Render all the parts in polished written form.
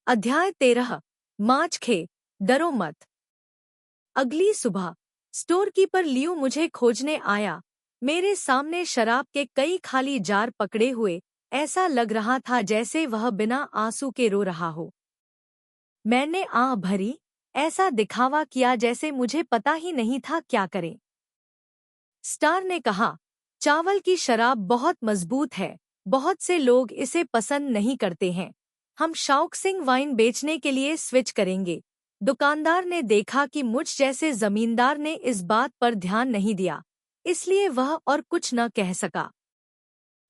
अध्याय 13। माचखे, डरो मत। अगली सुबह स्टोरकीपर लियो मुझे खोजने आया। मेरे सामने शराब के कई खाली जार पकड़े हुए, ऐसा लग रहा था जैसे वह बिना आंसू के रो रहा हो। मैंने आह भरी, ऐसा दिखावा किया जैसे मुझे पता ही नहीं था क्या करें। स्टार ने कहा, चावल की शराब बहुत मजबूत है, बहुत से लोग इसे पसंद नहीं करते हैं। हम शाओक्सिंग वाइन बेचने के लिए स्विच करेंगे। दुकानदार ने देखा कि मुझ जैसे जमींदार ने इस बात पर ध्यान नहीं दिया, इसलिए वह और कुछ न कह सका।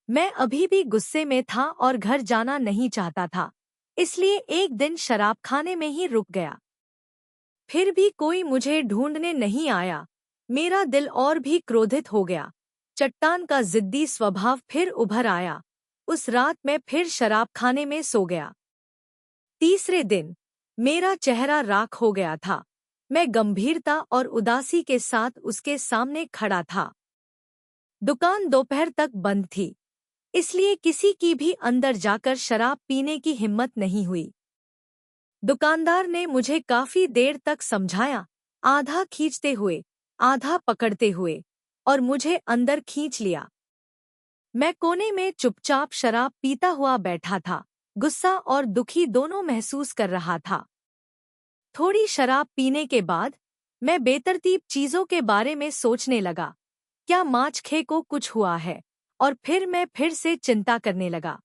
मैं अभी भी गुस्से में था और घर जाना नहीं चाहता था, इसलिए एक दिन शराब खाने में ही रुक गया। फिर भी कोई मुझे ढूंढने नहीं आया। मेरा दिल और भी क्रोधित हो गया। चट्टान का जिद्दी स्वभाव फिर उभर आया। उस रात मैं फिर शराब खाने में सो गया। तीसरे दिन मेरा चेहरा राख हो गया था। मैं गंभीरता और उदासी के साथ उसके सामने खड़ा था। दुकान दोपहर तक बंद थी, इसलिए किसी की भी अंदर जाकर शराब पीने की हिम्मत नहीं हुई। दुकानदार ने मुझे काफी देर तक समझाया, आधा खींचते हुए, आधा पकड़ते हुए, और मुझे अंदर खींच लिया। मैं कोने में चुपचाप शराब पीता हुआ बैठा था, गुस्सा और दुखी दोनों महसूस कर रहा था। थोड़ी शराब पीने के बाद मैं बेतरतीब चीजों के बारे में सोचने लगा। क्या माचखे को कुछ हुआ है? और फिर मैं फिर से चिंता करने लगा।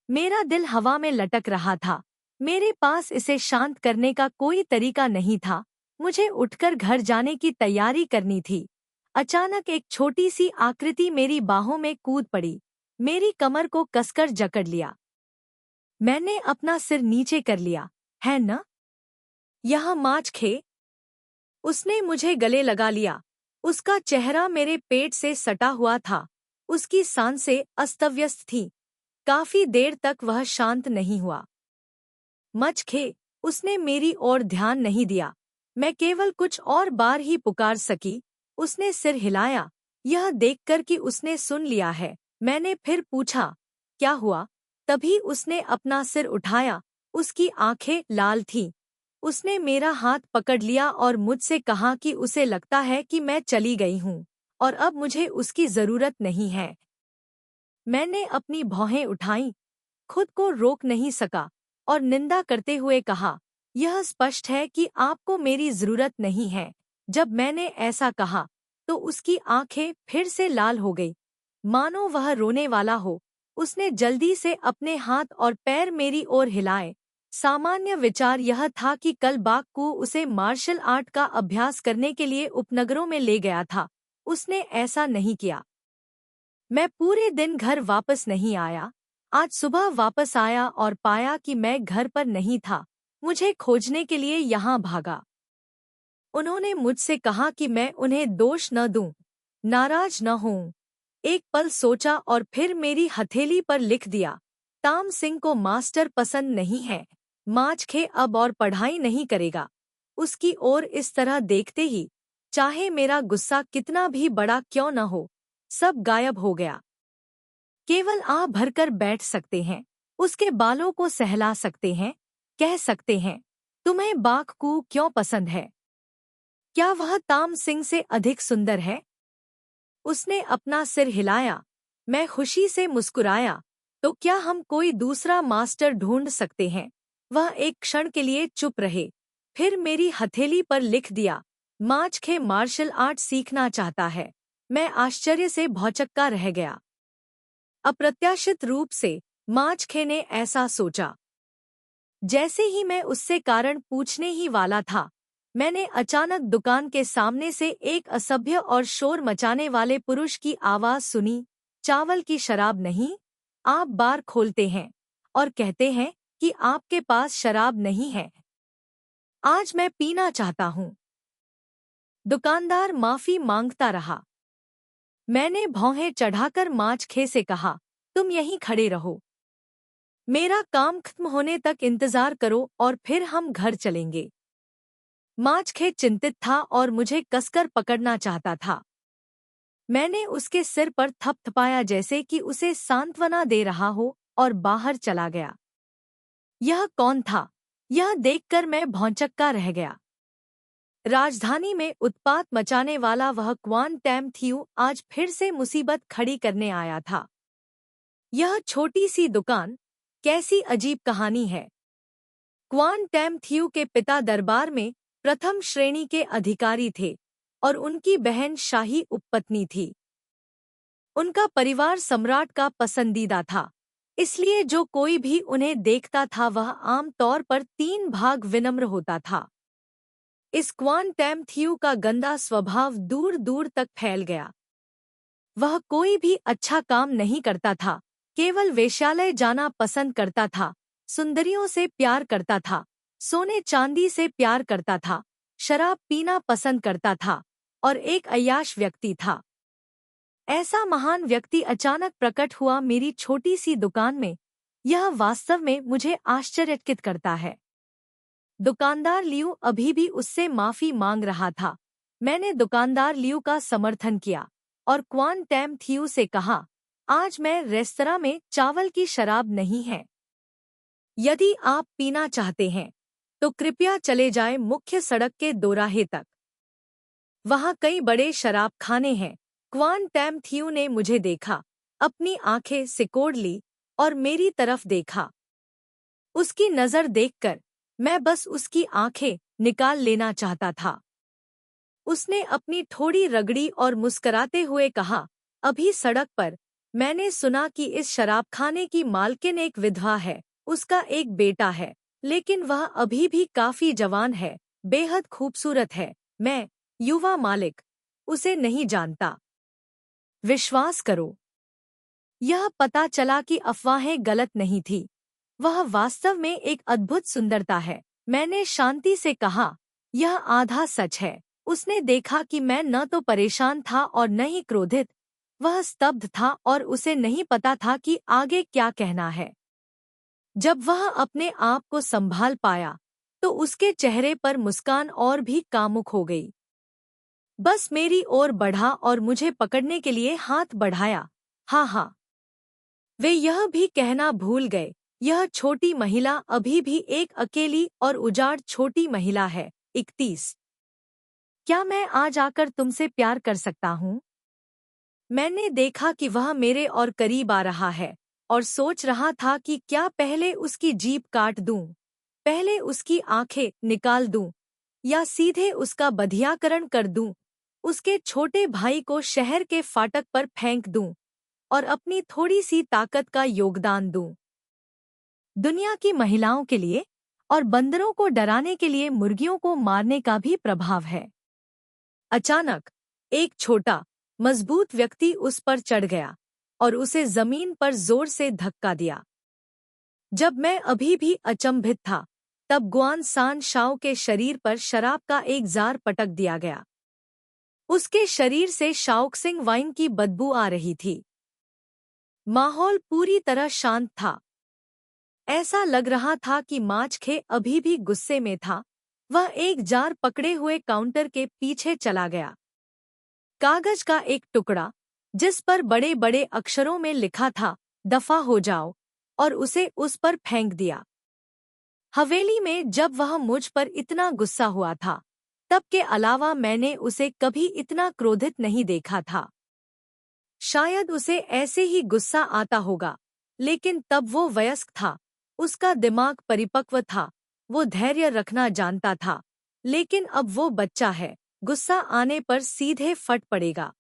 मेरा दिल हवा में लटक रहा था। मेरे पास इसे शांत करने का कोई तरीका नहीं था। मुझे उठकर घर जाने की तैयारी करनी थी। अचानक एक छोटी सी आकृति मेरी बाहों में कूद पड़ी। मेरी कमर को कसकर जकड़ लिया। मैंने अपना सिर नीचे कर लिया। है न? यह माचखे? उसने मुझे गले लगा लिया। उसका चेहरा मेरे पेट से सटा हुआ था। उसकी सांसें अस्तव्यस्त थीं। काफी देर तक वह शांत नहीं हुआ। मचखे, उसने मेरी ओर ध्यान नहीं दिया। मैं केवल कुछ और बार ही पुकार सकी। उसने सिर हिलाया, यह देखकर कि उसने सुन लिया है। मैंने फिर पूछा, क्या हुआ? तभी उसने अपना सिर उठाया। उसकी आंखें लाल थीं। उसने मेरा हाथ पकड़ लिया और मुझसे कहा कि उसे लगता है कि मैं चली गई हूँ और अब मुझे उसकी जरूरत नहीं है। मैंने अपनी भौहें उठाईं, खुद को रोक नहीं सका और निंदा करते हुए कहा, यह स्पष्ट है कि आपको मेरी जरूरत नहीं है। जब मैंने ऐसा कहा तो उसकी आंखें फिर से लाल हो गई, मानो वह रोने वाला हो। उसने जल्दी से अपने हाथ और पैर मेरी ओर हिलाए। सामान्य विचार यह था कि कल बाकू उसे मार्शल आर्ट का अभ्यास करने के लिए उपनगरों में ले गया था। उसने ऐसा नहीं किया। मैं पूरे दिन घर वापस नहीं आया। आज सुबह वापस आया और पाया कि मैं घर पर नहीं था। मुझे खोजने के लिए यहाँ भागा। उन्होंने मुझसे कहा कि मैं उन्हें दोष न दूं, नाराज न होऊं। एक पल सोचा और फिर मेरी हथेली पर लिख दिया, ताम सिंह को मास्टर पसंद नहीं है। माचखे अब और पढ़ाई नहीं करेगा। उसकी ओर इस तरह देखते ही, चाहे मेरा गुस्सा कितना भी बड़ा क्यों न हो, सब गायब हो गया। केवल आह भरकर बैठ सकते हैं, उसके बालों को सहला सकते हैं, कह सकते हैं, तुम्हें बाकू क्यों पसंद है? क्या वह ताम सिंह से अधिक सुंदर है? उसने अपना सिर हिलाया। मैं खुशी से मुस्कुराया। तो क्या हम कोई दूसरा मास्टर ढूंढ सकते हैं? वह एक क्षण के लिए चुप रहे, फिर मेरी हथेली पर लिख दिया, माचखे मार्शल आर्ट सीखना चाहता है। मैं आश्चर्य से भौचक्का रह गया। अप्रत्याशित रूप से माचखे ने ऐसा सोचा। जैसे ही मैं उससे कारण पूछने ही वाला था, मैंने अचानक दुकान के सामने से एक असभ्य और शोर मचाने वाले पुरुष की आवाज सुनी, चावल की शराब नहीं? आप बार खोलते हैं और कहते हैं कि आपके पास शराब नहीं है। आज मैं पीना चाहता हूँ। दुकानदार माफी मांगता रहा। मैंने भौहें चढ़ाकर माचखे से कहा, तुम यहीं खड़े रहो। मेरा काम खत्म होने तक इंतजार करो और फिर हम घर चलेंगे। माचखे चिंतित था और मुझे कसकर पकड़ना चाहता था। मैंने उसके सिर पर थपथपाया जैसे कि उसे सांत्वना दे रहा हो और बाहर चला गया। यह कौन था? यह देखकर मैं भौंचक्का रह गया। राजधानी में उत्पात मचाने वाला वह क्वान टैम थियू आज फिर से मुसीबत खड़ी करने आया था। यह छोटी सी दुकान, कैसी अजीब कहानी है। क्वान टैम थियू के पिता दरबार में प्रथम श्रेणी के अधिकारी थे और उनकी बहन शाही उपपत्नी थी। उनका परिवार सम्राट का पसंदीदा था, इसलिए जो कोई भी उन्हें देखता था वह आम तौर पर 3 भाग विनम्र होता था। इस क्वान टैम थियू का गंदा स्वभाव दूर दूर तक फैल गया। वह कोई भी अच्छा काम नहीं करता था, केवल वेश्यालय जाना पसंद करता था, सुंदरियों से प्यार करता था, सोने चांदी से प्यार करता था, शराब पीना पसंद करता था और एक अय्याश व्यक्ति था। ऐसा महान व्यक्ति अचानक प्रकट हुआ मेरी छोटी सी दुकान में। यह वास्तव में मुझे आश्चर्यचकित करता है। दुकानदार लियू अभी भी उससे माफी मांग रहा था। मैंने दुकानदार लियू का समर्थन किया और क्वान टैम थियू से कहा, आज मैं रेस्तरां में चावल की शराब नहीं है। यदि आप पीना चाहते हैं तो कृपया चले जाएं मुख्य सड़क के दोराहे तक। वहाँ कई बड़े शराब खाने हैं। क्वान टैम थियू ने मुझे देखा, अपनी आंखें सिकोड़ ली और मेरी तरफ देखा। उसकी नजर देखकर मैं बस उसकी आंखें निकाल लेना चाहता था। उसने अपनी ठोड़ी रगड़ी और मुस्कराते हुए कहा, अभी सड़क पर मैंने सुना कि इस शराबखाने की मालकिन एक विधवा है। उसका एक बेटा है, लेकिन वह अभी भी काफी जवान है, बेहद खूबसूरत है। मैं, युवा मालिक, उसे नहीं जानता। विश्वास करो, यह पता चला कि अफवाहें गलत नहीं थी। वह वास्तव में एक अद्भुत सुंदरता है। मैंने शांति से कहा, यह आधा सच है। उसने देखा कि मैं न तो परेशान था और न ही क्रोधित। वह स्तब्ध था और उसे नहीं पता था कि आगे क्या कहना है। जब वह अपने आप को संभाल पाया तो उसके चेहरे पर मुस्कान और भी कामुक हो गई। बस मेरी ओर बढ़ा और मुझे पकड़ने के लिए हाथ बढ़ाया। हाँ हाँ। वे यह भी कहना भूल गए, यह छोटी महिला अभी भी एक अकेली और उजाड़ छोटी महिला है। 31। क्या मैं आज आकर तुमसे प्यार कर सकता हूँ? मैंने देखा कि वह मेरे और करीब आ रहा है और सोच रहा था कि क्या पहले उसकी जीभ काट दूं, पहले उसकी आंखें निकाल दूं या सीधे उसका बधियाकरण कर दूं, उसके छोटे भाई को शहर के फाटक पर फेंक दूं और अपनी थोड़ी सी ताकत का योगदान दूं। दुनिया की महिलाओं के लिए और बंदरों को डराने के लिए मुर्गियों को मारने का भी प्रभाव है। अचानक एक छोटा मजबूत व्यक्ति उस पर चढ़ गया और उसे जमीन पर जोर से धक्का दिया। जब मैं अभी भी अचंभित था, तब गुआन सान शाओ के शरीर पर शराब का एक जार पटक दिया गया। उसके शरीर से शाओक्सिंग वाइन की बदबू आ रही थी। माहौल पूरी तरह शांत था। ऐसा लग रहा था कि माचखे अभी भी गुस्से में था। वह एक जार पकड़े हुए काउंटर के पीछे चला गया। कागज का एक टुकड़ा जिस पर बड़े बड़े अक्षरों में लिखा था, दफा हो जाओ, और उसे उस पर फेंक दिया। हवेली में जब वह मुझ पर इतना गुस्सा हुआ था, तब के अलावा मैंने उसे कभी इतना क्रोधित नहीं देखा था। शायद उसे ऐसे ही गुस्सा आता होगा, लेकिन तब वो वयस्क था, उसका दिमाग परिपक्व था, वो धैर्य रखना जानता था। लेकिन अब वो बच्चा है, गुस्सा आने पर सीधे फट पड़ेगा।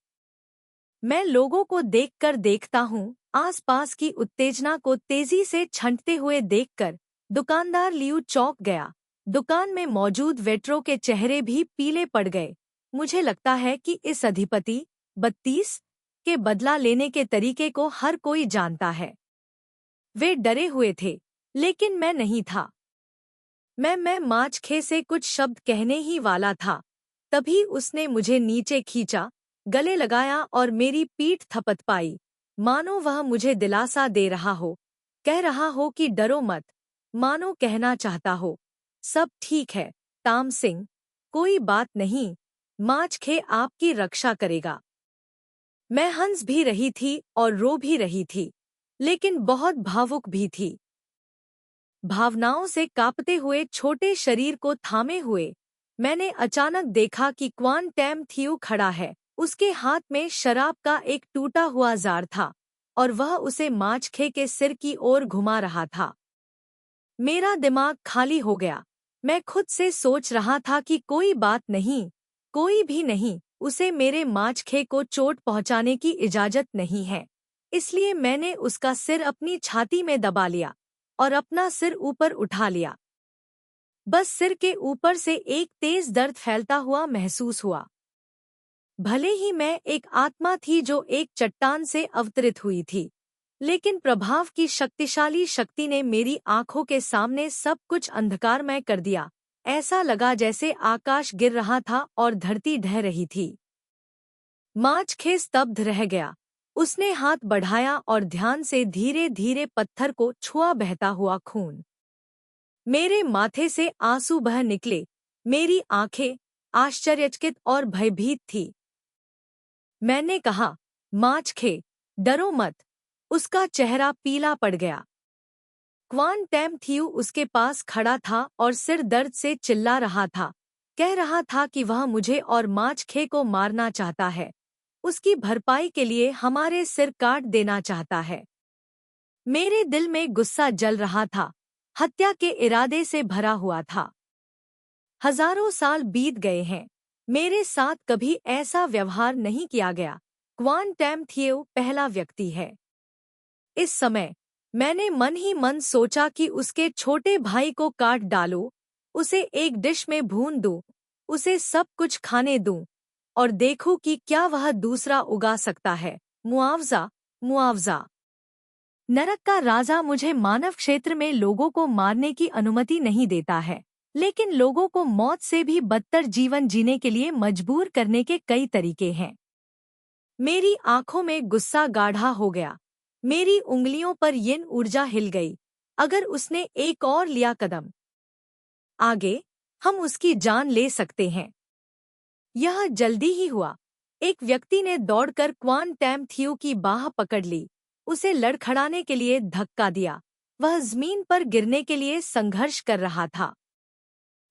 मैं लोगों को देखकर देखता हूँ, आसपास की उत्तेजना को तेजी से छंटते हुए देखकर दुकानदार लियू चौंक गया। दुकान में मौजूद वेटरों के चेहरे भी पीले पड़ गए। मुझे लगता है कि इस अधिपति 32 के बदला लेने के तरीके को हर कोई जानता है। वे डरे हुए थे, लेकिन मैं नहीं था। मैं माचखे से कुछ शब्द कहने ही वाला था, तभी उसने मुझे नीचे खींचा, गले लगाया और मेरी पीठ थपथपाई, मानो वह मुझे दिलासा दे रहा हो, कह रहा हो कि डरो मत, मानो कहना चाहता हो, सब ठीक है ताम सिंह, कोई बात नहीं, माचखे आपकी रक्षा करेगा। मैं हंस भी रही थी और रो भी रही थी, लेकिन बहुत भावुक भी थी। भावनाओं से कांपते हुए छोटे शरीर को थामे हुए, मैंने अचानक देखा कि क्वान टैम थियू खड़ा है। उसके हाथ में शराब का एक टूटा हुआ जार था और वह उसे माचखे के सिर की ओर घुमा रहा था। मेरा दिमाग खाली हो गया। मैं खुद से सोच रहा था कि कोई बात नहीं, कोई भी नहीं, उसे मेरे माचखे को चोट पहुंचाने की इजाजत नहीं है। इसलिए मैंने उसका सिर अपनी छाती में दबा लिया और अपना सिर ऊपर उठा लिया। बस सिर के ऊपर से एक तेज दर्द फैलता हुआ महसूस हुआ। भले ही मैं एक आत्मा थी जो एक चट्टान से अवतरित हुई थी, लेकिन प्रभाव की शक्तिशाली शक्ति ने मेरी आंखों के सामने सब कुछ अंधकारमय कर दिया। ऐसा लगा जैसे आकाश गिर रहा था और धरती ढह रही थी। माचखे स्तब्ध रह गया। उसने हाथ बढ़ाया और ध्यान से धीरे धीरे पत्थर को छुआ बहता हुआ खून। मेरे माथे से आंसू बह निकले। मेरी आंखें आश्चर्यचकित और भयभीत थी। मैंने कहा, माचखे, डरो मत। उसका चेहरा पीला पड़ गया। क्वान टैम थियू उसके पास खड़ा था और सिर दर्द से चिल्ला रहा था। कह रहा था कि वह मुझे और माचखे को मारना चाहता है। उसकी भरपाई के लिए हमारे सिर काट देना चाहता है। मेरे दिल में गुस्सा जल रहा था, हत्या के इरादे से भरा हुआ था। हजारों साल बीत गए हैं, मेरे साथ कभी ऐसा व्यवहार नहीं किया गया। क्वान टैम थियू पहला व्यक्ति है। इस समय मैंने मन ही मन सोचा कि उसके छोटे भाई को काट डालो, उसे एक डिश में भून दूं, उसे सब कुछ खाने दूं और देखूं कि क्या वह दूसरा उगा सकता है। मुआवजा, मुआवजा। नरक का राजा मुझे मानव क्षेत्र में लोगों को मारने की अनुमति नहीं देता है, लेकिन लोगों को मौत से भी बदतर जीवन जीने के लिए मजबूर करने के कई तरीके हैं। मेरी आंखों में गुस्सा गाढ़ा हो गया। मेरी उंगलियों पर यिन ऊर्जा हिल गई। अगर उसने एक और लिया कदम आगे, हम उसकी जान ले सकते हैं। यह जल्दी ही हुआ। एक व्यक्ति ने दौड़कर क्वान टैम थियू की बाह पकड़ ली, उसे लड़खड़ाने के लिए धक्का दिया। वह जमीन पर गिरने के लिए संघर्ष कर रहा था।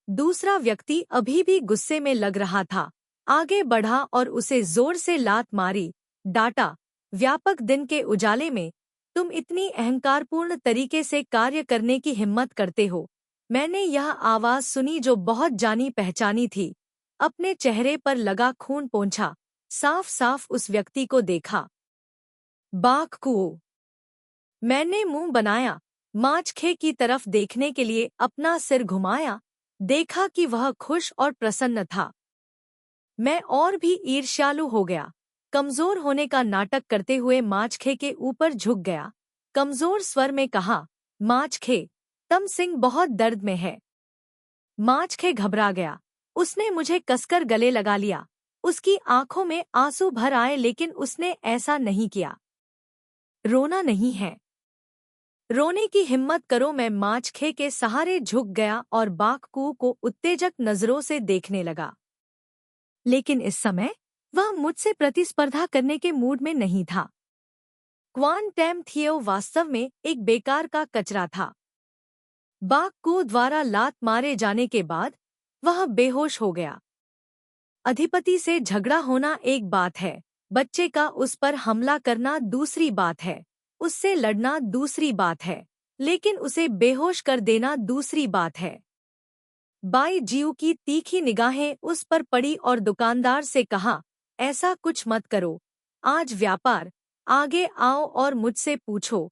दूसरा व्यक्ति अभी भी गुस्से में लग रहा था, आगे बढ़ा और उसे जोर से लात मारी, डांटा, व्यापक दिन के उजाले में तुम इतनी अहंकारपूर्ण तरीके से कार्य करने की हिम्मत करते हो। मैंने यह आवाज सुनी जो बहुत जानी पहचानी थी। अपने चेहरे पर लगा खून पोंछा, साफ साफ उस व्यक्ति को देखा। बाक कुओ। मैंने मुंह बनाया, माचखे की तरफ देखने के लिए अपना सिर घुमाया, देखा कि वह खुश और प्रसन्न था। मैं और भी ईर्ष्यालु हो गया। कमजोर होने का नाटक करते हुए माचखे के ऊपर झुक गया। कमजोर स्वर में कहा, माचखे, तम सिंह बहुत दर्द में है। माचखे घबरा गया। उसने मुझे कसकर गले लगा लिया। उसकी आंखों में आंसू भर आए, लेकिन उसने ऐसा नहीं किया। रोना नहीं है। रोने की हिम्मत करो। मैं माचखे के सहारे झुक गया और बाककू को उत्तेजक नजरों से देखने लगा। लेकिन इस समय वह मुझसे प्रतिस्पर्धा करने के मूड में नहीं था। क्वान टैम थियू वास्तव में एक बेकार का कचरा था। बाककू द्वारा लात मारे जाने के बाद वह बेहोश हो गया। अधिपति से झगड़ा होना एक बात है, बच्चे का उस पर हमला करना दूसरी बात है, उससे लड़ना दूसरी बात है, लेकिन उसे बेहोश कर देना दूसरी बात है। बाई जियू की तीखी निगाहें उस पर पड़ी और दुकानदार से कहा, ऐसा कुछ मत करो। आज व्यापार, आगे आओ और मुझसे पूछो,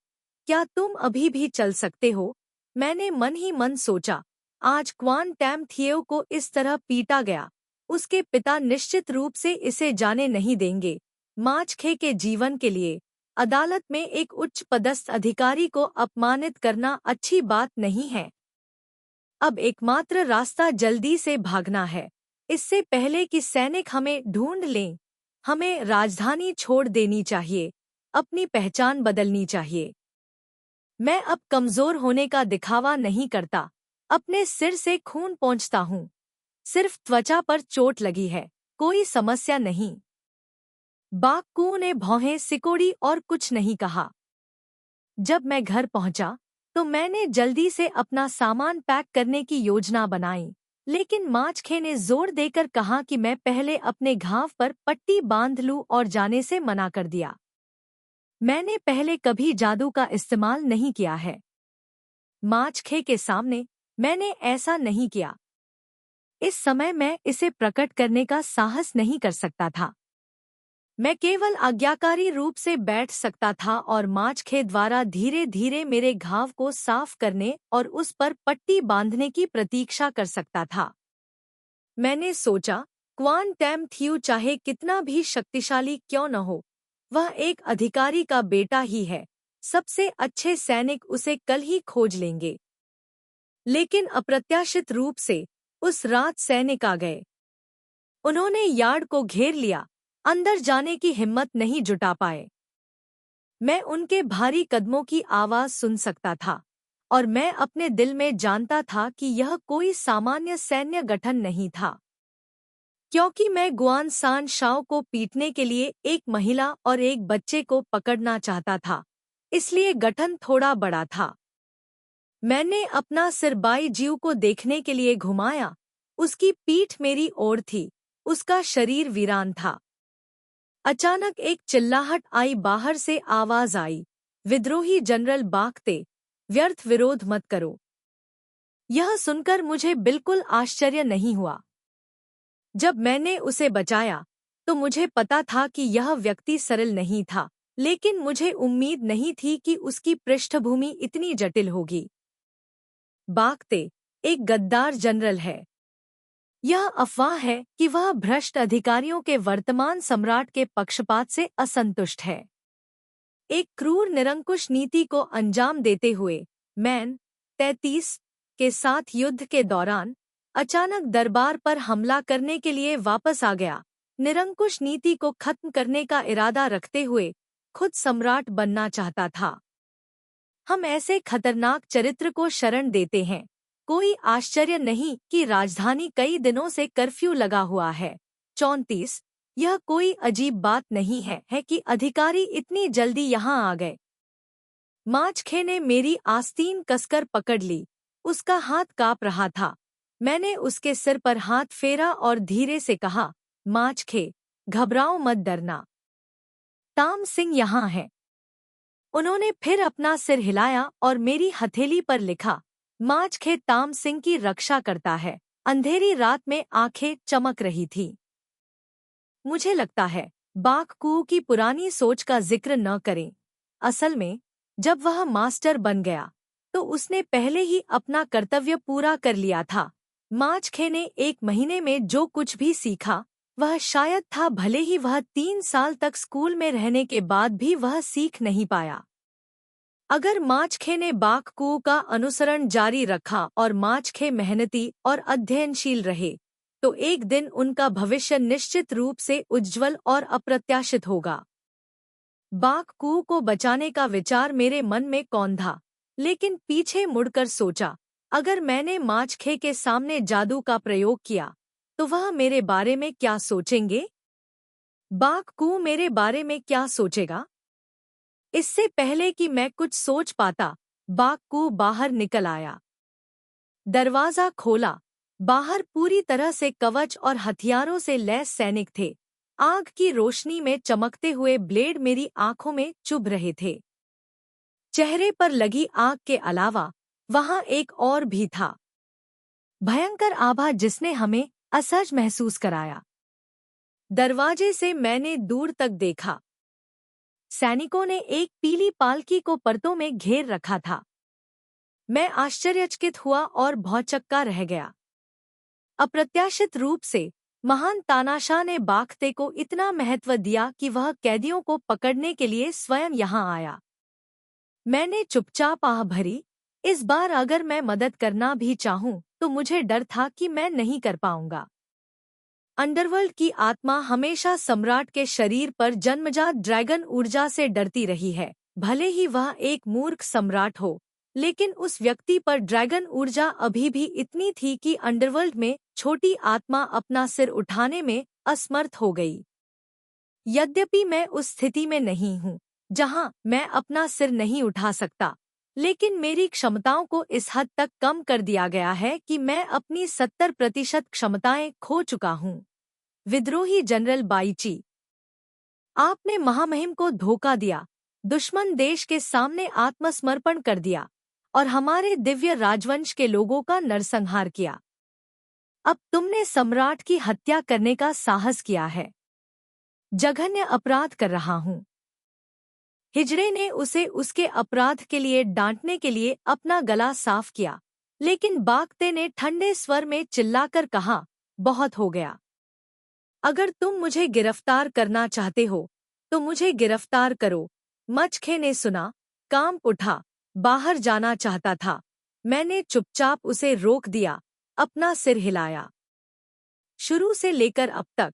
क्या तुम अभी भी चल सकते हो? मैंने मन ही मन सोचा, आज क्वान टैम थियू को इस तरह पीटा गया, उसके पिता निश्चित रूप से इसे जाने नहीं देंगे। माचखे के जीवन के लिए अदालत में एक उच्च पदस्थ अधिकारी को अपमानित करना अच्छी बात नहीं है। अब एकमात्र रास्ता जल्दी से भागना है, इससे पहले कि सैनिक हमें ढूंढ लें। हमें राजधानी छोड़ देनी चाहिए, अपनी पहचान बदलनी चाहिए। मैं अब कमजोर होने का दिखावा नहीं करता, अपने सिर से खून पोंछता हूँ। सिर्फ त्वचा पर चोट लगी है, कोई समस्या नहीं। बाककू ने भौहें सिकोड़ी और कुछ नहीं कहा। जब मैं घर पहुंचा तो मैंने जल्दी से अपना सामान पैक करने की योजना बनाई, लेकिन माचखे ने जोर देकर कहा कि मैं पहले अपने घाव पर पट्टी बांध लूं और जाने से मना कर दिया। मैंने पहले कभी जादू का इस्तेमाल नहीं किया है। माचखे के सामने मैंने ऐसा नहीं किया। इस समय मैं इसे प्रकट करने का साहस नहीं कर सकता था। मैं केवल आज्ञाकारी रूप से बैठ सकता था और माचखे द्वारा धीरे धीरे मेरे घाव को साफ करने और उस पर पट्टी बांधने की प्रतीक्षा कर सकता था। मैंने सोचा, क्वान टैम थियू चाहे कितना भी शक्तिशाली क्यों न हो, वह एक अधिकारी का बेटा ही है। सबसे अच्छे सैनिक उसे कल ही खोज लेंगे। लेकिन अप्रत्याशित रूप से उस रात सैनिक आ गए। उन्होंने यार्ड को घेर लिया, अंदर जाने की हिम्मत नहीं जुटा पाए। मैं उनके भारी कदमों की आवाज सुन सकता था और मैं अपने दिल में जानता था कि यह कोई सामान्य सैन्य गठन नहीं था। क्योंकि मैं गुआन सान शाओ को पीटने के लिए एक महिला और एक बच्चे को पकड़ना चाहता था, इसलिए गठन थोड़ा बड़ा था। मैंने अपना सिर बाई जीव को देखने के लिए घुमाया। उसकी पीठ मेरी ओर थी, उसका शरीर वीरान था। अचानक एक चिल्लाहट आई, बाहर से आवाज आई, विद्रोही जनरल बागते, व्यर्थ विरोध मत करो। यह सुनकर मुझे बिल्कुल आश्चर्य नहीं हुआ। जब मैंने उसे बचाया तो मुझे पता था कि यह व्यक्ति सरल नहीं था, लेकिन मुझे उम्मीद नहीं थी कि उसकी पृष्ठभूमि इतनी जटिल होगी। बागते एक गद्दार जनरल है। यह अफवाह है कि वह भ्रष्ट अधिकारियों के वर्तमान सम्राट के पक्षपात से असंतुष्ट है। एक क्रूर निरंकुश नीति को अंजाम देते हुए मैन 33 के साथ युद्ध के दौरान अचानक दरबार पर हमला करने के लिए वापस आ गया। निरंकुश नीति को खत्म करने का इरादा रखते हुए खुद सम्राट बनना चाहता था। हम ऐसे खतरनाक चरित्र को शरण देते हैं। कोई आश्चर्य नहीं कि राजधानी कई दिनों से कर्फ्यू लगा हुआ है। 34 यह कोई अजीब बात नहीं है कि अधिकारी इतनी जल्दी यहाँ आ गए। माचखे ने मेरी आस्तीन कसकर पकड़ ली। उसका हाथ काँप रहा था। मैंने उसके सिर पर हाथ फेरा और धीरे से कहा, माचखे, घबराओ मत, डरना। ताम सिंह यहाँ है। उन्होंने फिर अपना सिर हिलाया और मेरी हथेली पर लिखा, माचखे ताम सिंह की रक्षा करता है। अंधेरी रात में आंखें चमक रही थी। मुझे लगता है बाककू की पुरानी सोच का जिक्र न करें। असल में जब वह मास्टर बन गया तो उसने पहले ही अपना कर्तव्य पूरा कर लिया था। माचखे ने 1 महीने में जो कुछ भी सीखा वह शायद था, भले ही वह 3 साल तक स्कूल में रहने के बाद भी वह सीख नहीं पाया। अगर माचखे ने बाककू का अनुसरण जारी रखा और माचखे मेहनती और अध्ययनशील रहे तो एक दिन उनका भविष्य निश्चित रूप से उज्ज्वल और अप्रत्याशित होगा। बाककू को बचाने का विचार मेरे मन में कौंधा, लेकिन पीछे मुड़कर सोचा, अगर मैंने माचखे के सामने जादू का प्रयोग किया तो वह मेरे बारे में क्या सोचेंगे? बाककू मेरे बारे में क्या सोचेगा? इससे पहले कि मैं कुछ सोच पाता, बाककू बाहर निकल आया। दरवाजा खोला। बाहर पूरी तरह से कवच और हथियारों से लैस सैनिक थे। आग की रोशनी में चमकते हुए ब्लेड मेरी आंखों में चुभ रहे थे। चेहरे पर लगी आग के अलावा वहां एक और भी था, भयंकर आभा जिसने हमें असहज महसूस कराया। दरवाजे से मैंने दूर तक देखा। सैनिकों ने एक पीली पालकी को परतों में घेर रखा था। मैं आश्चर्यचकित हुआ और भौचक्का रह गया। अप्रत्याशित रूप से महान तानाशाह ने बागते को इतना महत्व दिया कि वह कैदियों को पकड़ने के लिए स्वयं यहाँ आया। मैंने चुपचाप आह भरी। इस बार अगर मैं मदद करना भी चाहूं तो मुझे डर था कि मैं नहीं कर पाऊंगा। अंडरवर्ल्ड की आत्मा हमेशा सम्राट के शरीर पर जन्मजात ड्रैगन ऊर्जा से डरती रही है। भले ही वह एक मूर्ख सम्राट हो, लेकिन उस व्यक्ति पर ड्रैगन ऊर्जा अभी भी इतनी थी कि अंडरवर्ल्ड में छोटी आत्मा अपना सिर उठाने में असमर्थ हो गई। यद्यपि मैं उस स्थिति में नहीं हूँ जहाँ मैं अपना सिर नहीं उठा सकता, लेकिन मेरी क्षमताओं को इस हद तक कम कर दिया गया है कि मैं अपनी 70% क्षमताएं खो चुका हूँ। विद्रोही जनरल बाईची, आपने महामहिम को धोखा दिया, दुश्मन देश के सामने आत्मसमर्पण कर दिया और हमारे दिव्य राजवंश के लोगों का नरसंहार किया। अब तुमने सम्राट की हत्या करने का साहस किया है। जघन्य अपराध कर रहा हूँ। हिजड़े ने उसे उसके अपराध के लिए डांटने के लिए अपना गला साफ किया, लेकिन बागते ने ठंडे स्वर में चिल्लाकर कहा, बहुत हो गया। अगर तुम मुझे गिरफ्तार करना चाहते हो तो मुझे गिरफ्तार करो। मचखे ने सुना, कांप उठा, बाहर जाना चाहता था। मैंने चुपचाप उसे रोक दिया, अपना सिर हिलाया। शुरू से लेकर अब तक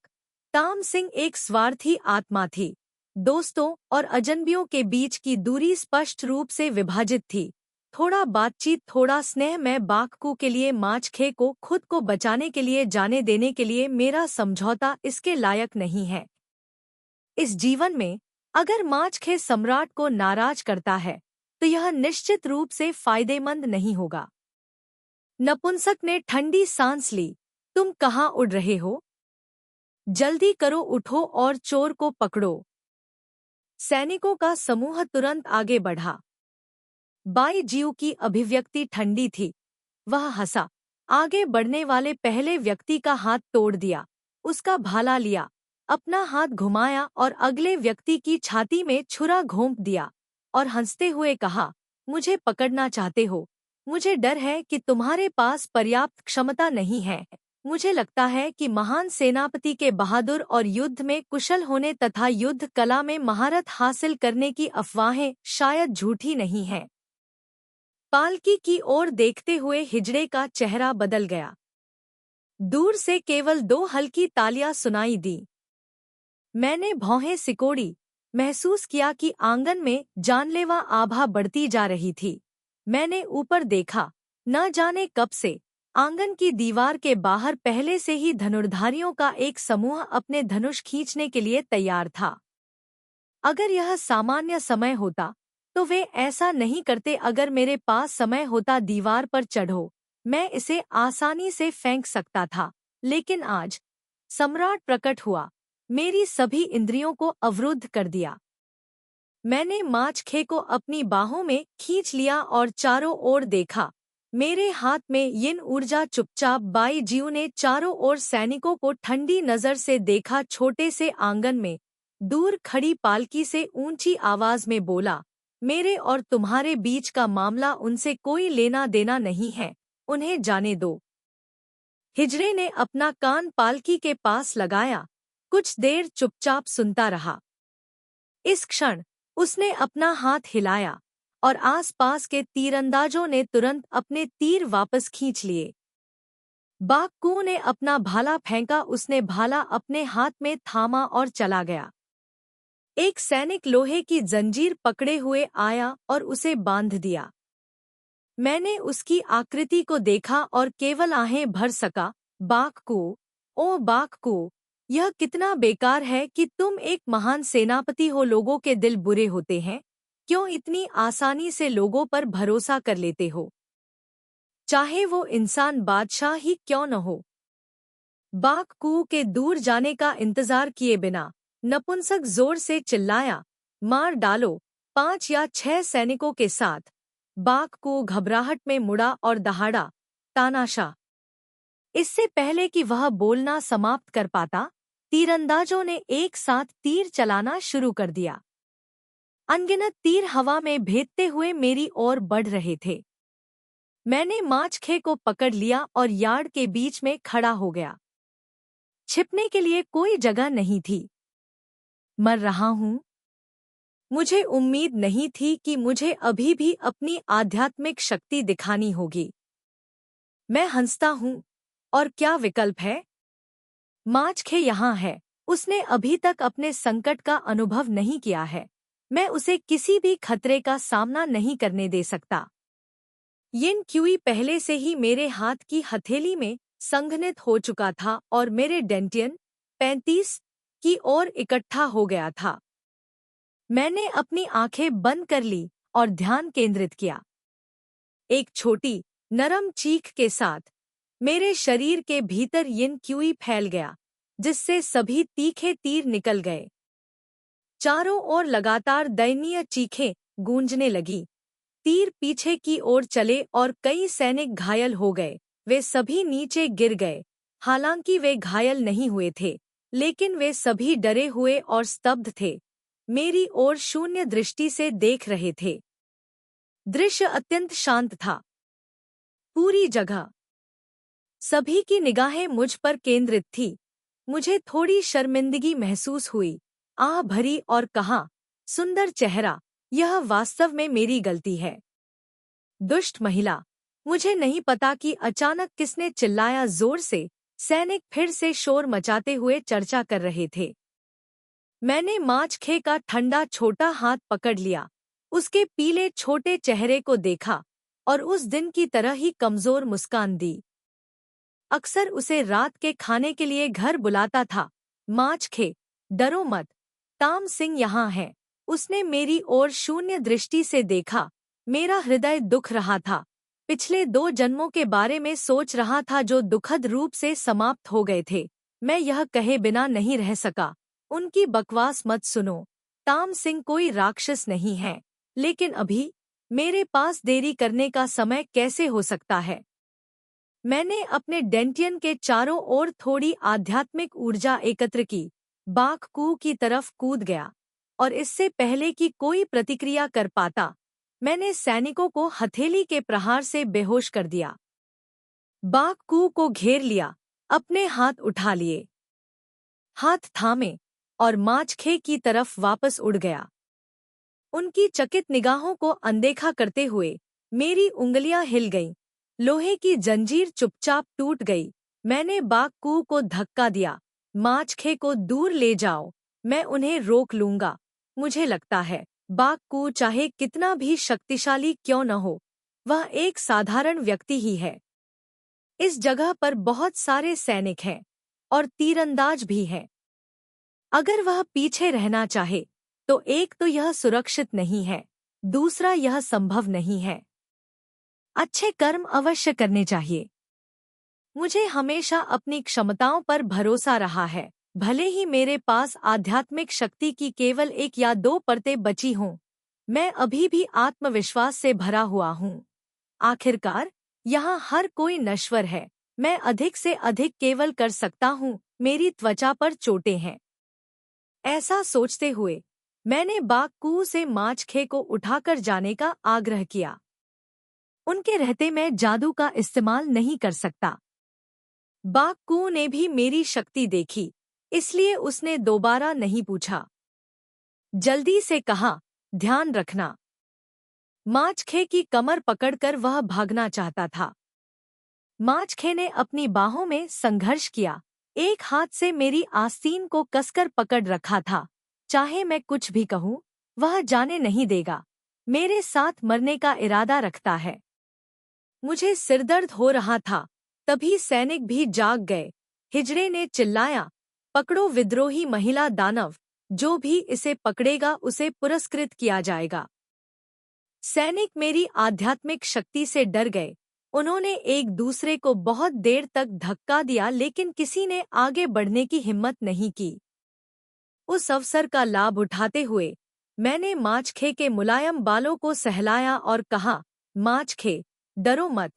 ताम सिंह एक स्वार्थी आत्मा थी। दोस्तों और अजनबियों के बीच की दूरी स्पष्ट रूप से विभाजित थी। थोड़ा बातचीत, थोड़ा स्नेह। मैं बाककू के लिए, माचखे को खुद को बचाने के लिए जाने देने के लिए मेरा समझौता इसके लायक नहीं है। इस जीवन में अगर माचखे सम्राट को नाराज करता है तो यह निश्चित रूप से फायदेमंद नहीं होगा। नपुंसक ने ठंडी सांस ली। तुम कहाँ उड़ रहे हो? जल्दी करो, उठो और चोर को पकड़ो। सैनिकों का समूह तुरंत आगे बढ़ा। बाईजीऊ की अभिव्यक्ति ठंडी थी। वह हंसा, आगे बढ़ने वाले पहले व्यक्ति का हाथ तोड़ दिया, उसका भाला लिया, अपना हाथ घुमाया और अगले व्यक्ति की छाती में छुरा घोंप दिया और हंसते हुए कहा, मुझे पकड़ना चाहते हो? मुझे डर है कि तुम्हारे पास पर्याप्त क्षमता नहीं है। मुझे लगता है कि महान सेनापति के बहादुर और युद्ध में कुशल होने तथा युद्ध कला में महारत हासिल करने की अफवाहें शायद झूठी नहीं हैं। पालकी की ओर देखते हुए हिजड़े का चेहरा बदल गया। दूर से केवल 2 हल्की तालियां सुनाई दी। मैंने भौहें सिकोड़ी, महसूस किया कि आंगन में जानलेवा आभा बढ़ती जा रही थी। मैंने ऊपर देखा, न जाने कब से आंगन की दीवार के बाहर पहले से ही धनुर्धारियों का एक समूह अपने धनुष खींचने के लिए तैयार था। अगर यह सामान्य समय होता तो वे ऐसा नहीं करते। अगर मेरे पास समय होता, दीवार पर चढ़ो, मैं इसे आसानी से फेंक सकता था। लेकिन आज सम्राट प्रकट हुआ, मेरी सभी इंद्रियों को अवरुद्ध कर दिया। मैंने माचखे को अपनी बाहों में खींच लिया और चारों ओर देखा। मेरे हाथ में यिन ऊर्जा। चुपचाप बाईजीऊ ने चारों ओर सैनिकों को ठंडी नजर से देखा। छोटे से आंगन में दूर खड़ी पालकी से ऊंची आवाज में बोला, मेरे और तुम्हारे बीच का मामला उनसे कोई लेना देना नहीं है, उन्हें जाने दो। हिजड़े ने अपना कान पालकी के पास लगाया, कुछ देर चुपचाप सुनता रहा। इस क्षण उसने अपना हाथ हिलाया और आसपास के तीरंदाजों ने तुरंत अपने तीर वापस खींच लिए। बाककू ने अपना भाला फेंका। उसने भाला अपने हाथ में थामा और चला गया। एक सैनिक लोहे की जंजीर पकड़े हुए आया और उसे बांध दिया। मैंने उसकी आकृति को देखा और केवल आहें भर सका। बाककू, ओ बाककू, यह कितना बेकार है कि तुम एक महान सेनापति हो। लोगों के दिल बुरे होते हैं। क्यों इतनी आसानी से लोगों पर भरोसा कर लेते हो, चाहे वो इंसान बादशाह ही क्यों न हो? बाककू के दूर जाने का इंतजार किए बिना नपुंसक जोर से चिल्लाया, मार डालो। 5 या 6 सैनिकों के साथ बाककू घबराहट में मुड़ा और दहाड़ा, तानाशाह। इससे पहले कि वह बोलना समाप्त कर पाता, तीरंदाजों ने एक साथ तीर चलाना शुरू कर दिया। अनगिनत तीर हवा में भेदते हुए मेरी ओर बढ़ रहे थे। मैंने माचखे को पकड़ लिया और यार्ड के बीच में खड़ा हो गया। छिपने के लिए कोई जगह नहीं थी। मर रहा हूँ। मुझे उम्मीद नहीं थी कि मुझे अभी भी अपनी आध्यात्मिक शक्ति दिखानी होगी। मैं हंसता हूँ, और क्या विकल्प है? माचखे यहाँ है। उसने अभी तक अपने संकट का अनुभव नहीं किया है। मैं उसे किसी भी खतरे का सामना नहीं करने दे सकता। यिन क्यूई पहले से ही मेरे हाथ की हथेली में संघनित हो चुका था और मेरे डेंटियन 35 की ओर इकट्ठा हो गया था। मैंने अपनी आंखें बंद कर ली और ध्यान केंद्रित किया। एक छोटी नरम चीख के साथ मेरे शरीर के भीतर यिन क्यूई फैल गया, जिससे सभी तीखे तीर निकल गए। चारों ओर लगातार दयनीय चीखें गूंजने लगी। तीर पीछे की ओर चले और कई सैनिक घायल हो गए। वे सभी नीचे गिर गए। हालांकि वे घायल नहीं हुए थे, लेकिन वे सभी डरे हुए और स्तब्ध थे, मेरी ओर शून्य दृष्टि से देख रहे थे। दृश्य अत्यंत शांत था। पूरी जगह सभी की निगाहें मुझ पर केंद्रित थी। मुझे थोड़ी शर्मिंदगी महसूस हुई, आह भरी और कहा, सुंदर चेहरा, यह वास्तव में मेरी गलती है। दुष्ट महिला। मुझे नहीं पता कि अचानक किसने चिल्लाया जोर से। सैनिक फिर से शोर मचाते हुए चर्चा कर रहे थे। मैंने माचखे का ठंडा छोटा हाथ पकड़ लिया, उसके पीले छोटे चेहरे को देखा और उस दिन की तरह ही कमजोर मुस्कान दी। अक्सर उसे रात के खाने के लिए घर बुलाता था। माचखे, डरो मत, ताम सिंह यहाँ है। उसने मेरी ओर शून्य दृष्टि से देखा। मेरा हृदय दुख रहा था। पिछले 2 जन्मों के बारे में सोच रहा था जो दुखद रूप से समाप्त हो गए थे। मैं यह कहे बिना नहीं रह सका, उनकी बकवास मत सुनो। ताम सिंह कोई राक्षस नहीं है, लेकिन अभी मेरे पास देरी करने का समय कैसे हो सकता है? मैंने अपने डेंटियन के चारों ओर थोड़ी आध्यात्मिक ऊर्जा एकत्र की, बाघ कू की तरफ कूद गया और इससे पहले कि कोई प्रतिक्रिया कर पाता, मैंने सैनिकों को हथेली के प्रहार से बेहोश कर दिया। बाघ कू को घेर लिया, अपने हाथ उठा लिए, हाथ थामे और माचखे की तरफ वापस उड़ गया। उनकी चकित निगाहों को अनदेखा करते हुए मेरी उंगलियां हिल गईं। लोहे की जंजीर चुपचाप टूट गई। मैंने बाघ कू को धक्का दिया, माचखे को दूर ले जाओ, मैं उन्हें रोक लूंगा। मुझे लगता है बाघ कू चाहे कितना भी शक्तिशाली क्यों न हो, वह एक साधारण व्यक्ति ही है। इस जगह पर बहुत सारे सैनिक हैं और तीरंदाज भी हैं। अगर वह पीछे रहना चाहे तो एक तो यह सुरक्षित नहीं है, दूसरा यह संभव नहीं है। अच्छे कर्म अवश्य करने चाहिए। मुझे हमेशा अपनी क्षमताओं पर भरोसा रहा है, भले ही मेरे पास आध्यात्मिक शक्ति की केवल 1 या 2 परतें बची हों। मैं अभी भी आत्मविश्वास से भरा हुआ हूँ। आखिरकार यहाँ हर कोई नश्वर है। मैं अधिक से अधिक केवल कर सकता हूँ। मेरी त्वचा पर चोटें हैं। ऐसा सोचते हुए मैंने बाघ कू से माचखे को उठाकर जाने का आग्रह किया। उनके रहते मैं जादू का इस्तेमाल नहीं कर सकता। बाघ कू ने भी मेरी शक्ति देखी, इसलिए उसने दोबारा नहीं पूछा। जल्दी से कहा, ध्यान रखना। माचखे की कमर पकड़कर वह भागना चाहता था। माचखे ने अपनी बाहों में संघर्ष किया, एक हाथ से मेरी आस्तीन को कसकर पकड़ रखा था। चाहे मैं कुछ भी कहूँ, वह जाने नहीं देगा। मेरे साथ मरने का इरादा रखता है। मुझे सिरदर्द हो रहा था, तभी सैनिक भी जाग गए। हिजड़े ने चिल्लाया, पकड़ो विद्रोही महिला दानव, जो भी इसे पकड़ेगा उसे पुरस्कृत किया जाएगा। सैनिक मेरी आध्यात्मिक शक्ति से डर गए। उन्होंने एक दूसरे को बहुत देर तक धक्का दिया, लेकिन किसी ने आगे बढ़ने की हिम्मत नहीं की। उस अवसर का लाभ उठाते हुए मैंने माचखे के मुलायम बालों को सहलाया और कहा, माचखे, डरो मत।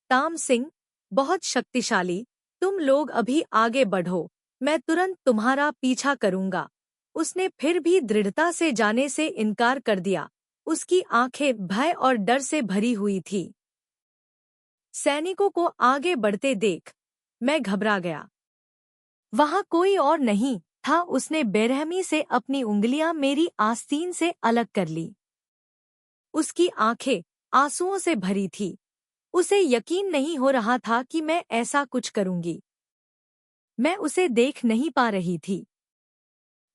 ताम सिंह बहुत शक्तिशाली, तुम लोग अभी आगे बढ़ो, मैं तुरंत तुम्हारा पीछा करूंगा। उसने फिर भी दृढ़ता से जाने से इनकार कर दिया। उसकी आंखें भय और डर से भरी हुई थी। सैनिकों को आगे बढ़ते देख मैं घबरा गया। वहां कोई और नहीं था। उसने बेरहमी से अपनी उंगलियां मेरी आस्तीन से अलग कर ली। उसकी आंखें आंसुओं से भरी थी। उसे यकीन नहीं हो रहा था कि मैं ऐसा कुछ करूंगी। मैं उसे देख नहीं पा रही थी।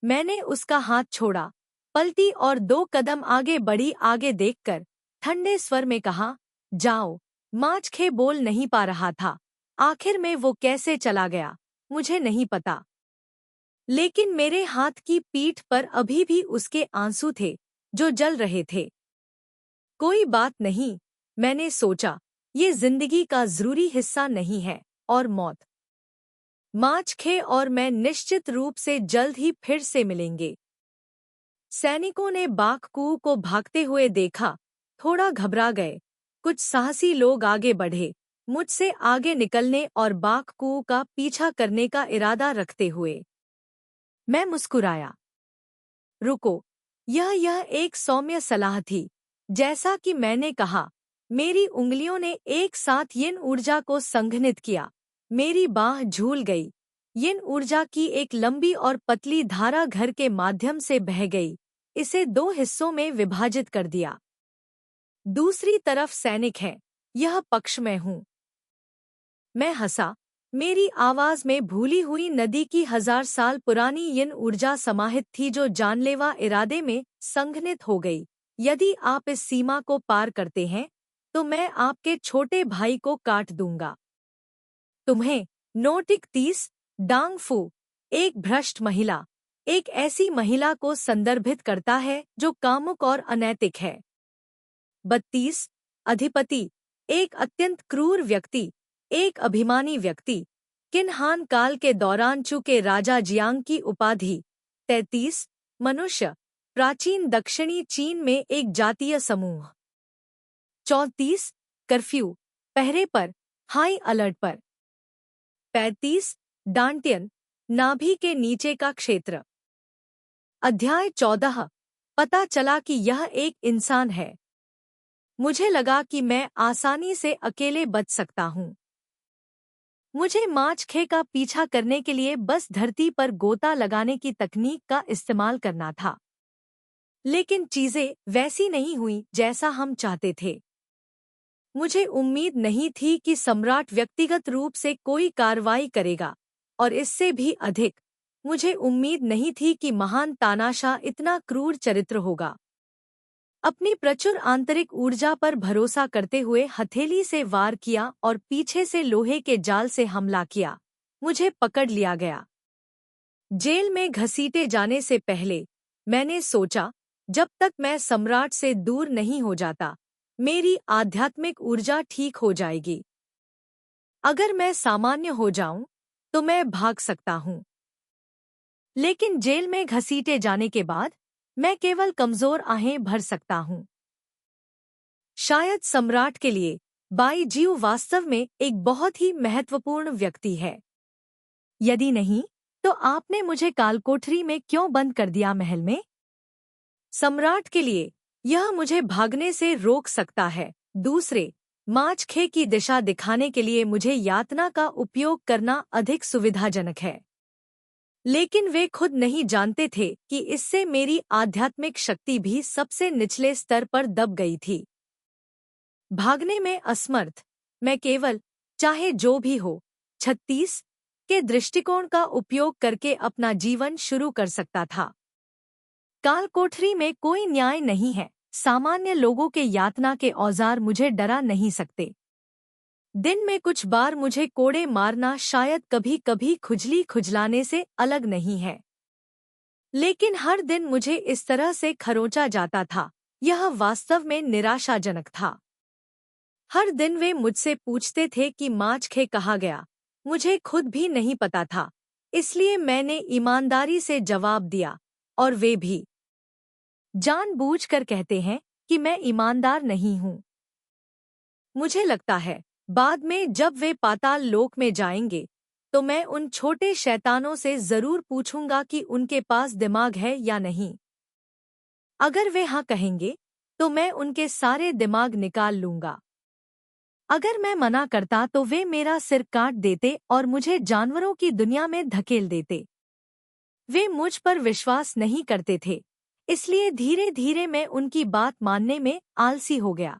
मैंने उसका हाथ छोड़ा, पलटी और 2 कदम आगे बढ़ी। आगे देखकर ठंडे स्वर में कहा, जाओ। माचखे बोल नहीं पा रहा था। आखिर में वो कैसे चला गया, मुझे नहीं पता, लेकिन मेरे हाथ की पीठ पर अभी भी उसके आंसू थे, जो जल रहे थे। कोई बात नहीं, मैंने सोचा, ये जिंदगी का जरूरी हिस्सा नहीं है, और मौत। माचखे और मैं निश्चित रूप से जल्द ही फिर से मिलेंगे। सैनिकों ने बाघकू को भागते हुए देखा, थोड़ा घबरा गए। कुछ साहसी लोग आगे बढ़े, मुझसे आगे निकलने और बाघकू का पीछा करने का इरादा रखते हुए। मैं मुस्कुराया। रुको, यह एक सौम्य सलाह थी। जैसा कि मैंने कहा, मेरी उंगलियों ने एक साथ यिन ऊर्जा को संघनित किया। मेरी बाह झूल गई। यिन ऊर्जा की एक लंबी और पतली धारा घर के माध्यम से बह गई, इसे 2 हिस्सों में विभाजित कर दिया। दूसरी तरफ सैनिक है, यह पक्ष में हूँ। मैं हंसा। मेरी आवाज में भूली हुई नदी की 1000 साल पुरानी यिन ऊर्जा समाहित थी जो जानलेवा इरादे में संघनित हो गई। यदि आप इस सीमा को पार करते हैं, तो मैं आपके छोटे भाई को काट दूंगा। तुम्हें। नोट 31, डांग फू, एक भ्रष्ट महिला, एक ऐसी महिला को संदर्भित करता है जो कामुक और अनैतिक है। 32, अधिपति, एक अत्यंत क्रूर व्यक्ति, एक अभिमानी व्यक्ति, किन्हान काल के दौरान चू के राजा जियांग की उपाधि। 33, मनुष्य, प्राचीन दक्षिणी चीन में एक जातीय समूह। 34, कर्फ्यू, पहरे पर, हाई अलर्ट पर। 35, डांटियन, नाभि के नीचे का क्षेत्र। अध्याय 14, पता चला कि यह एक इंसान है। मुझे लगा कि मैं आसानी से अकेले बच सकता हूँ। मुझे माचखे का पीछा करने के लिए बस धरती पर गोता लगाने की तकनीक का इस्तेमाल करना था। लेकिन चीजें वैसी नहीं हुई जैसा हम चाहते थे। मुझे उम्मीद नहीं थी कि सम्राट व्यक्तिगत रूप से कोई कार्रवाई करेगा, और इससे भी अधिक, मुझे उम्मीद नहीं थी कि महान तानाशाह इतना क्रूर चरित्र होगा। अपनी प्रचुर आंतरिक ऊर्जा पर भरोसा करते हुए हथेली से वार किया और पीछे से लोहे के जाल से हमला किया। मुझे पकड़ लिया गया। जेल में घसीटे जाने से पहले मैंने सोचा, जब तक मैं सम्राट से दूर नहीं हो जाता, मेरी आध्यात्मिक ऊर्जा ठीक हो जाएगी। अगर मैं सामान्य हो जाऊं, तो मैं भाग सकता हूं। लेकिन जेल में घसीटे जाने के बाद मैं केवल कमजोर आहें भर सकता हूं। शायद सम्राट के लिए बाई जीव वास्तव में एक बहुत ही महत्वपूर्ण व्यक्ति है। यदि नहीं, तो आपने मुझे कालकोठरी में क्यों बंद कर दिया महल में? सम्राट के लिए यह मुझे भागने से रोक सकता है। दूसरे, माचखे की दिशा दिखाने के लिए मुझे यातना का उपयोग करना अधिक सुविधाजनक है। लेकिन वे खुद नहीं जानते थे कि इससे मेरी आध्यात्मिक शक्ति भी सबसे निचले स्तर पर दब गई थी। भागने में असमर्थ, मैं केवल, चाहे जो भी हो, 36 के दृष्टिकोण का उपयोग करके अपना जीवन शुरू कर सकता था। कालकोठरी में कोई न्याय नहीं है। सामान्य लोगों के यातना के औजार मुझे डरा नहीं सकते। दिन में कुछ बार मुझे कोड़े मारना शायद कभी कभी खुजली खुजलाने से अलग नहीं है, लेकिन हर दिन मुझे इस तरह से खरोंचा जाता था, यह वास्तव में निराशाजनक था। हर दिन वे मुझसे पूछते थे कि माचखे कहाँ गया। मुझे खुद भी नहीं पता था, इसलिए मैंने ईमानदारी से जवाब दिया, और वे भी जानबूझकर कहते हैं कि मैं ईमानदार नहीं हूँ। मुझे लगता है बाद में जब वे पाताल लोक में जाएंगे, तो मैं उन छोटे शैतानों से जरूर पूछूंगा कि उनके पास दिमाग है या नहीं। अगर वे हाँ कहेंगे, तो मैं उनके सारे दिमाग निकाल लूंगा। अगर मैं मना करता तो वे मेरा सिर काट देते और मुझे जानवरों की दुनिया में धकेल देते। वे मुझ पर विश्वास नहीं करते थे, इसलिए धीरे धीरे मैं उनकी बात मानने में आलसी हो गया।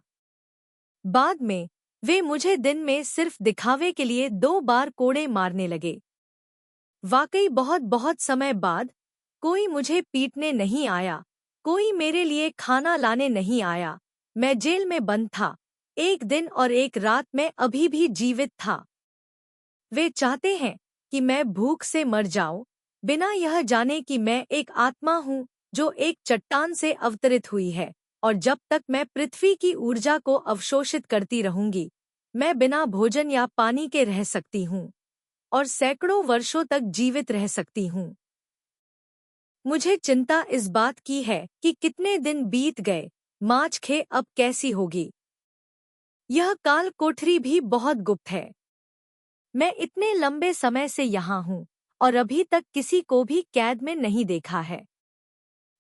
बाद में वे मुझे दिन में सिर्फ दिखावे के लिए 2 बार कोड़े मारने लगे। वाकई बहुत बहुत समय बाद कोई मुझे पीटने नहीं आया, कोई मेरे लिए खाना लाने नहीं आया। मैं जेल में बंद था। एक दिन और एक रात में अभी भी जीवित था। वे चाहते हैं कि मैं भूख से मर जाऊं, बिना यह जाने कि मैं एक आत्मा हूं जो एक चट्टान से अवतरित हुई है और जब तक मैं पृथ्वी की ऊर्जा को अवशोषित करती रहूंगी, मैं बिना भोजन या पानी के रह सकती हूँ और सैकड़ों वर्षों तक जीवित रह सकती हूँ। मुझे चिंता इस बात की है कि कितने दिन बीत गए, माचखे अब कैसी होगी। यह काल कोठरी भी बहुत गुप्त है। मैं इतने लंबे समय से यहाँ हूँ और अभी तक किसी को भी कैद में नहीं देखा है।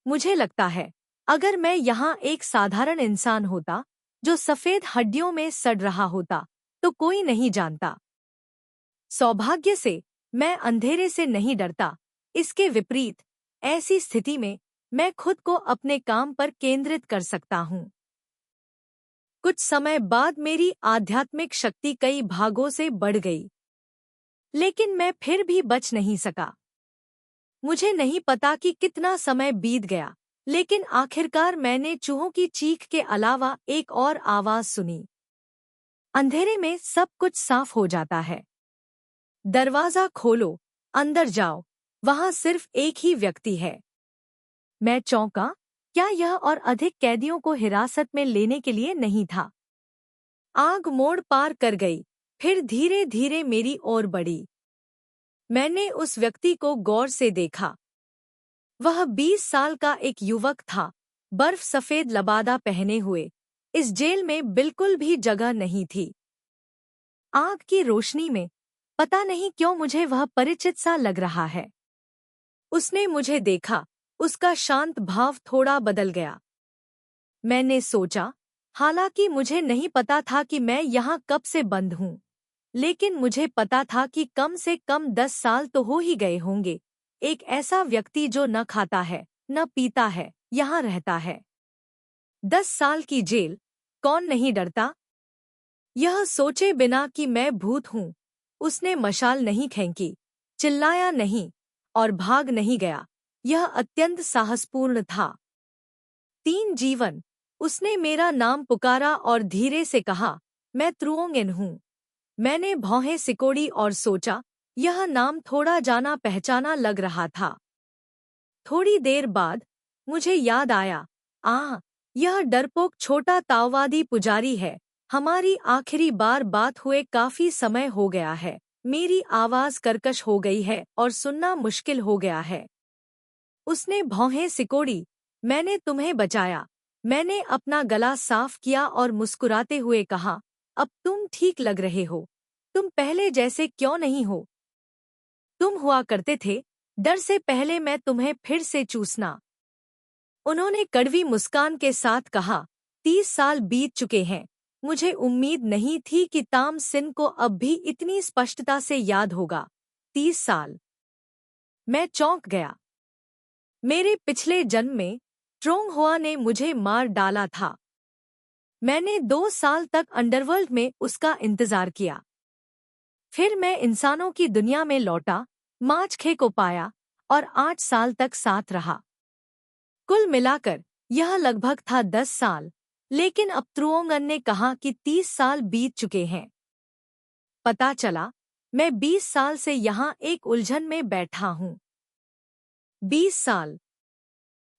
मुझे लगता है अगर मैं यहाँ एक साधारण इंसान होता जो सफेद हड्डियों में सड़ रहा होता तो कोई नहीं जानता। सौभाग्य से मैं अंधेरे से नहीं डरता। इसके विपरीत, ऐसी स्थिति में मैं खुद को अपने काम पर केंद्रित कर सकता हूँ। कुछ समय बाद मेरी आध्यात्मिक शक्ति कई भागों से बढ़ गई, लेकिन मैं फिर भी बच नहीं सका। मुझे नहीं पता कि कितना समय बीत गया, लेकिन आखिरकार मैंने चूहों की चीख के अलावा एक और आवाज सुनी। अंधेरे में सब कुछ साफ हो जाता है। दरवाजा खोलो, अंदर जाओ, वहां सिर्फ एक ही व्यक्ति है। मैं चौंका। क्या यह और अधिक कैदियों को हिरासत में लेने के लिए नहीं था? आग मोड़ पार कर गई, फिर धीरे धीरे मेरी ओर बढ़ी। मैंने उस व्यक्ति को गौर से देखा। वह 20 साल का एक युवक था, बर्फ सफेद लबादा पहने हुए। इस जेल में बिल्कुल भी जगह नहीं थी। आग की रोशनी में पता नहीं क्यों मुझे वह परिचित सा लग रहा है। उसने मुझे देखा, उसका शांत भाव थोड़ा बदल गया। मैंने सोचा, हालांकि मुझे नहीं पता था कि मैं यहाँ कब से बंद हूँ, लेकिन मुझे पता था कि कम से कम 10 साल तो हो ही गए होंगे। एक ऐसा व्यक्ति जो न खाता है, न पीता है, यहाँ रहता है। 10 साल की जेल, कौन नहीं डरता? यह सोचे बिना कि मैं भूत हूँ, उसने मशाल नहीं खींची, चिल्लाया नहीं और भाग नहीं गया। यह अत्यंत साहसपूर्ण था। 3 जीवन, उसने मेरा नाम पुकारा और धीरे से कहा, मैं त्रुओंगेन हूँ। मैंने भौहें सिकोड़ी और सोचा, यह नाम थोड़ा जाना पहचाना लग रहा था। थोड़ी देर बाद मुझे याद आया, यह डरपोक छोटा ताओवादी पुजारी है। हमारी आखिरी बार बात हुए काफी समय हो गया है। मेरी आवाज कर्कश हो गई है और सुनना मुश्किल हो गया है। उसने भौहें सिकोड़ी। मैंने तुम्हें बचाया। मैंने अपना गला साफ किया और मुस्कुराते हुए कहा, अब तुम ठीक लग रहे हो। तुम पहले जैसे क्यों नहीं हो? तुम हुआ करते थे, डर से पहले मैं तुम्हें फिर से चूसना। उन्होंने कड़वी मुस्कान के साथ कहा, 30 साल बीत चुके हैं। मुझे उम्मीद नहीं थी कि ताम सिन को अब भी इतनी स्पष्टता से याद होगा। 30 साल। मैं चौंक गया। मेरे पिछले जन्म में ट्रोंग हुआ ने मुझे मार डाला था। मैंने 2 साल तक अंडरवर्ल्ड में उसका इंतजार किया। फिर मैं इंसानों की दुनिया में लौटा, माचखे को पाया और 8 साल तक साथ रहा। कुल मिलाकर यह लगभग था 10 साल, लेकिन अब त्रुओंगन ने कहा कि 30 साल बीत चुके हैं। पता चला, मैं 20 साल से यहाँ एक उलझन में बैठा हूँ। 20 साल।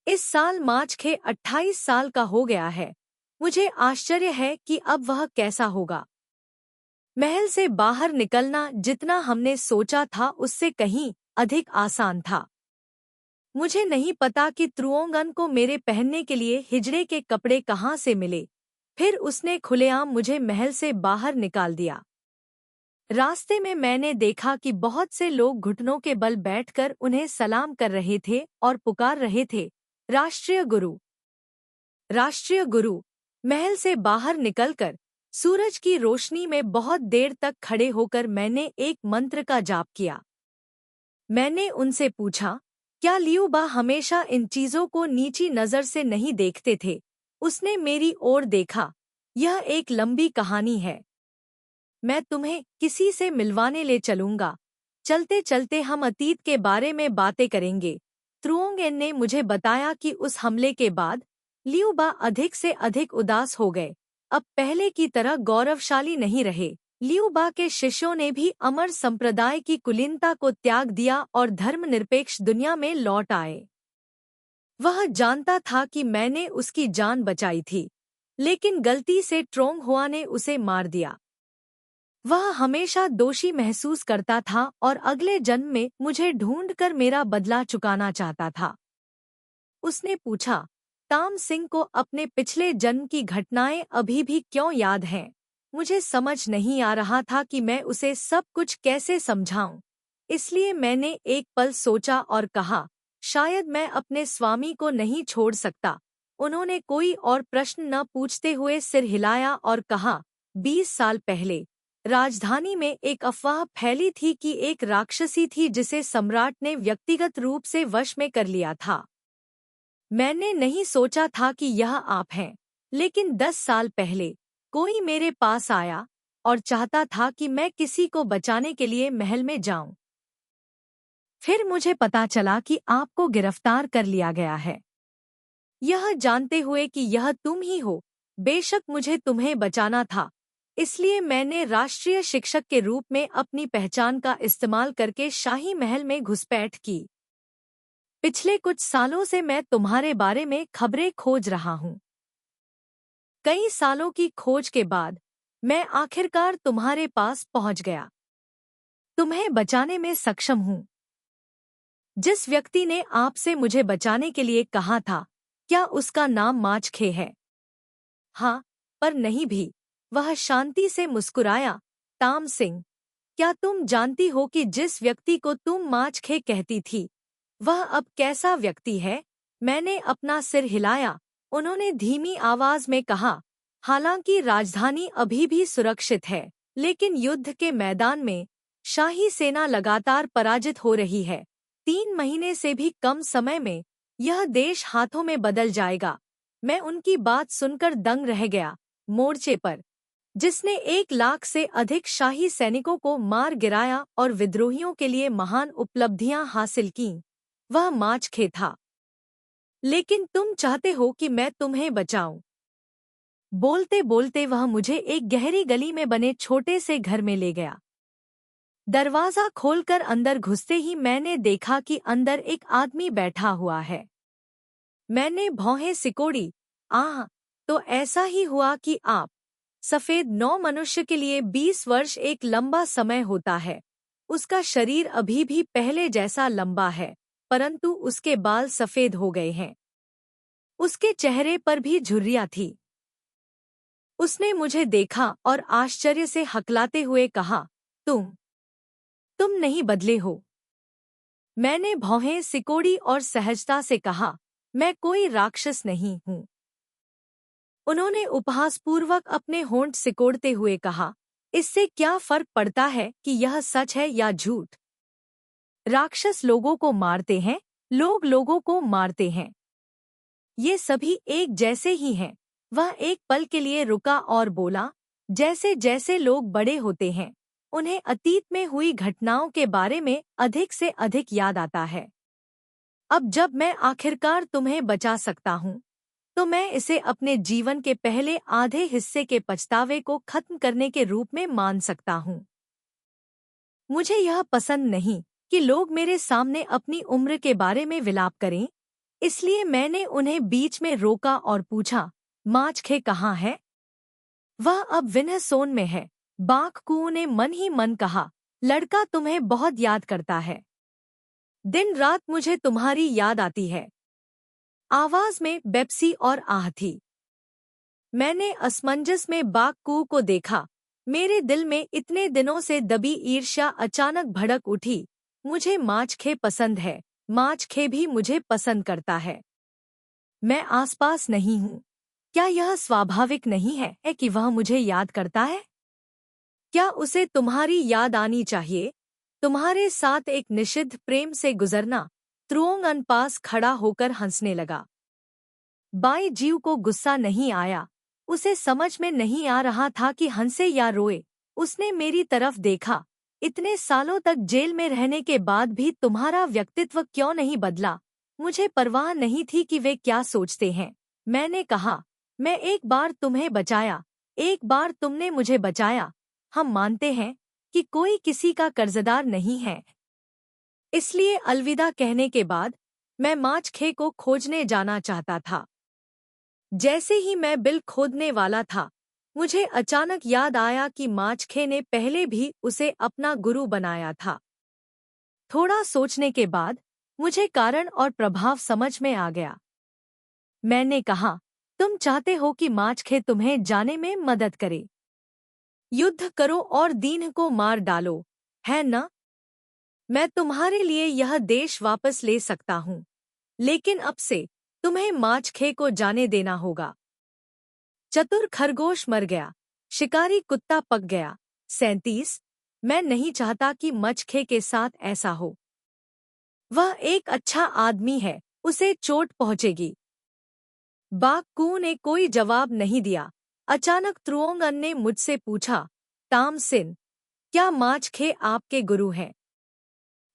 इस साल माचखे 28 साल का हो गया है। मुझे आश्चर्य है कि अब वह कैसा होगा। महल से बाहर निकलना जितना हमने सोचा था उससे कहीं अधिक आसान था। मुझे नहीं पता कि त्रुओंगन को मेरे पहनने के लिए हिजड़े के कपड़े कहाँ से मिले। फिर उसने खुलेआम मुझे महल से बाहर निकाल दिया। रास्ते में मैंने देखा कि बहुत से लोग घुटनों के बल बैठकर उन्हें सलाम कर रहे थे और पुकार रहे थे, राष्ट्रीय गुरु, राष्ट्रीय गुरु। महल से बाहर निकलकर सूरज की रोशनी में बहुत देर तक खड़े होकर मैंने एक मंत्र का जाप किया। मैंने उनसे पूछा, क्या लियू बा हमेशा इन चीजों को नीची नजर से नहीं देखते थे? उसने मेरी ओर देखा। यह एक लंबी कहानी है। मैं तुम्हें किसी से मिलवाने ले चलूंगा। चलते चलते हम अतीत के बारे में बातें करेंगे। त्रुओंगेन ने मुझे बताया कि उस हमले के बाद लियू बा अधिक से अधिक उदास हो गए। अब पहले की तरह गौरवशाली नहीं रहे। लियू बा के शिष्यों ने भी अमर संप्रदाय की कुलीनता को त्याग दिया और धर्मनिरपेक्ष दुनिया में लौट आए। वह जानता था कि मैंने उसकी जान बचाई थी, लेकिन गलती से ट्रोंग हुआ ने उसे मार दिया। वह हमेशा दोषी महसूस करता था और अगले जन्म में मुझे ढूंढकर मेरा बदला चुकाना चाहता था। उसने पूछा, ताम सिंह को अपने पिछले जन्म की घटनाएं अभी भी क्यों याद हैं? मुझे समझ नहीं आ रहा था कि मैं उसे सब कुछ कैसे समझाऊं। इसलिए मैंने एक पल सोचा और कहा, शायद मैं अपने स्वामी को नहीं छोड़ सकता। उन्होंने कोई और प्रश्न न पूछते हुए सिर हिलाया और कहा, 20 साल पहले राजधानी में एक अफवाह फैली थी कि एक राक्षसी थी जिसे सम्राट ने व्यक्तिगत रूप से वश में कर लिया था। मैंने नहीं सोचा था कि यह आप हैं, लेकिन 10 साल पहले कोई मेरे पास आया और चाहता था कि मैं किसी को बचाने के लिए महल में जाऊं। फिर मुझे पता चला कि आपको गिरफ्तार कर लिया गया है। यह जानते हुए कि यह तुम ही हो, बेशक मुझे तुम्हें बचाना था, इसलिए मैंने राष्ट्रीय शिक्षक के रूप में अपनी पहचान का इस्तेमाल करके शाही महल में घुसपैठ की। पिछले कुछ सालों से मैं तुम्हारे बारे में खबरें खोज रहा हूँ। कई सालों की खोज के बाद मैं आखिरकार तुम्हारे पास पहुँच गया। तुम्हें बचाने में सक्षम हूँ। जिस व्यक्ति ने आपसे मुझे बचाने के लिए कहा था, क्या उसका नाम माचखे है? हाँ, पर नहीं भी। वह शांति से मुस्कुराया। ताम सिंह, क्या तुम जानती हो कि जिस व्यक्ति को तुम माचखे कहती थी, वह अब कैसा व्यक्ति है? मैंने अपना सिर हिलाया। उन्होंने धीमी आवाज में कहा, हालांकि राजधानी अभी भी सुरक्षित है, लेकिन युद्ध के मैदान में शाही सेना लगातार पराजित हो रही है। 3 महीने से भी कम समय में यह देश हाथों में बदल जाएगा। मैं उनकी बात सुनकर दंग रह गया। मोर्चे पर जिसने 1 लाख से अधिक शाही सैनिकों को मार गिराया और विद्रोहियों के लिए महान उपलब्धियां हासिल कीं, वह माचखे था। लेकिन तुम चाहते हो कि मैं तुम्हें बचाऊं। बोलते बोलते वह मुझे एक गहरी गली में बने छोटे से घर में ले गया। दरवाजा खोलकर अंदर घुसते ही मैंने देखा कि अंदर एक आदमी बैठा हुआ है। मैंने भौहें सिकोड़ी। आह, तो ऐसा ही हुआ कि आप सफेद नौ मनुष्य के लिए 20 वर्ष एक लंबा समय होता है। उसका शरीर अभी भी पहले जैसा लंबा है, परंतु उसके बाल सफेद हो गए हैं। उसके चेहरे पर भी झुर्रियां थी। उसने मुझे देखा और आश्चर्य से हकलाते हुए कहा, तुम नहीं बदले हो। मैंने भौहें सिकोड़ी और सहजता से कहा, मैं कोई राक्षस नहीं हूँ। उन्होंने उपहासपूर्वक अपने होंठ सिकोड़ते हुए कहा, इससे क्या फर्क पड़ता है कि यह सच है या झूठ? राक्षस लोगों को मारते हैं, लोग लोगों को मारते हैं। ये सभी एक जैसे ही हैं। वह एक पल के लिए रुका और बोला, जैसे जैसे लोग बड़े होते हैं, उन्हें अतीत में हुई घटनाओं के बारे में अधिक से अधिक याद आता है। अब जब मैं आखिरकार तुम्हें बचा सकता हूँ, तो मैं इसे अपने जीवन के पहले आधे हिस्से के पछतावे को खत्म करने के रूप में मान सकता हूँ। मुझे यह पसंद नहीं कि लोग मेरे सामने अपनी उम्र के बारे में विलाप करें, इसलिए मैंने उन्हें बीच में रोका और पूछा, माचखे कहाँ है? वह अब विन्हसोन में है। बाककू ने मन ही मन कहा, लड़का तुम्हें बहुत याद करता है। दिन रात मुझे तुम्हारी याद आती है। आवाज में बेप्सी और आह थी। मैंने असमंजस में बाककू को देखा। मेरे दिल में इतने दिनों से दबी ईर्ष्या अचानक भड़क उठी। मुझे माचखे पसंद है, माचखे भी मुझे पसंद करता है। मैं आसपास नहीं हूँ। क्या यह स्वाभाविक नहीं है कि वह मुझे याद करता है? क्या उसे तुम्हारी याद आनी चाहिए? तुम्हारे साथ एक निषिद्ध प्रेम से गुजरना। त्रुओंग अनपास खड़ा होकर हंसने लगा। बाई जीव को गुस्सा नहीं आया। उसे समझ में नहीं आ रहा था कि हंसे या रोए। उसने मेरी तरफ देखा। इतने सालों तक जेल में रहने के बाद भी तुम्हारा व्यक्तित्व क्यों नहीं बदला? मुझे परवाह नहीं थी कि वे क्या सोचते हैं। मैंने कहा, मैं एक बार तुम्हें बचाया, एक बार तुमने मुझे बचाया। हम मानते हैं कि कोई किसी का कर्जदार नहीं है। इसलिए अलविदा कहने के बाद मैं माछखे को खोजने जाना चाहता था। जैसे ही मैं बिल खोदने वाला था, मुझे अचानक याद आया कि माछखे ने पहले भी उसे अपना गुरु बनाया था। थोड़ा सोचने के बाद मुझे कारण और प्रभाव समझ में आ गया। मैंने कहा, तुम चाहते हो कि माछखे तुम्हें जाने में मदद करे। युद्ध करो और दीन को मार डालो, है न? मैं तुम्हारे लिए यह देश वापस ले सकता हूँ, लेकिन अब से तुम्हें माछखे को जाने देना होगा। चतुर खरगोश मर गया, शिकारी कुत्ता पक गया। 37। मैं नहीं चाहता कि मछखे के साथ ऐसा हो। वह एक अच्छा आदमी है, उसे चोट पहुंचेगी। बाघकू ने कोई जवाब नहीं दिया। अचानक त्रुओंगन ने मुझसे पूछा, तामसिन, क्या माछखे आपके गुरु हैं?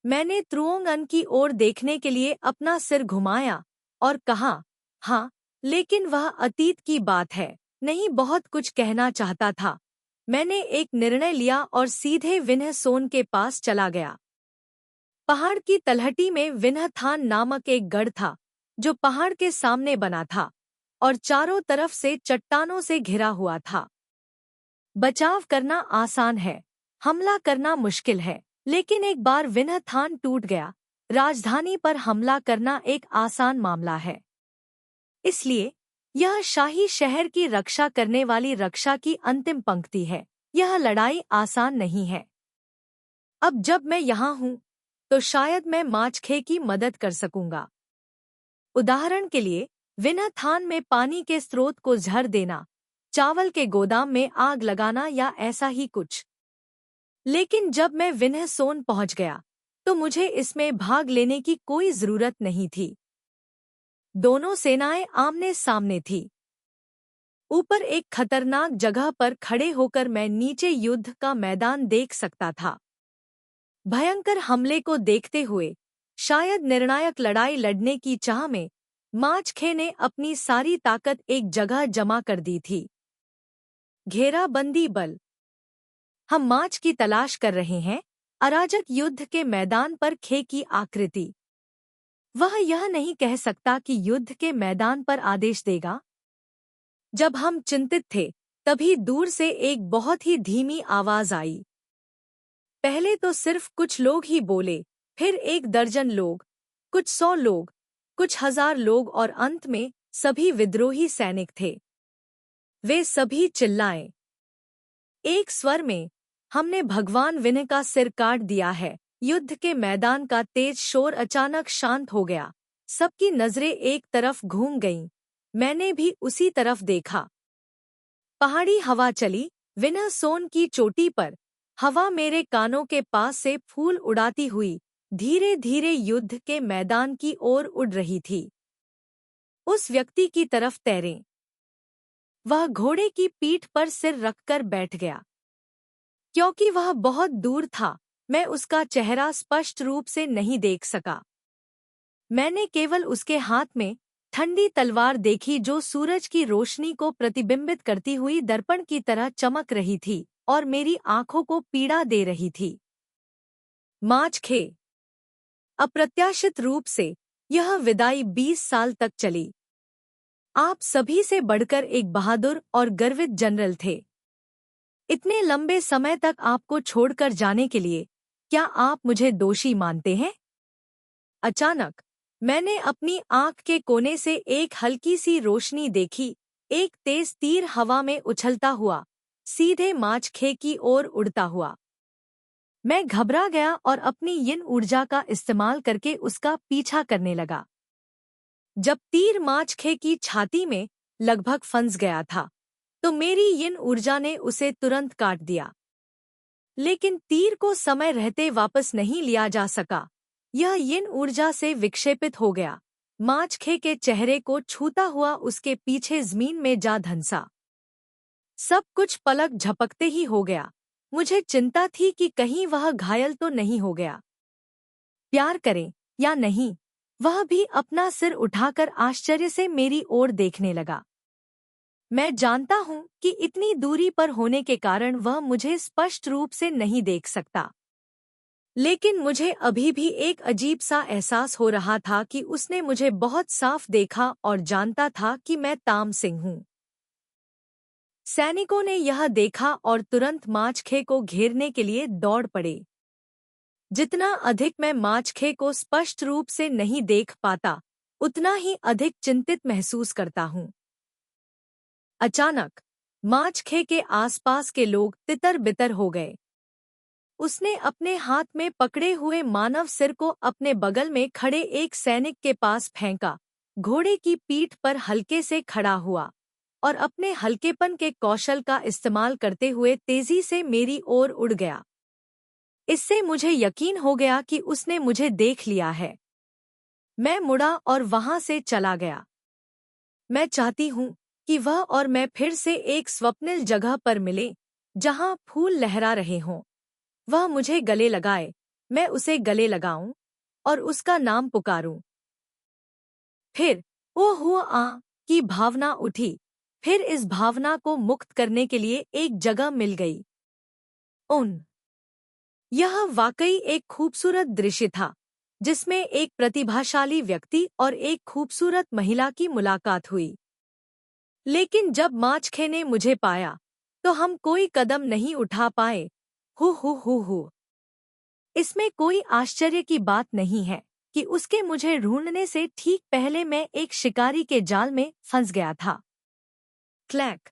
मैंने त्रुओंगन की ओर देखने के लिए अपना सिर घुमाया और कहा, हाँ, लेकिन वह अतीत की बात है। नहीं, बहुत कुछ कहना चाहता था। मैंने एक निर्णय लिया और सीधे विन्हसोन के पास चला गया। पहाड़ की तलहटी में विन्हथान नामक एक गढ़ था, जो पहाड़ के सामने बना था और चारों तरफ से चट्टानों से घिरा हुआ था। बचाव करना आसान है, हमला करना मुश्किल है, लेकिन एक बार विन्हथान टूट गया, राजधानी पर हमला करना एक आसान मामला है। इसलिए यह शाही शहर की रक्षा करने वाली रक्षा की अंतिम पंक्ति है। यह लड़ाई आसान नहीं है। अब जब मैं यहाँ हूँ, तो शायद मैं माछखे की मदद कर सकूंगा। उदाहरण के लिए, विन्हथान में पानी के स्रोत को झर देना, चावल के गोदाम में आग लगाना या ऐसा ही कुछ। लेकिन जब मैं विन्हसोन पहुंच गया, तो मुझे इसमें भाग लेने की कोई जरूरत नहीं थी। दोनों सेनाएं आमने सामने थी। ऊपर एक खतरनाक जगह पर खड़े होकर मैं नीचे युद्ध का मैदान देख सकता था। भयंकर हमले को देखते हुए, शायद निर्णायक लड़ाई लड़ने की चाह में, माछखे ने अपनी सारी ताकत एक जगह जमा कर दी थी। घेराबंदी बल। हम माछ की तलाश कर रहे हैं। अराजक युद्ध के मैदान पर खे की आकृति। वह यह नहीं कह सकता कि युद्ध के मैदान पर आदेश देगा। जब हम चिंतित थे, तभी दूर से एक बहुत ही धीमी आवाज आई। पहले तो सिर्फ कुछ लोग ही बोले, फिर 1 दर्जन लोग, कुछ 100 लोग, कुछ 1000 लोग और अंत में सभी विद्रोही सैनिक थे। वे सभी चिल्लाए एक स्वर में, हमने भगवान विन्ह का सिर काट दिया है। युद्ध के मैदान का तेज शोर अचानक शांत हो गया। सबकी नजरें एक तरफ घूम गईं। मैंने भी उसी तरफ देखा। पहाड़ी हवा चली। विन्हसोन की चोटी पर हवा मेरे कानों के पास से फूल उड़ाती हुई धीरे धीरे युद्ध के मैदान की ओर उड़ रही थी। उस व्यक्ति की तरफ तैरें। वह घोड़े की पीठ पर सिर रखकर बैठ गया। क्योंकि वह बहुत दूर था, मैं उसका चेहरा स्पष्ट रूप से नहीं देख सका। मैंने केवल उसके हाथ में ठंडी तलवार देखी, जो सूरज की रोशनी को प्रतिबिंबित करती हुई दर्पण की तरह चमक रही थी और मेरी आंखों को पीड़ा दे रही थी। माछखे। अप्रत्याशित रूप से यह विदाई 20 साल तक चली। आप सभी से बढ़कर एक बहादुर और गर्वित जनरल थे। इतने लंबे समय तक आपको छोड़कर जाने के लिए क्या आप मुझे दोषी मानते हैं? अचानक मैंने अपनी आंख के कोने से एक हल्की सी रोशनी देखी। एक तेज तीर हवा में उछलता हुआ सीधे माछखे की ओर उड़ता हुआ। मैं घबरा गया और अपनी यिन ऊर्जा का इस्तेमाल करके उसका पीछा करने लगा। जब तीर माछखे की छाती में लगभग फंस गया था, तो मेरी यिन ऊर्जा ने उसे तुरंत काट दिया। लेकिन तीर को समय रहते वापस नहीं लिया जा सका। यह यिन ऊर्जा से विक्षेपित हो गया। माछखे के चेहरे को छूता हुआ उसके पीछे जमीन में जा धंसा। सब कुछ पलक झपकते ही हो गया। मुझे चिंता थी कि कहीं वह घायल तो नहीं हो गया। प्यार करें या नहीं, वह भी अपना सिर उठाकर आश्चर्य से मेरी ओर देखने लगा। मैं जानता हूं कि इतनी दूरी पर होने के कारण वह मुझे स्पष्ट रूप से नहीं देख सकता, लेकिन मुझे अभी भी एक अजीब सा एहसास हो रहा था कि उसने मुझे बहुत साफ देखा और जानता था कि मैं ताम सिंह हूँ। सैनिकों ने यह देखा और तुरंत माचखे को घेरने के लिए दौड़ पड़े। जितना अधिक मैं माचखे को स्पष्ट रूप से नहीं देख पाता, उतना ही अधिक चिंतित महसूस करता हूँ। अचानक माचखे के आसपास के लोग तितर-बितर हो गए। उसने अपने हाथ में पकड़े हुए मानव सिर को अपने बगल में खड़े एक सैनिक के पास फेंका, घोड़े की पीठ पर हल्के से खड़ा हुआ और अपने हल्केपन के कौशल का इस्तेमाल करते हुए तेजी से मेरी ओर उड़ गया। इससे मुझे यकीन हो गया कि उसने मुझे देख लिया है। मैं मुड़ा और वहां से चला गया। मैं चाहती हूँ कि वह और मैं फिर से एक स्वप्निल जगह पर मिले, जहां फूल लहरा रहे हों। वह मुझे गले लगाए, मैं उसे गले लगाऊं और उसका नाम पुकारूं। फिर ओ हुआ की भावना उठी। फिर इस भावना को मुक्त करने के लिए एक जगह मिल गई। उन यह वाकई एक खूबसूरत दृश्य था, जिसमें एक प्रतिभाशाली व्यक्ति और एक खूबसूरत महिला की मुलाकात हुई। लेकिन जब माचखे ने मुझे पाया, तो हम कोई कदम नहीं उठा पाए। हु। इसमें कोई आश्चर्य की बात नहीं है कि उसके मुझे ढूंढने से ठीक पहले मैं एक शिकारी के जाल में फंस गया था। क्लैक।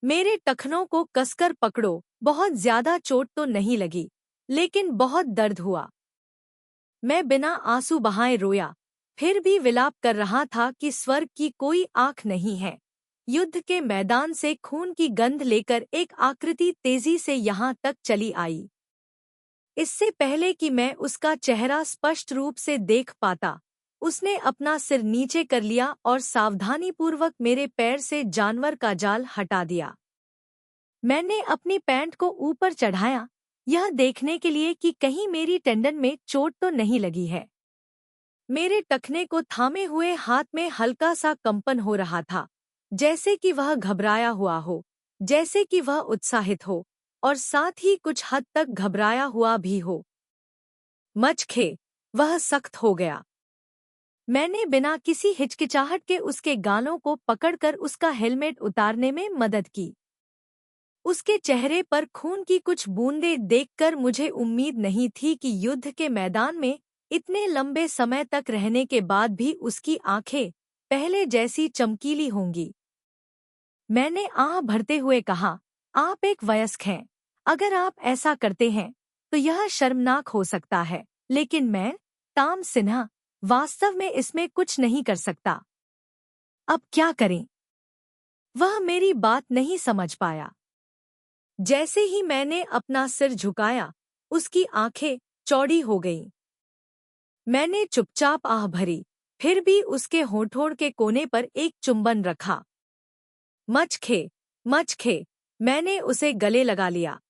मेरे टखनों को कसकर पकड़ो। बहुत ज्यादा चोट तो नहीं लगी, लेकिन बहुत दर्द हुआ। मैं बिना आंसू बहाए रोया, फिर भी विलाप कर रहा था कि स्वर्ग की कोई आँख नहीं है। युद्ध के मैदान से खून की गंध लेकर एक आकृति तेजी से यहाँ तक चली आई। इससे पहले कि मैं उसका चेहरा स्पष्ट रूप से देख पाता, उसने अपना सिर नीचे कर लिया और सावधानीपूर्वक मेरे पैर से जानवर का जाल हटा दिया। मैंने अपनी पैंट को ऊपर चढ़ाया, यह देखने के लिए कि कहीं मेरी टेंडन में चोट तो नहीं लगी है। मेरे टखने को थामे हुए हाथ में हल्का सा कंपन हो रहा था, जैसे कि वह घबराया हुआ हो, जैसे कि वह उत्साहित हो और साथ ही कुछ हद तक घबराया हुआ भी हो। मचखे, वह सख्त हो गया। मैंने बिना किसी हिचकिचाहट के उसके गालों को पकड़कर उसका हेलमेट उतारने में मदद की। उसके चेहरे पर खून की कुछ बूंदें देखकर मुझे उम्मीद नहीं थी कि युद्ध के मैदान में इतने लंबे समय तक रहने के बाद भी उसकी आंखें पहले जैसी चमकीली होंगी। मैंने आह भरते हुए कहा, आप एक वयस्क हैं। अगर आप ऐसा करते हैं तो यह शर्मनाक हो सकता है, लेकिन मैं, ताम सिन्हा, वास्तव में इसमें कुछ नहीं कर सकता। अब क्या करें? वह मेरी बात नहीं समझ पाया। जैसे ही मैंने अपना सिर झुकाया, उसकी आंखें चौड़ी हो गईं। मैंने चुपचाप आह भरी, फिर भी उसके होठों के कोने पर एक चुंबन रखा। मचखे, मचखे, मैंने उसे गले लगा लिया।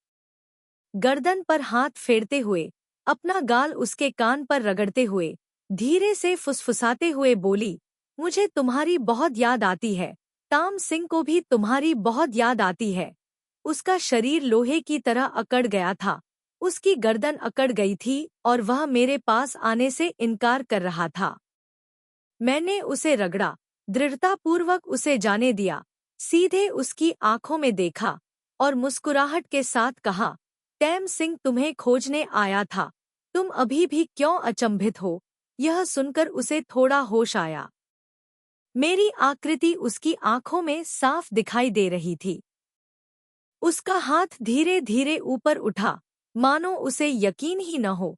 गर्दन पर हाथ फेरते हुए, अपना गाल उसके कान पर रगड़ते हुए, धीरे से फुसफुसाते हुए बोली, मुझे तुम्हारी बहुत याद आती है। ताम सिंह को भी तुम्हारी बहुत याद आती है। उसका शरीर लोहे की तरह अकड़ गया था, उसकी गर्दन अकड़ गई थी और वह मेरे पास आने से इनकार कर रहा था। मैंने उसे रगड़ा, दृढ़तापूर्वक उसे जाने दिया, सीधे उसकी आंखों में देखा और मुस्कुराहट के साथ कहा, तैम सिंह तुम्हें खोजने आया था। तुम अभी भी क्यों अचंभित हो? यह सुनकर उसे थोड़ा होश आया। मेरी आकृति उसकी आंखों में साफ दिखाई दे रही थी। उसका हाथ धीरे धीरे ऊपर उठा, मानो उसे यकीन ही न हो,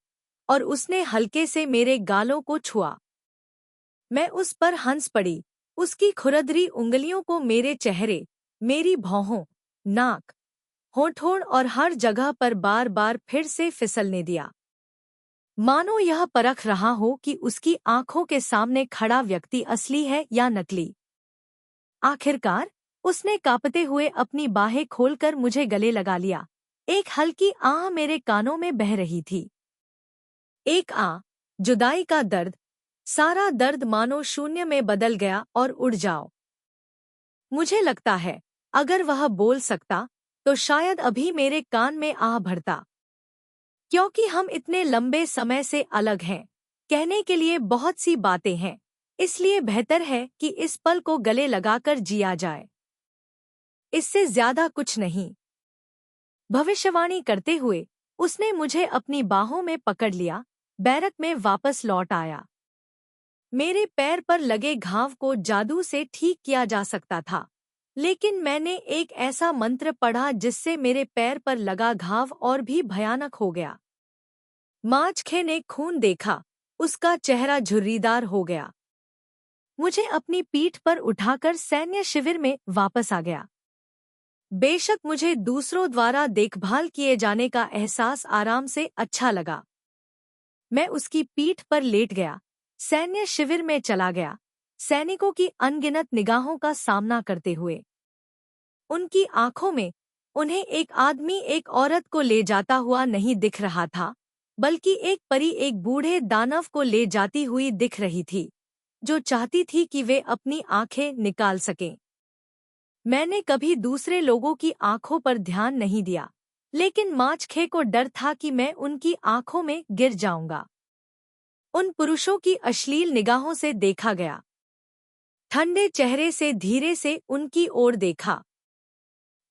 और उसने हल्के से मेरे गालों को छुआ। मैं उस पर हंस पड़ी, उसकी खुरदरी उंगलियों को मेरे चेहरे, मेरी भौहों, नाक, होठों और हर जगह पर बार बार फिर से फिसलने दिया। मानो यह परख रहा हो कि उसकी आंखों के सामने खड़ा व्यक्ति असली है या नकली। आखिरकार उसने कांपते हुए अपनी बाहें खोलकर मुझे गले लगा लिया। एक हल्की आह मेरे कानों में बह रही थी। एक जुदाई का दर्द, सारा दर्द मानो शून्य में बदल गया और उड़ जाओ। मुझे लगता है, अगर वह बोल सकता, तो शायद अभी मेरे कान में आह भरता। क्योंकि हम इतने लंबे समय से अलग हैं, कहने के लिए बहुत सी बातें हैं, इसलिए बेहतर है कि इस पल को गले लगाकर जिया जाए। इससे ज्यादा कुछ नहीं। भविष्यवाणी करते हुए उसने मुझे अपनी बाहों में पकड़ लिया, बैरक में वापस लौट आया। मेरे पैर पर लगे घाव को जादू से ठीक किया जा सकता था, लेकिन मैंने एक ऐसा मंत्र पढ़ा जिससे मेरे पैर पर लगा घाव और भी भयानक हो गया। माचखे ने खून देखा, उसका चेहरा झुर्रीदार हो गया। मुझे अपनी पीठ पर उठाकर सैन्य शिविर में वापस आ गया। बेशक मुझे दूसरों द्वारा देखभाल किए जाने का एहसास आराम से अच्छा लगा। मैं उसकी पीठ पर लेट गया, सैन्य शिविर में चला गया, सैनिकों की अनगिनत निगाहों का सामना करते हुए। उनकी आंखों में उन्हें एक आदमी एक औरत को ले जाता हुआ नहीं दिख रहा था, बल्कि एक परी एक बूढ़े दानव को ले जाती हुई दिख रही थी, जो चाहती थी कि वे अपनी आंखें निकाल सकें। मैंने कभी दूसरे लोगों की आंखों पर ध्यान नहीं दिया, लेकिन माचखे को डर था कि मैं उनकी आंखों में गिर जाऊंगा। उन पुरुषों की अश्लील निगाहों से देखा गया। ठंडे चेहरे से धीरे से उनकी ओर देखा।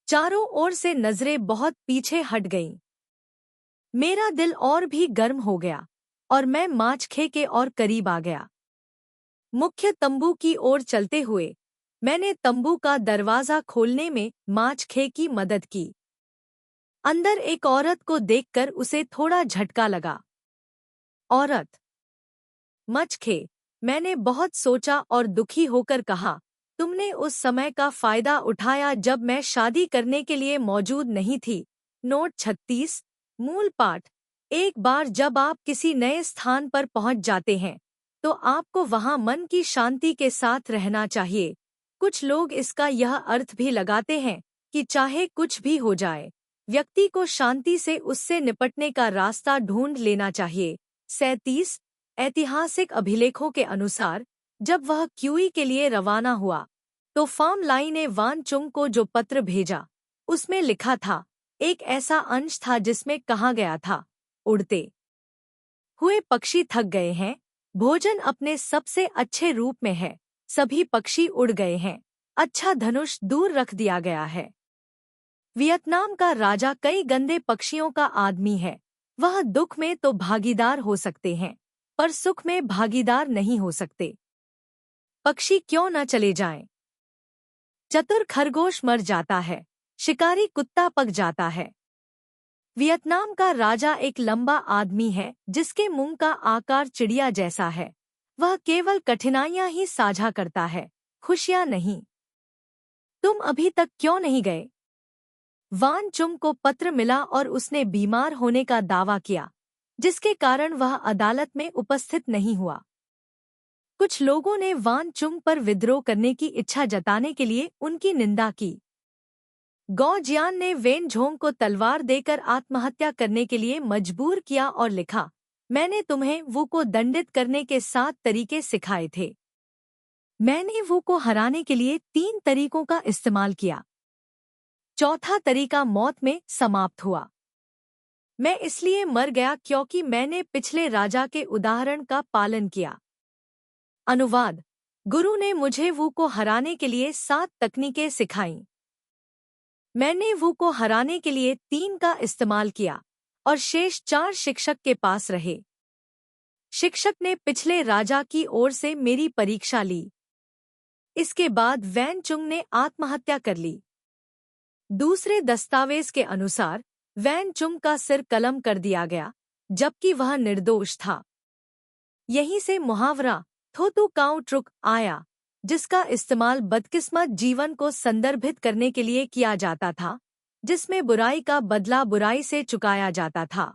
चारों ओर से नजरें बहुत पीछे हट गईं। मेरा दिल और भी गर्म हो गया और मैं माचखे के और करीब आ गया। मुख्य तंबू की ओर चलते हुए मैंने तंबू का दरवाजा खोलने में माचखे की मदद की। अंदर एक औरत को देखकर उसे थोड़ा झटका लगा। औरत? मचखे, मैंने बहुत सोचा और दुखी होकर कहा, तुमने उस समय का फायदा उठाया जब मैं शादी करने के लिए मौजूद नहीं थी। नोट 36, मूल पाठ। एक बार जब आप किसी नए स्थान पर पहुंच जाते हैं, तो आपको वहां मन की शांति के साथ रहना चाहिए। कुछ लोग इसका यह अर्थ भी लगाते हैं कि चाहे कुछ भी हो जाए, व्यक्ति को शांति से उससे निपटने का रास्ता ढूंढ लेना चाहिए। 37, ऐतिहासिक अभिलेखों के अनुसार जब वह क्यूई के लिए रवाना हुआ, तो फार्म लाई ने वान चुंग को जो पत्र भेजा, उसमें लिखा था, एक ऐसा अंश था जिसमें कहा गया था, उड़ते हुए पक्षी थक गए हैं, भोजन अपने सबसे अच्छे रूप में है, सभी पक्षी उड़ गए हैं, अच्छा धनुष दूर रख दिया गया है। वियतनाम का राजा कई गंदे पक्षियों का आदमी है। वह दुख में तो भागीदार हो सकते हैं, पर सुख में भागीदार नहीं हो सकते। पक्षी क्यों न चले जाएं? चतुर खरगोश मर जाता है, शिकारी कुत्ता पक जाता है। वियतनाम का राजा एक लंबा आदमी है जिसके मुंह का आकार चिड़िया जैसा है। वह केवल कठिनाइयां ही साझा करता है, खुशियां नहीं। तुम अभी तक क्यों नहीं गए? वान चुंग को पत्र मिला और उसने बीमार होने का दावा किया, जिसके कारण वह अदालत में उपस्थित नहीं हुआ। कुछ लोगों ने वान चुंग पर विद्रोह करने की इच्छा जताने के लिए उनकी निंदा की। गौ जियान ने वेन झोंग को तलवार देकर आत्महत्या करने के लिए मजबूर किया और लिखा, मैंने तुम्हें वू को दंडित करने के 7 तरीके सिखाए थे। मैंने वू को हराने के लिए 3 तरीकों का इस्तेमाल किया। चौथा तरीका मौत में समाप्त हुआ। मैं इसलिए मर गया क्योंकि मैंने पिछले राजा के उदाहरण का पालन किया। अनुवाद: गुरु ने मुझे वू को हराने के लिए 7 तकनीकें सिखाईं। मैंने वू को हराने के लिए 3 का इस्तेमाल किया और शेष 4 शिक्षक के पास रहे। शिक्षक ने पिछले राजा की ओर से मेरी परीक्षा ली। इसके बाद वैन चुंग ने आत्महत्या कर ली। दूसरे दस्तावेज के अनुसार वैन चुंग का सिर कलम कर दिया गया, जबकि वह निर्दोष था। यहीं से मुहावरा थोतु काउ ट्रुक आया, जिसका इस्तेमाल बदकिस्मत जीवन को संदर्भित करने के लिए किया जाता था, जिसमें बुराई का बदला बुराई से चुकाया जाता था।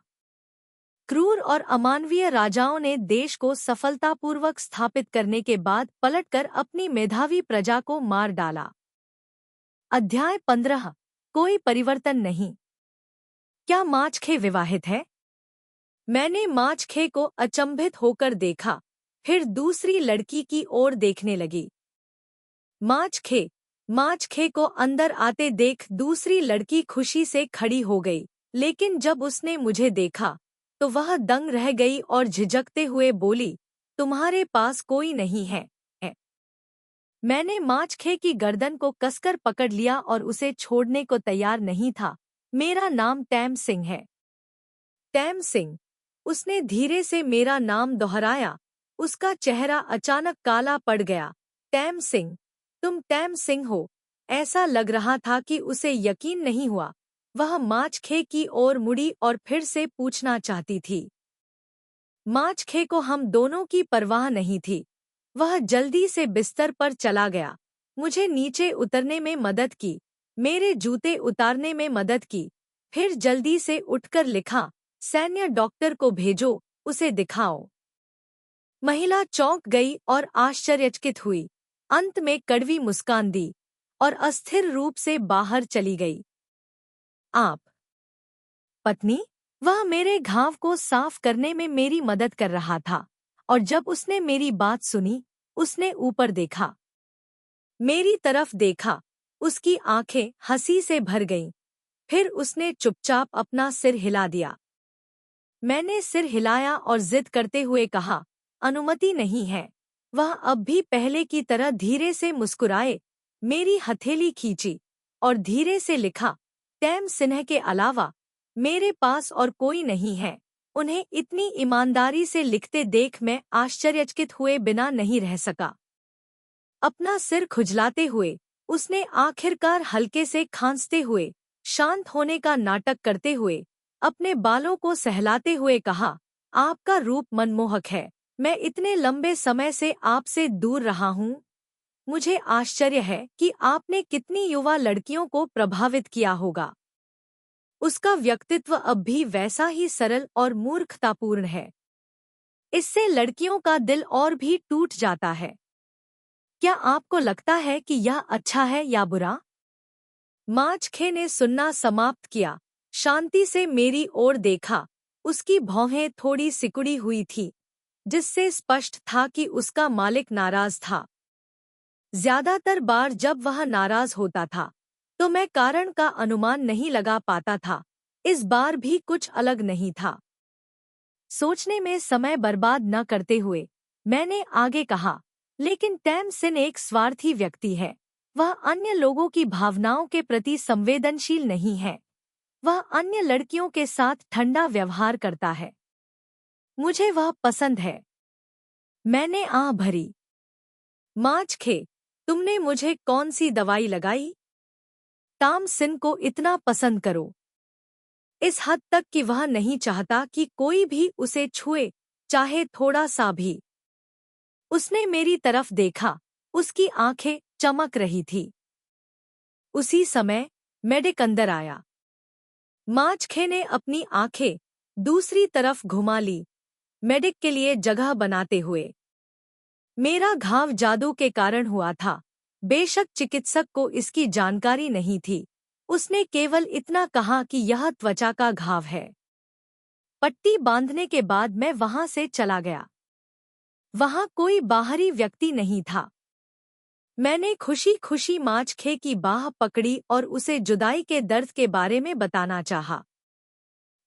क्रूर और अमानवीय राजाओं ने देश को सफलतापूर्वक स्थापित करने के बाद पलटकर अपनी मेधावी प्रजा को मार डाला। अध्याय 15। कोई परिवर्तन नहीं। क्या माचखे विवाहित है? मैंने माचखे को अचंभित होकर देखा, फिर दूसरी लड़की की ओर देखने लगी। माचखे को अंदर आते देख दूसरी लड़की खुशी से खड़ी हो गई, लेकिन जब उसने मुझे देखा तो वह दंग रह गई और झिझकते हुए बोली, तुम्हारे पास कोई नहीं है? मैंने माछखे की गर्दन को कसकर पकड़ लिया और उसे छोड़ने को तैयार नहीं था। मेरा नाम टैम सिंह है। टैम सिंह। उसने धीरे से मेरा नाम दोहराया। उसका चेहरा अचानक काला पड़ गया। टैम सिंह, तुम टैम सिंह हो? ऐसा लग रहा था कि उसे यकीन नहीं हुआ। वह माछखे की ओर मुड़ी और फिर से पूछना चाहती थी। माछखे को हम दोनों की परवाह नहीं थी। वह जल्दी से बिस्तर पर चला गया। मुझे नीचे उतरने में मदद की, मेरे जूते उतारने में मदद की, फिर जल्दी से उठकर लिखा, सैन्य डॉक्टर को भेजो, उसे दिखाओ। महिला चौंक गई और आश्चर्यचकित हुई। अंत में कड़वी मुस्कान दी और अस्थिर रूप से बाहर चली गई। आप पत्नी? वह मेरे घाव को साफ करने में मेरी मदद कर रहा था और जब उसने मेरी बात सुनी, उसने ऊपर देखा, मेरी तरफ देखा। उसकी आंखें हंसी से भर गईं। फिर उसने चुपचाप अपना सिर हिला दिया। मैंने सिर हिलाया और जिद करते हुए कहा, अनुमति नहीं है। वह अब भी पहले की तरह धीरे से मुस्कुराए, मेरी हथेली खींची और धीरे से लिखा, टैम सिन्ह के अलावा मेरे पास और कोई नहीं है। उन्हें इतनी ईमानदारी से लिखते देख मैं आश्चर्यचकित हुए बिना नहीं रह सका। अपना सिर खुजलाते हुए उसने आखिरकार हल्के से खांसते हुए, शांत होने का नाटक करते हुए, अपने बालों को सहलाते हुए कहा, आपका रूप मनमोहक है। मैं इतने लंबे समय से आपसे दूर रहा हूँ। मुझे आश्चर्य है कि आपने कितनी युवा लड़कियों को प्रभावित किया होगा। उसका व्यक्तित्व अब भी वैसा ही सरल और मूर्खतापूर्ण है। इससे लड़कियों का दिल और भी टूट जाता है। क्या आपको लगता है कि यह अच्छा है या बुरा? माछखे ने सुनना समाप्त किया, शांति से मेरी ओर देखा। उसकी भौहें थोड़ी सिकुड़ी हुई थी, जिससे स्पष्ट था कि उसका मालिक नाराज था। ज्यादातर बार जब वह नाराज होता था, तो मैं कारण का अनुमान नहीं लगा पाता था। इस बार भी कुछ अलग नहीं था। सोचने में समय बर्बाद न करते हुए मैंने आगे कहा, लेकिन टैम सिन एक स्वार्थी व्यक्ति है। वह अन्य लोगों की भावनाओं के प्रति संवेदनशील नहीं है। वह अन्य लड़कियों के साथ ठंडा व्यवहार करता है। मुझे वह पसंद है। मैंने आह भरी। माछखे, तुमने मुझे कौन सी दवाई लगाई? टॉम सिन को इतना पसंद करो, इस हद तक कि वह नहीं चाहता कि कोई भी उसे छुए, चाहे थोड़ा सा भी। उसने मेरी तरफ देखा, उसकी आंखें चमक रही थी। उसी समय मेडिक अंदर आया। माछखे ने अपनी आंखें दूसरी तरफ घुमा ली, मेडिक के लिए जगह बनाते हुए। मेरा घाव जादू के कारण हुआ था। बेशक चिकित्सक को इसकी जानकारी नहीं थी। उसने केवल इतना कहा कि यह त्वचा का घाव है। पट्टी बांधने के बाद मैं वहां से चला गया। वहां कोई बाहरी व्यक्ति नहीं था। मैंने खुशी खुशी माछखे की बाह पकड़ी और उसे जुदाई के दर्द के बारे में बताना चाहा।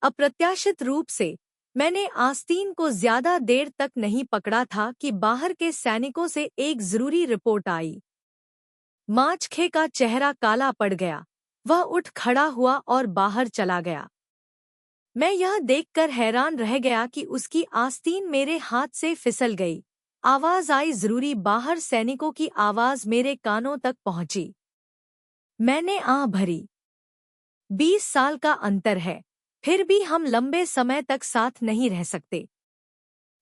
अप्रत्याशित रूप से मैंने आस्तीन को ज्यादा देर तक नहीं पकड़ा था कि बाहर के सैनिकों से एक जरूरी रिपोर्ट आई। माछखे का चेहरा काला पड़ गया। वह उठ खड़ा हुआ और बाहर चला गया। मैं यह देखकर हैरान रह गया कि उसकी आस्तीन मेरे हाथ से फिसल गई। आवाज आई जरूरी, बाहर सैनिकों की आवाज मेरे कानों तक पहुंची। मैंने आह भरी। 20 साल का अंतर है, फिर भी हम लंबे समय तक साथ नहीं रह सकते।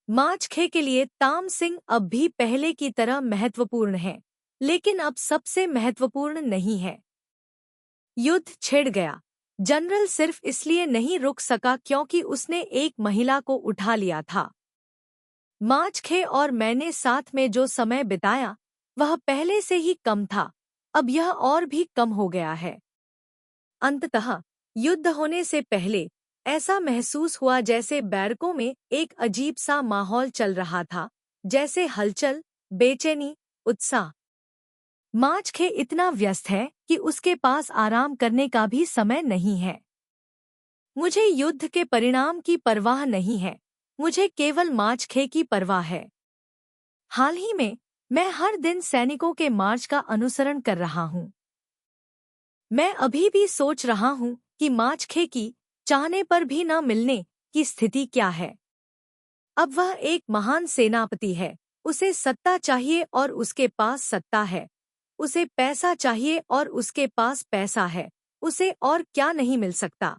माछखे के लिए टॉम सिंह अब भी पहले की तरह महत्वपूर्ण है, लेकिन अब सबसे महत्वपूर्ण नहीं है। युद्ध छिड़ गया। जनरल सिर्फ इसलिए नहीं रुक सका क्योंकि उसने एक महिला को उठा लिया था। माछखे और मैंने साथ में जो समय बिताया, वह पहले से ही कम था। अब यह और भी कम हो गया है। अंततः युद्ध होने से पहले ऐसा महसूस हुआ जैसे बैरकों में एक अजीब सा माहौल चल रहा था, जैसे हलचल, बेचैनी, उत्साह। माछखे इतना व्यस्त है कि उसके पास आराम करने का भी समय नहीं है। मुझे युद्ध के परिणाम की परवाह नहीं है, मुझे केवल माछखे की परवाह है। हाल ही में मैं हर दिन सैनिकों के मार्च का अनुसरण कर रहा हूँ। मैं अभी भी सोच रहा हूँ कि माछखे की चाहने पर भी न मिलने की स्थिति क्या है। अब वह एक महान सेनापति है, उसे सत्ता चाहिए और उसके पास सत्ता है, उसे पैसा चाहिए और उसके पास पैसा है, उसे और क्या नहीं मिल सकता।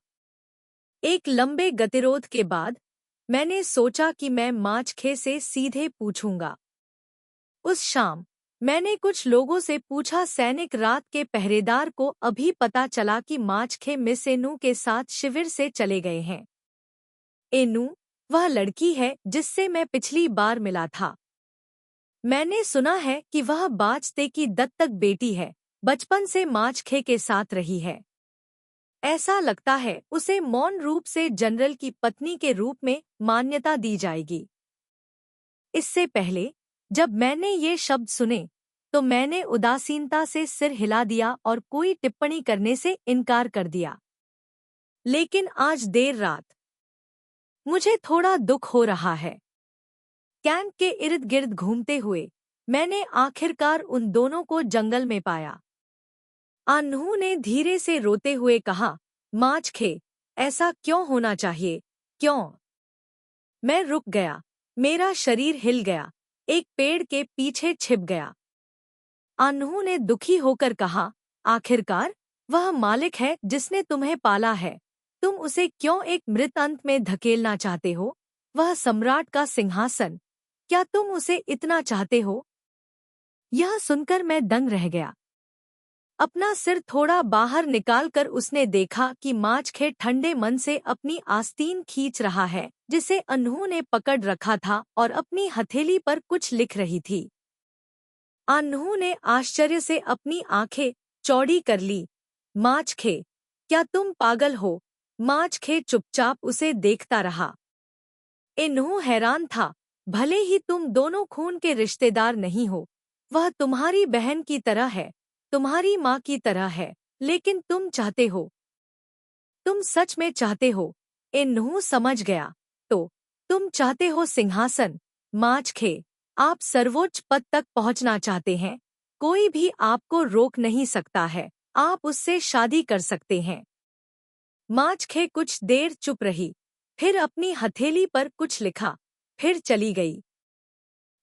एक लंबे गतिरोध के बाद मैंने सोचा कि मैं माछखे से सीधे पूछूंगा। उस शाम मैंने कुछ लोगों से पूछा। सैनिक रात के पहरेदार को अभी पता चला कि माछखे मिस एनू के साथ शिविर से चले गए हैं। एनू वह लड़की है जिससे मैं पिछली बार मिला था। मैंने सुना है कि वह बाजते की दत्तक बेटी है, बचपन से माछखे के साथ रही है। ऐसा लगता है उसे मौन रूप से जनरल की पत्नी के रूप में मान्यता दी जाएगी। इससे पहले जब मैंने ये शब्द सुने तो मैंने उदासीनता से सिर हिला दिया और कोई टिप्पणी करने से इनकार कर दिया। लेकिन आज देर रात मुझे थोड़ा दुख हो रहा है। कैंप के इर्द गिर्द घूमते हुए मैंने आखिरकार उन दोनों को जंगल में पाया। अनहू ने धीरे से रोते हुए कहा, माछखे, ऐसा क्यों होना चाहिए, क्यों? मैं रुक गया, मेरा शरीर हिल गया, एक पेड़ के पीछे छिप गया। अनहू ने दुखी होकर कहा, आखिरकार वह मालिक है जिसने तुम्हें पाला है, तुम उसे क्यों एक मृत अंत में धकेलना चाहते हो? वह सम्राट का सिंहासन, क्या तुम उसे इतना चाहते हो? यह सुनकर मैं दंग रह गया। अपना सिर थोड़ा बाहर निकालकर उसने देखा कि माछखे ठंडे मन से अपनी आस्तीन खींच रहा है जिसे अनहू ने पकड़ रखा था और अपनी हथेली पर कुछ लिख रही थी। अनहू ने आश्चर्य से अपनी आंखें चौड़ी कर ली। माछखे, क्या तुम पागल हो? माछखे चुपचाप उसे देखता रहा। अनहू हैरान था, भले ही तुम दोनों खून के रिश्तेदार नहीं हो, वह तुम्हारी बहन की तरह है, तुम्हारी माँ की तरह है, लेकिन तुम चाहते हो, तुम सच में चाहते हो। अनहू समझ गया, तो तुम चाहते हो सिंहासन। माछखे, आप सर्वोच्च पद तक पहुंचना चाहते हैं, कोई भी आपको रोक नहीं सकता है, आप उससे शादी कर सकते हैं। माछखे कुछ देर चुप रही, फिर अपनी हथेली पर कुछ लिखा, फिर चली गई।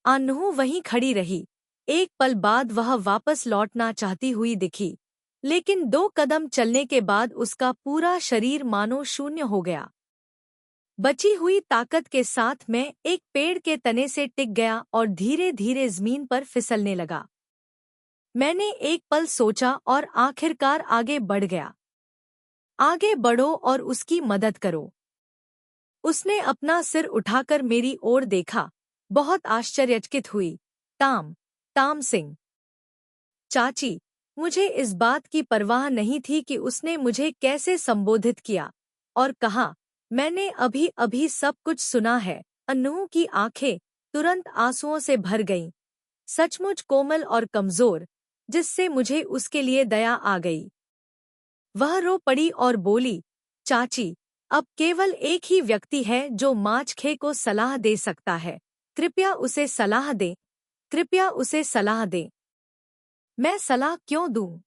अनहू वहीं खड़ी रही। एक पल बाद वह वापस लौटना चाहती हुई दिखी, लेकिन 2 कदम चलने के बाद उसका पूरा शरीर मानो शून्य हो गया। बची हुई ताकत के साथ मैं एक पेड़ के तने से टिक गया और धीरे धीरे जमीन पर फिसलने लगा। मैंने एक पल सोचा और आखिरकार आगे बढ़ गया। आगे बढ़ो और उसकी मदद करो। उसने अपना सिर उठाकर मेरी ओर देखा, बहुत आश्चर्यचकित हुई। ताम सिंह। चाची, मुझे इस बात की परवाह नहीं थी कि उसने मुझे कैसे संबोधित किया और कहा, मैंने अभी अभी सब कुछ सुना है। अनहू की आंखें तुरंत आंसुओं से भर गईं, सचमुच कोमल और कमजोर, जिससे मुझे उसके लिए दया आ गई। वह रो पड़ी और बोली, चाची, अब केवल एक ही व्यक्ति है जो माछखे को सलाह दे सकता है, कृपया उसे सलाह दें, कृपया उसे सलाह दें। मैं सलाह क्यों दूं?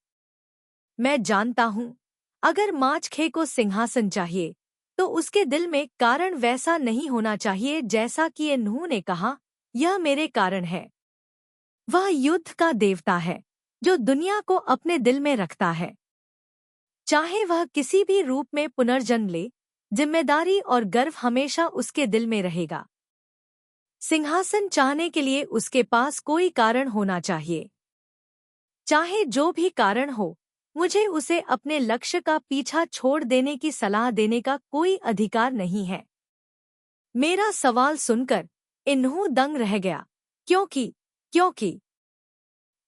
मैं जानता हूँ, अगर माछखे को सिंहासन चाहिए तो उसके दिल में कारण वैसा नहीं होना चाहिए जैसा कि अनहू ने कहा, यह मेरे कारण है। वह युद्ध का देवता है जो दुनिया को अपने दिल में रखता है। चाहे वह किसी भी रूप में पुनर्जन्म ले, जिम्मेदारी और गर्व हमेशा उसके दिल में रहेगा। सिंहासन चाहने के लिए उसके पास कोई कारण होना चाहिए। चाहे जो भी कारण हो, मुझे उसे अपने लक्ष्य का पीछा छोड़ देने की सलाह देने का कोई अधिकार नहीं है। मेरा सवाल सुनकर अनहू दंग रह गया, क्योंकि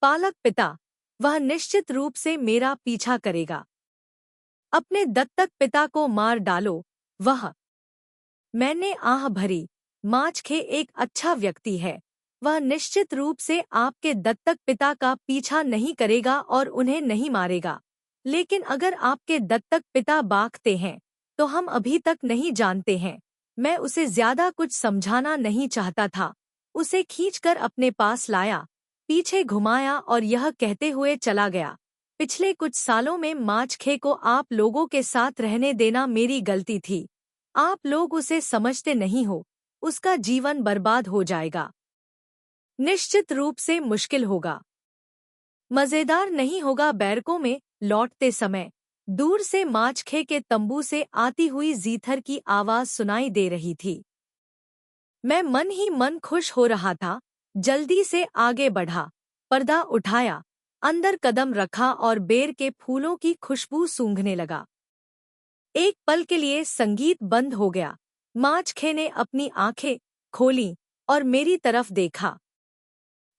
पालक पिता, वह निश्चित रूप से मेरा पीछा करेगा। अपने दत्तक पिता को मार डालो, वह। मैंने आह भरी, माछखे एक अच्छा व्यक्ति है, वह निश्चित रूप से आपके दत्तक पिता का पीछा नहीं करेगा और उन्हें नहीं मारेगा। लेकिन अगर आपके दत्तक पिता भागते हैं तो हम अभी तक नहीं जानते हैं। मैं उसे ज्यादा कुछ समझाना नहीं चाहता था। उसे खींचकर अपने पास लाया, पीछे घुमाया और यह कहते हुए चला गया, पिछले कुछ सालों में माचखे को आप लोगों के साथ रहने देना मेरी गलती थी। आप लोग उसे समझते नहीं हो। उसका जीवन बर्बाद हो जाएगा। निश्चित रूप से मुश्किल होगा। मजेदार नहीं होगा। बैरकों में लौटते समय दूर से माचखे के तंबू से आती हुई जीथर की आवाज सुनाई दे रही थी। मैं मन ही मन खुश हो रहा था। जल्दी से आगे बढ़ा, पर्दा उठाया, अंदर कदम रखा और बेर के फूलों की खुशबू सूंघने लगा। एक पल के लिए संगीत बंद हो गया। माचखे ने अपनी आंखें खोलीं और मेरी तरफ देखा।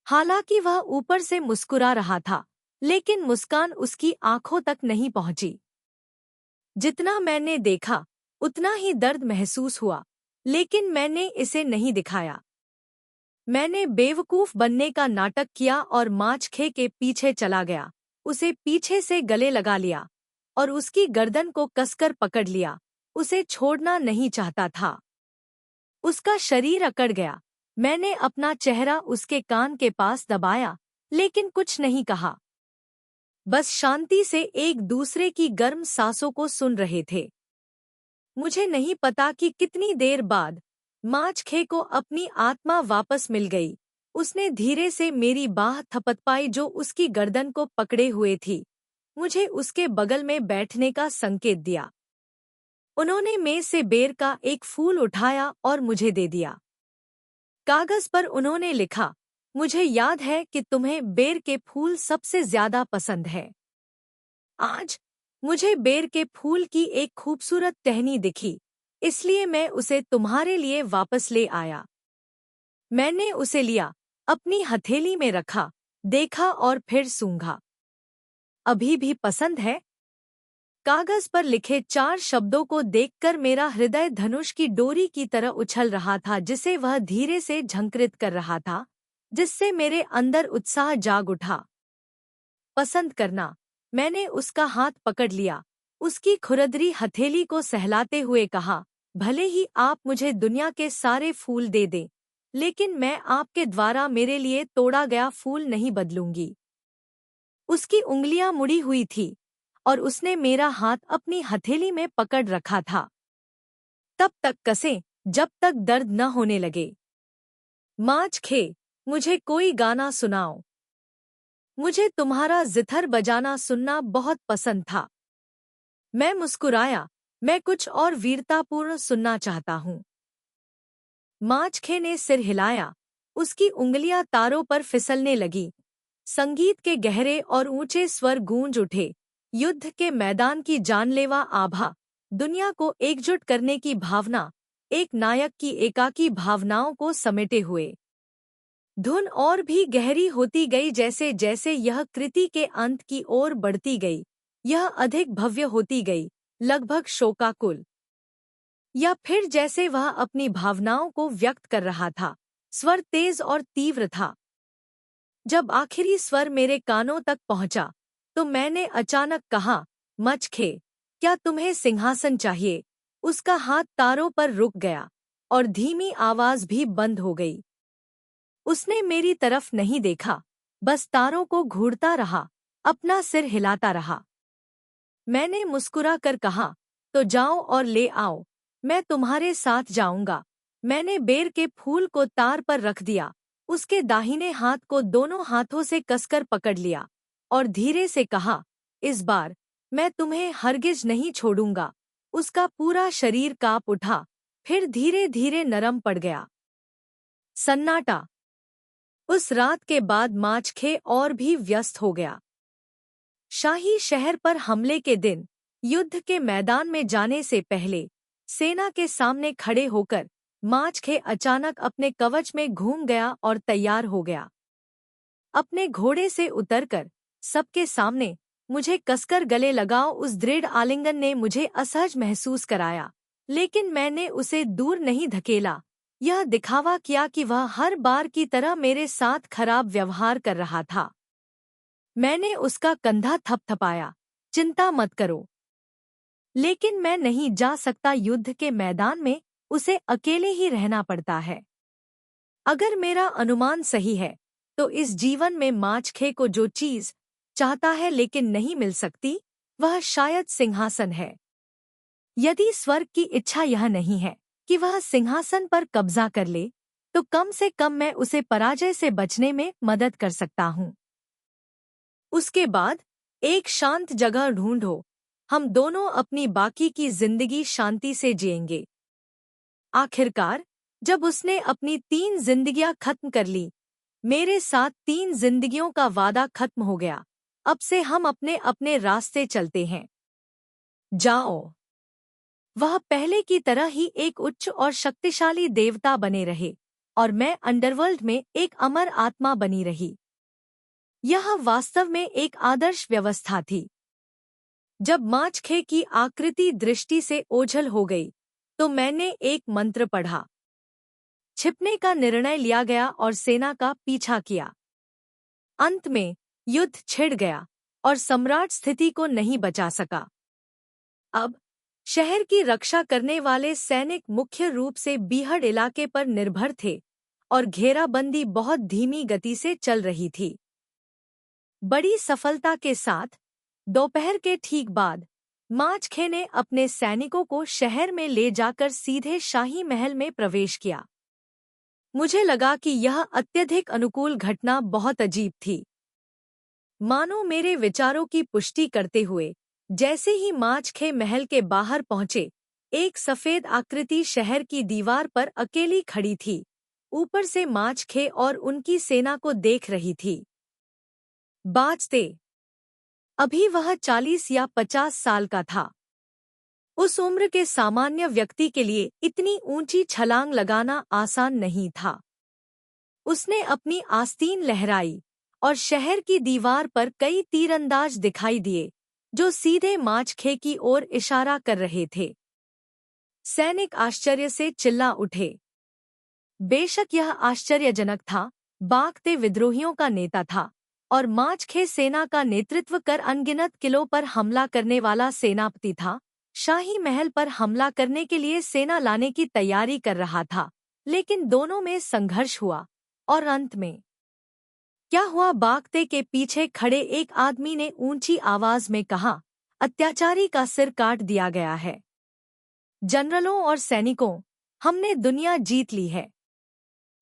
हालांकि वह ऊपर से मुस्कुरा रहा था, लेकिन मुस्कान उसकी आंखों तक नहीं पहुंची। जितना मैंने देखा उतना ही दर्द महसूस हुआ, लेकिन मैंने इसे नहीं दिखाया। मैंने बेवकूफ बनने का नाटक किया और माचखे के पीछे चला गया। उसे पीछे से गले लगा लिया और उसकी गर्दन को कसकर पकड़ लिया। उसे छोड़ना नहीं चाहता था। उसका शरीर अकड़ गया। मैंने अपना चेहरा उसके कान के पास दबाया, लेकिन कुछ नहीं कहा। बस शांति से एक दूसरे की गर्म सांसों को सुन रहे थे। मुझे नहीं पता कि कितनी देर बाद माचखे को अपनी आत्मा वापस मिल गई। उसने धीरे से मेरी बाह थपथपाई जो उसकी गर्दन को पकड़े हुए थी। मुझे उसके बगल में बैठने का संकेत दिया। उन्होंने मेज से बेर का एक फूल उठाया और मुझे दे दिया। कागज पर उन्होंने लिखा, मुझे याद है कि तुम्हें बेर के फूल सबसे ज्यादा पसंद है। आज मुझे बेर के फूल की एक खूबसूरत टहनी दिखी, इसलिए मैं उसे तुम्हारे लिए वापस ले आया। मैंने उसे लिया, अपनी हथेली में रखा, देखा और फिर सूंघा। अभी भी पसंद है? कागज पर लिखे 4 शब्दों को देखकर मेरा हृदय धनुष की डोरी की तरह उछल रहा था, जिसे वह धीरे से झंकृत कर रहा था, जिससे मेरे अंदर उत्साह जाग उठा। पसंद करना। मैंने उसका हाथ पकड़ लिया, उसकी खुरदरी हथेली को सहलाते हुए कहा, भले ही आप मुझे दुनिया के सारे फूल दे दें, लेकिन मैं आपके द्वारा मेरे लिए तोड़ा गया फूल नहीं बदलूंगी। उसकी उंगलियां मुड़ी हुई थी और उसने मेरा हाथ अपनी हथेली में पकड़ रखा था। तब तक कसे जब तक दर्द न होने लगे। माचखे, मुझे कोई गाना सुनाओ। मुझे तुम्हारा जिथर बजाना सुनना बहुत पसंद था। मैं मुस्कुराया, मैं कुछ और वीरतापूर्ण सुनना चाहता हूँ। माचखे ने सिर हिलाया, उसकी उंगलियां तारों पर फिसलने लगी। संगीत के गहरे और ऊंचे स्वर गूंज उठे। युद्ध के मैदान की जानलेवा आभा, दुनिया को एकजुट करने की भावना, एक नायक की एकाकी भावनाओं को समेटे हुए। धुन और भी गहरी होती गई जैसे जैसे यह कृति के अंत की ओर बढ़ती गई। यह अधिक भव्य होती गई, लगभग शोकाकुल। या फिर जैसे वह अपनी भावनाओं को व्यक्त कर रहा था। स्वर तेज और तीव्र था। जब आखिरी स्वर मेरे कानों तक पहुंचा, तो मैंने अचानक कहा, मचखे, क्या तुम्हें सिंहासन चाहिए? उसका हाथ तारों पर रुक गया और धीमी आवाज भी बंद हो गई। उसने मेरी तरफ नहीं देखा, बस तारों को घूरता रहा, अपना सिर हिलाता रहा। मैंने मुस्कुरा कर कहा, तो जाओ और ले आओ, मैं तुम्हारे साथ जाऊंगा। मैंने बेर के फूल को तार पर रख दिया, उसके दाहिने हाथ को दोनों हाथों से कसकर पकड़ लिया और धीरे से कहा, इस बार मैं तुम्हें हरगिज नहीं छोड़ूंगा। उसका पूरा शरीर कांप उठा, फिर धीरे धीरे नरम पड़ गया। सन्नाटा। उस रात के बाद माचखे और भी व्यस्त हो गया। शाही शहर पर हमले के दिन, युद्ध के मैदान में जाने से पहले, सेना के सामने खड़े होकर माचखे अचानक अपने कवच में घूम गया और तैयार हो गया। अपने घोड़े से उतरकर सबके सामने मुझे कसकर गले लगाओ। उस दृढ़ आलिंगन ने मुझे असहज महसूस कराया, लेकिन मैंने उसे दूर नहीं धकेला। यह दिखावा किया कि वह हर बार की तरह मेरे साथ खराब व्यवहार कर रहा था। मैंने उसका कंधा थपथपाया, चिंता मत करो। लेकिन मैं नहीं जा सकता। युद्ध के मैदान में उसे अकेले ही रहना पड़ता है। अगर मेरा अनुमान सही है तो इस जीवन में माचखे को जो चीज चाहता है लेकिन नहीं मिल सकती, वह शायद सिंहासन है। यदि स्वर्ग की इच्छा यह नहीं है कि वह सिंहासन पर कब्जा कर ले, तो कम से कम मैं उसे पराजय से बचने में मदद कर सकता हूँ। उसके बाद एक शांत जगह ढूंढो। हम दोनों अपनी बाकी की जिंदगी शांति से जिएंगे। आखिरकार जब उसने अपनी 3 जिंदगियां खत्म कर ली, मेरे साथ 3 जिंदगियों का वादा खत्म हो गया। अब से हम अपने अपने रास्ते चलते हैं। जाओ। वह पहले की तरह ही एक उच्च और शक्तिशाली देवता बने रहे और मैं अंडरवर्ल्ड में एक अमर आत्मा बनी रही। यह वास्तव में एक आदर्श व्यवस्था थी। जब माचखे की आकृति दृष्टि से ओझल हो गई तो मैंने एक मंत्र पढ़ा। छिपने का निर्णय लिया गया और सेना का पीछा किया। अंत में युद्ध छिड़ गया और सम्राट स्थिति को नहीं बचा सका। अब शहर की रक्षा करने वाले सैनिक मुख्य रूप से बीहड़ इलाके पर निर्भर थे और घेराबंदी बहुत धीमी गति से चल रही थी। बड़ी सफलता के साथ दोपहर के ठीक बाद माचखे ने अपने सैनिकों को शहर में ले जाकर सीधे शाही महल में प्रवेश किया। मुझे लगा कि यह अत्यधिक अनुकूल घटना बहुत अजीब थी। मानो मेरे विचारों की पुष्टि करते हुए जैसे ही माचखे महल के बाहर पहुंचे, एक सफेद आकृति शहर की दीवार पर अकेली खड़ी थी। ऊपर से माचखे और उनकी सेना को देख रही थी। बाजते अभी वह 40 या 50 साल का था। उस उम्र के सामान्य व्यक्ति के लिए इतनी ऊंची छलांग लगाना आसान नहीं था। उसने अपनी आस्तीन लहराई और शहर की दीवार पर कई तीरंदाज दिखाई दिए जो सीधे माचखे की ओर इशारा कर रहे थे। सैनिक आश्चर्य से चिल्ला उठे। बेशक यह आश्चर्यजनक था। बागते विद्रोहियों का नेता था और माचखे सेना का नेतृत्व कर अनगिनत किलों पर हमला करने वाला सेनापति था। शाही महल पर हमला करने के लिए सेना लाने की तैयारी कर रहा था, लेकिन दोनों में संघर्ष हुआ और अंत में क्या हुआ? बागते के पीछे खड़े एक आदमी ने ऊंची आवाज में कहा, अत्याचारी का सिर काट दिया गया है। जनरलों और सैनिकों, हमने दुनिया जीत ली है।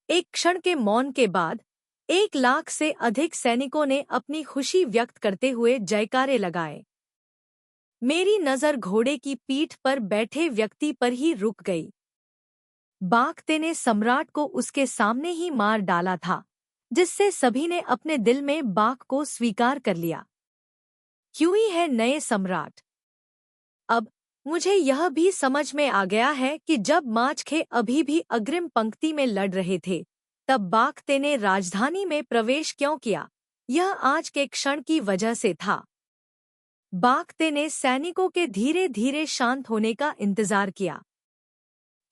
एक क्षण के मौन के बाद 1 लाख से अधिक सैनिकों ने अपनी खुशी व्यक्त करते हुए जयकारे लगाए। मेरी नजर घोड़े की पीठ पर बैठे व्यक्ति पर ही रुक गई। बागते ने सम्राट को उसके सामने ही मार डाला था, जिससे सभी ने अपने दिल में बाग को स्वीकार कर लिया। क्यों ही है नए सम्राट। अब मुझे यह भी समझ में आ गया है कि जब माचखे अभी भी अग्रिम पंक्ति में लड़ रहे थे, तब बागते ने राजधानी में प्रवेश क्यों किया। यह आज के क्षण की वजह से था। बागते ने सैनिकों के धीरे धीरे शांत होने का इंतजार किया।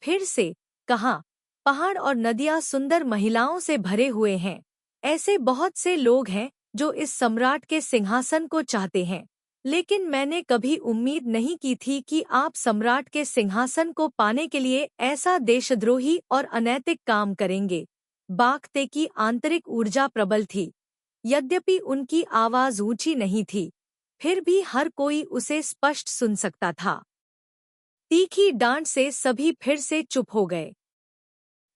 फिर से कहा, पहाड़ और नदियां सुंदर महिलाओं से भरे हुए हैं। ऐसे बहुत से लोग हैं जो इस सम्राट के सिंहासन को चाहते हैं, लेकिन मैंने कभी उम्मीद नहीं की थी कि आप सम्राट के सिंहासन को पाने के लिए ऐसा देशद्रोही और अनैतिक काम करेंगे। बागते की आंतरिक ऊर्जा प्रबल थी। यद्यपि उनकी आवाज ऊंची नहीं थी, फिर भी हर कोई उसे स्पष्ट सुन सकता था। तीखी डांट से सभी फिर से चुप हो गए।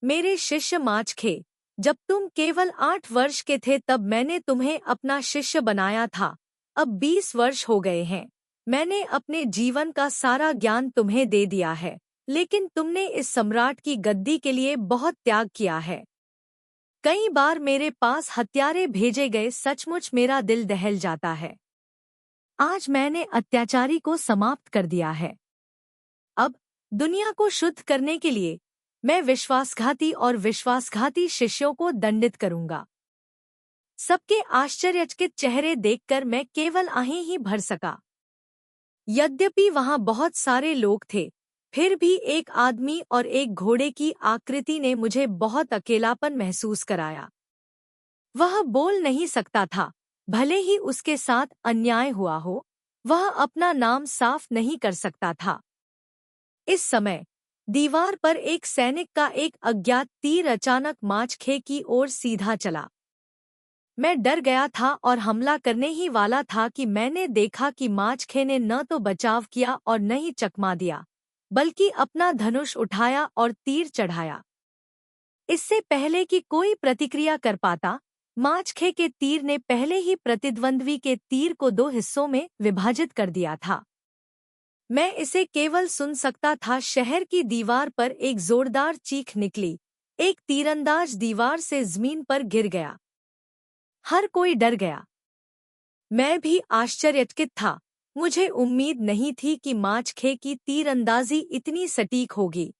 मेरे शिष्य माचखे, जब तुम केवल 8 वर्ष के थे तब मैंने तुम्हें अपना शिष्य बनाया था। अब 20 वर्ष हो गए हैं। मैंने अपने जीवन का सारा ज्ञान तुम्हें दे दिया है, लेकिन तुमने इस सम्राट की गद्दी के लिए बहुत त्याग किया है। कई बार मेरे पास हत्यारे भेजे गए। सचमुच मेरा दिल दहल जाता है। आज मैंने अत्याचारी को समाप्त कर दिया है। अब दुनिया को शुद्ध करने के लिए मैं विश्वासघाती और विश्वासघाती शिष्यों को दंडित करूंगा। सबके आश्चर्यचकित चेहरे देखकर मैं केवल आहें ही भर सका। यद्यपि वहां बहुत सारे लोग थे, फिर भी एक आदमी और एक घोड़े की आकृति ने मुझे बहुत अकेलापन महसूस कराया। वह बोल नहीं सकता था, भले ही उसके साथ अन्याय हुआ हो, वह अपना नाम साफ नहीं कर सकता था। इस समय दीवार पर एक सैनिक का एक अज्ञात तीर अचानक माचखे की ओर सीधा चला। मैं डर गया था और हमला करने ही वाला था कि मैंने देखा कि माचखे ने न तो बचाव किया और न ही चकमा दिया, बल्कि अपना धनुष उठाया और तीर चढ़ाया। इससे पहले कि कोई प्रतिक्रिया कर पाता, माचखे के तीर ने पहले ही प्रतिद्वंद्वी के तीर को दो हिस्सों में विभाजित कर दिया था। मैं इसे केवल सुन सकता था। शहर की दीवार पर एक जोरदार चीख निकली। एक तीरंदाज दीवार से जमीन पर गिर गया। हर कोई डर गया। मैं भी आश्चर्यचकित था। मुझे उम्मीद नहीं थी कि माचखे की तीरंदाजी इतनी सटीक होगी।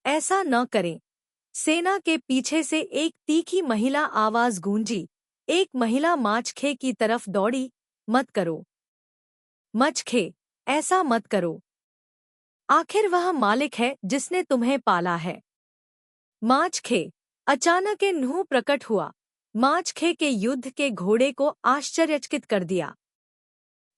ऐसा न करें। सेना के पीछे से एक तीखी महिला आवाज गूंजी। एक महिला माचखे की तरफ दौड़ी। मत करो मचखे, ऐसा मत करो। आखिर वह मालिक है जिसने तुम्हें पाला है। माचखे, अचानक एक न्हू प्रकट हुआ। माचखे के युद्ध के घोड़े को आश्चर्यचकित कर दिया।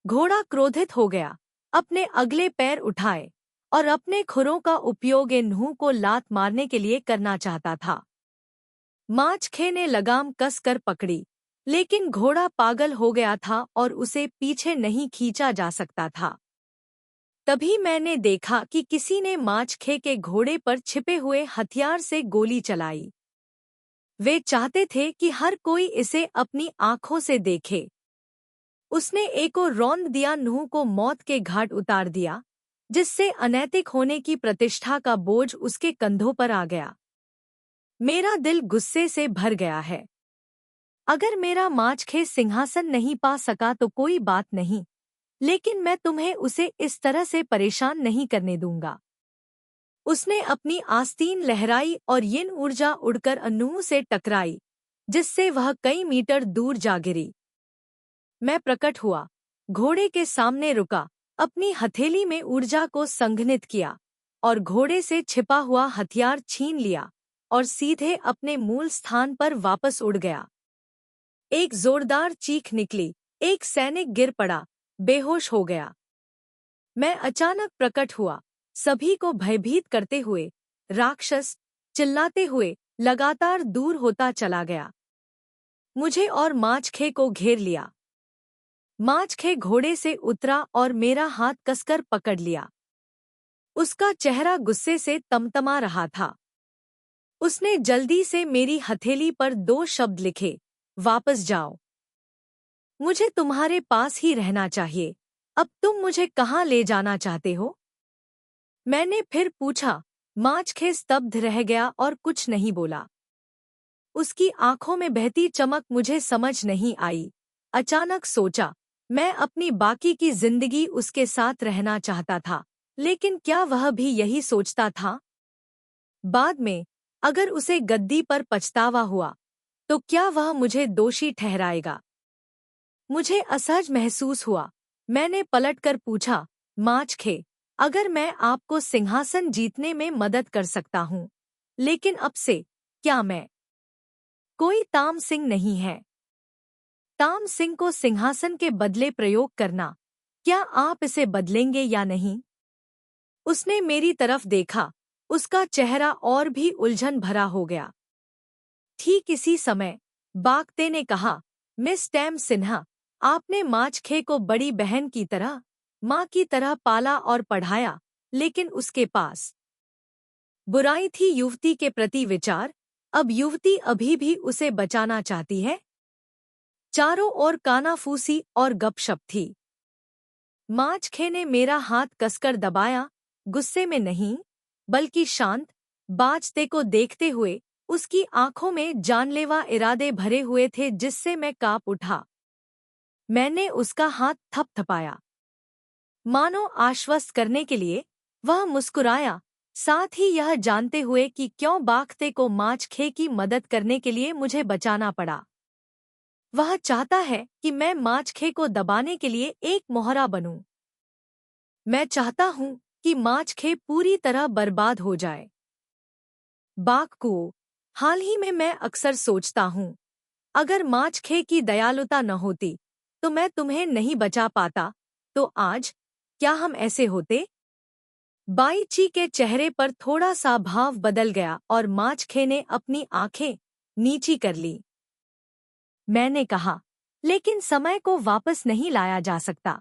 घोड़ा क्रोधित हो गया, अपने अगले पैर उठाए और अपने खुरों का उपयोग इन न्हू को लात मारने के लिए करना चाहता था। माचखे ने लगाम कसकर पकड़ी, लेकिन घोड़ा पागल हो गया था और उसे पीछे नहीं खींचा जा सकता था। तभी मैंने देखा कि किसी ने माचखे के घोड़े पर छिपे हुए हथियार से गोली चलाई। वे चाहते थे कि हर कोई इसे अपनी आंखों से देखे। उसने एक और रौंद दिया, न्हू को मौत के घाट उतार दिया, जिससे अनैतिक होने की प्रतिष्ठा का बोझ उसके कंधों पर आ गया। मेरा दिल गुस्से से भर गया है। अगर मेरा माचखे सिंहासन नहीं पा सका तो कोई बात नहीं, लेकिन मैं तुम्हें उसे इस तरह से परेशान नहीं करने दूंगा। उसने अपनी आस्तीन लहराई और यिन ऊर्जा उड़कर अन्नू से टकराई, जिससे वह कई मीटर दूर जा गिरी। मैं प्रकट हुआ, घोड़े के सामने रुका, अपनी हथेली में ऊर्जा को संघनित किया और घोड़े से छिपा हुआ हथियार छीन लिया और सीधे अपने मूल स्थान पर वापस उड़ गया। एक जोरदार चीख निकली। एक सैनिक गिर पड़ा, बेहोश हो गया। मैं अचानक प्रकट हुआ, सभी को भयभीत करते हुए। राक्षस, चिल्लाते हुए, लगातार दूर होता चला गया। मुझे और माचखे को घेर लिया। माचखे घोड़े से उतरा और मेरा हाथ कसकर पकड़ लिया। उसका चेहरा गुस्से से तमतमा रहा था। उसने जल्दी से मेरी हथेली पर दो शब्द लिखे, वापस जाओ। मुझे तुम्हारे पास ही रहना चाहिए। अब तुम मुझे कहाँ ले जाना चाहते हो? मैंने फिर पूछा। माचखे स्तब्ध रह गया और कुछ नहीं बोला। उसकी आंखों में बहती चमक मुझे समझ नहीं आई। अचानक सोचा, मैं अपनी बाकी की जिंदगी उसके साथ रहना चाहता था, लेकिन क्या वह भी यही सोचता था? बाद में, अगर उसे गद्दी पर पछतावा हुआ, तो क्या वह मुझे दोषी ठहराएगा? मुझे असहज महसूस हुआ। मैंने पलटकर पूछा, माचखे, अगर मैं आपको सिंहासन जीतने में मदद कर सकता हूँ, लेकिन अब से, क्या मैं कोई ताम सिंह नहीं है? ताम सिंह को सिंहासन के बदले प्रयोग करना, क्या आप इसे बदलेंगे या नहीं? उसने मेरी तरफ देखा, उसका चेहरा और भी उलझन भरा हो गया। ठीक इसी समय बागते ने कहा, मिस टैम सिन्हा, आपने माचखे को बड़ी बहन की तरह, माँ की तरह पाला और पढ़ाया, लेकिन उसके पास बुराई थी युवती के प्रति विचार। अब युवती अभी भी उसे बचाना चाहती है। चारों ओर कानाफूसी और गपशप थी। माचखे ने मेरा हाथ कसकर दबाया, गुस्से में नहीं, बल्कि शांत। बाजते को देखते हुए उसकी आंखों में जानलेवा इरादे भरे हुए थे, जिससे मैं कांप उठा। मैंने उसका हाथ थपथपाया, मानो आश्वस्त करने के लिए। वह मुस्कुराया, साथ ही यह जानते हुए कि क्यों बागते को माचखे की मदद करने के लिए मुझे बचाना पड़ा। वह चाहता है कि मैं माचखे को दबाने के लिए एक मोहरा बनूं। मैं चाहता हूं कि माचखे पूरी तरह बर्बाद हो जाए। बाकू, हाल ही में मैं अक्सर सोचता हूं, अगर माचखे की दयालुता न होती, तो मैं तुम्हें नहीं बचा पाता, तो आज क्या हम ऐसे होते? बाईची के चेहरे पर थोड़ा सा भाव बदल गया और माचखे ने अपनी आंखें नीची कर ली। मैंने कहा, लेकिन समय को वापस नहीं लाया जा सकता।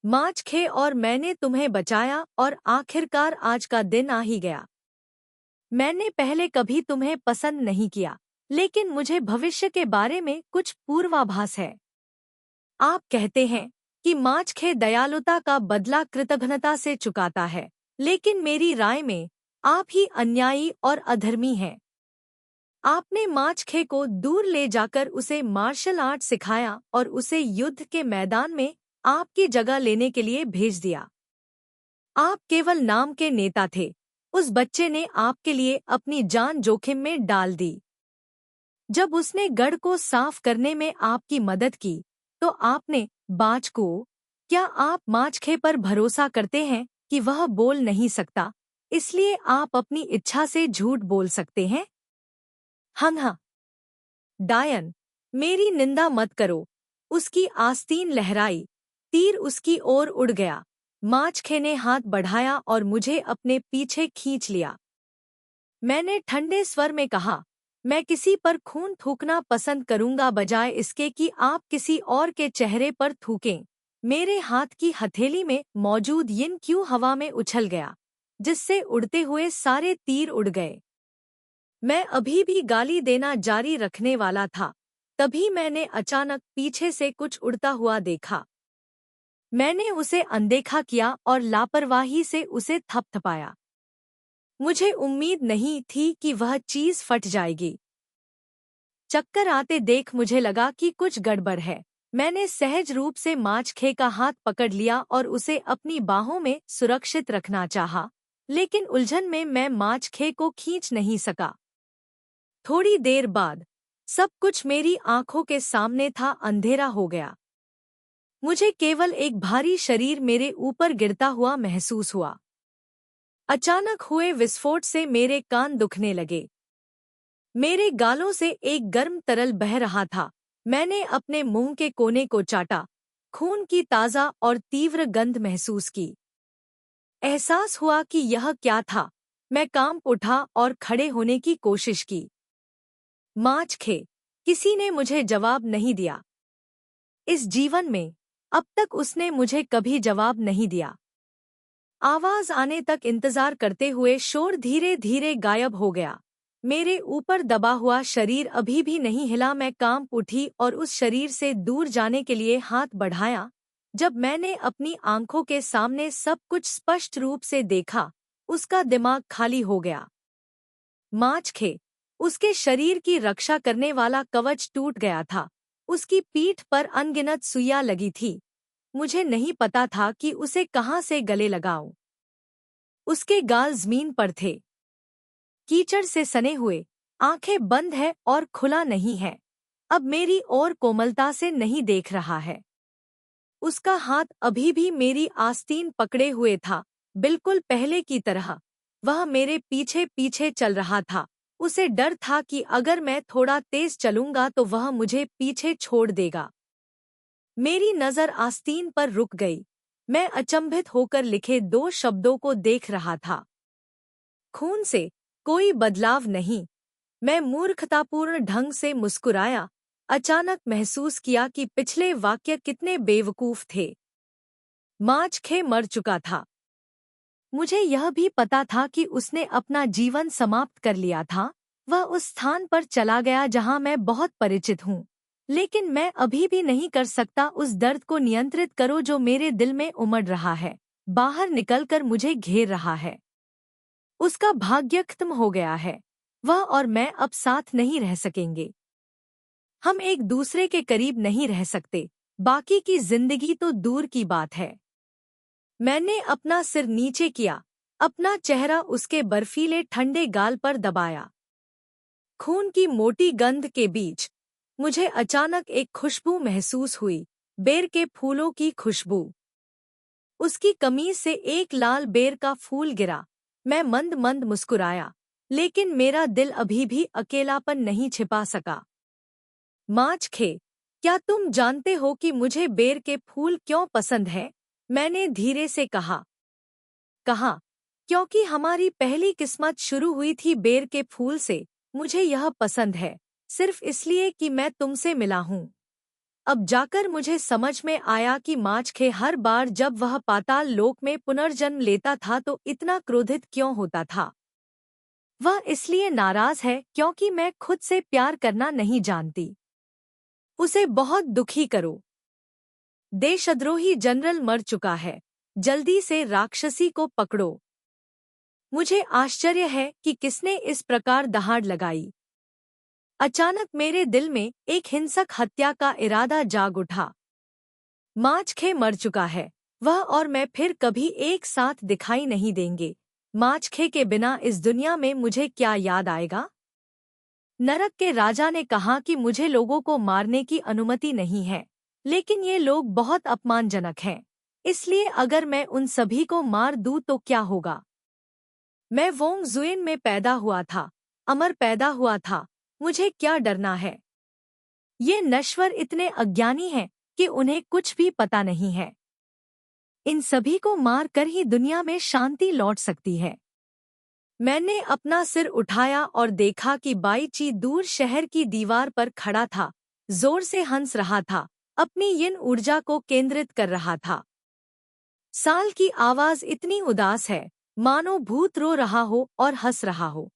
माचखे, और मैंने तुम्हें बचाया और आखिरकार आज का दिन आ ही गया। मैंने पहले कभी तुम्हें पसंद नहीं किया, लेकिन मुझे भविष्य के बारे में कुछ पूर्वाभास है। आप कहते हैं कि माचखे दयालुता का बदला कृतघ्नता से चुकाता है, लेकिन मेरी राय में आप ही अन्यायी और अधर्मी हैं। आपने माचखे को दूर ले जाकर उसे मार्शल आर्ट सिखाया और उसे युद्ध के मैदान में आपकी जगह लेने के लिए भेज दिया। आप केवल नाम के नेता थे। उस बच्चे ने आपके लिए अपनी जान जोखिम में डाल दी। जब उसने गढ़ को साफ करने में आपकी मदद की, तो आपने बाज को, क्या आप माचखे पर भरोसा करते हैं कि वह बोल नहीं सकता, इसलिए आप अपनी इच्छा से झूठ बोल सकते हैं? हाँ। डायन, मेरी निंदा मत करो। उसकी आस्तीन लहराई, तीर उसकी ओर उड़ गया। माचखे ने हाथ बढ़ाया और मुझे अपने पीछे खींच लिया। मैंने ठंडे स्वर में कहा, मैं किसी पर खून थूकना पसंद करूंगा बजाय इसके कि आप किसी और के चेहरे पर थूकें। मेरे हाथ की हथेली में मौजूद यिन क्यों हवा में उछल गया, जिससे उड़ते हुए सारे तीर उड़ गए। मैं अभी भी गाली देना जारी रखने वाला था, तभी मैंने अचानक पीछे से कुछ उड़ता हुआ देखा। मैंने उसे अनदेखा किया और लापरवाही से उसे थपथपाया। मुझे उम्मीद नहीं थी कि वह चीज फट जाएगी। चक्कर आते देख मुझे लगा कि कुछ गड़बड़ है। मैंने सहज रूप से माचखे का हाथ पकड़ लिया और उसे अपनी बाहों में सुरक्षित रखना चाहा, लेकिन उलझन में मैं माचखे को खींच नहीं सका। थोड़ी देर बाद सब कुछ मेरी आंखों के सामने था। अंधेरा हो गया। मुझे केवल एक भारी शरीर मेरे ऊपर गिरता हुआ महसूस हुआ। अचानक हुए विस्फोट से मेरे कान दुखने लगे। मेरे गालों से एक गर्म तरल बह रहा था। मैंने अपने मुंह के कोने को चाटा, खून की ताज़ा और तीव्र गंध महसूस की। एहसास हुआ कि यह क्या था। मैं कांप उठा और खड़े होने की कोशिश की। माचखे, किसी ने मुझे जवाब नहीं दिया। इस जीवन में अब तक उसने मुझे कभी जवाब नहीं दिया। आवाज आने तक इंतजार करते हुए शोर धीरे धीरे गायब हो गया। मेरे ऊपर दबा हुआ शरीर अभी भी नहीं हिला। मैं कांप उठी और उस शरीर से दूर जाने के लिए हाथ बढ़ाया। जब मैंने अपनी आंखों के सामने सब कुछ स्पष्ट रूप से देखा, उसका दिमाग खाली हो गया। माचखे, उसके शरीर की रक्षा करने वाला कवच टूट गया था। उसकी पीठ पर अनगिनत सुइयां लगी थी। मुझे नहीं पता था कि उसे कहां से गले लगाऊं। उसके गाल जमीन पर थे, कीचड़ से सने हुए, आंखें बंद है और खुला नहीं है। अब मेरी ओर कोमलता से नहीं देख रहा है। उसका हाथ अभी भी मेरी आस्तीन पकड़े हुए था, बिल्कुल पहले की तरह। वह मेरे पीछे पीछे चल रहा था। उसे डर था कि अगर मैं थोड़ा तेज चलूंगा तो वह मुझे पीछे छोड़ देगा। मेरी नज़र आस्तीन पर रुक गई। मैं अचंभित होकर लिखे 2 शब्दों को देख रहा था। खून से कोई बदलाव नहीं। मैं मूर्खतापूर्ण ढंग से मुस्कुराया। अचानक महसूस किया कि पिछले वाक्य कितने बेवकूफ थे। माचखे मर चुका था। मुझे यह भी पता था कि उसने अपना जीवन समाप्त कर लिया था। वह उस स्थान पर चला गया जहां मैं बहुत परिचित हूँ। लेकिन मैं अभी भी नहीं कर सकता। उस दर्द को नियंत्रित करो जो मेरे दिल में उमड़ रहा है, बाहर निकलकर मुझे घेर रहा है। उसका भाग्य खत्म हो गया है। वह और मैं अब साथ नहीं रह सकेंगे। हम एक दूसरे के करीब नहीं रह सकते। बाकी की जिंदगी तो दूर की बात है। मैंने अपना सिर नीचे किया, अपना चेहरा उसके बर्फीले ठंडे गाल पर दबाया। खून की मोटी गंध के बीच मुझे अचानक एक खुशबू महसूस हुई, बेर के फूलों की खुशबू। उसकी कमीज से एक लाल बेर का फूल गिरा। मैं मंद मंद मुस्कुराया, लेकिन मेरा दिल अभी भी अकेलापन नहीं छिपा सका। माचखे, क्या तुम जानते हो कि मुझे बेर के फूल क्यों पसंद है? मैंने धीरे से कहा, क्योंकि हमारी पहली किस्मत शुरू हुई थी बेर के फूल से। मुझे यह पसंद है, सिर्फ इसलिए कि मैं तुमसे मिला हूँ। अब जाकर मुझे समझ में आया कि माछखे हर बार जब वह पाताल लोक में पुनर्जन्म लेता था तो इतना क्रोधित क्यों होता था। वह इसलिए नाराज है क्योंकि मैं खुद से प्यार करना नहीं जानती। उसे बहुत दुखी करो। देशद्रोही जनरल मर चुका है, जल्दी से राक्षसी को पकड़ो। मुझे आश्चर्य है कि किसने इस प्रकार दहाड़ लगाई। अचानक मेरे दिल में एक हिंसक हत्या का इरादा जाग उठा। माछखे मर चुका है, वह और मैं फिर कभी एक साथ दिखाई नहीं देंगे। माछखे के बिना इस दुनिया में मुझे क्या याद आएगा? नरक के राजा ने कहा कि मुझे लोगों को मारने की अनुमति नहीं है, लेकिन ये लोग बहुत अपमानजनक हैं, इसलिए अगर मैं उन सभी को मार दूं तो क्या होगा? मैं वोंग जुएन में पैदा हुआ था, अमर पैदा हुआ था, मुझे क्या डरना है? ये नश्वर इतने अज्ञानी हैं कि उन्हें कुछ भी पता नहीं है। इन सभी को मार कर ही दुनिया में शांति लौट सकती है। मैंने अपना सिर उठाया और देखा कि बाईची दूर शहर की दीवार पर खड़ा था, जोर से हंस रहा था, अपनी यिन ऊर्जा को केंद्रित कर रहा था। साल की आवाज इतनी उदास है, मानो भूत रो रहा हो और हंस रहा हो।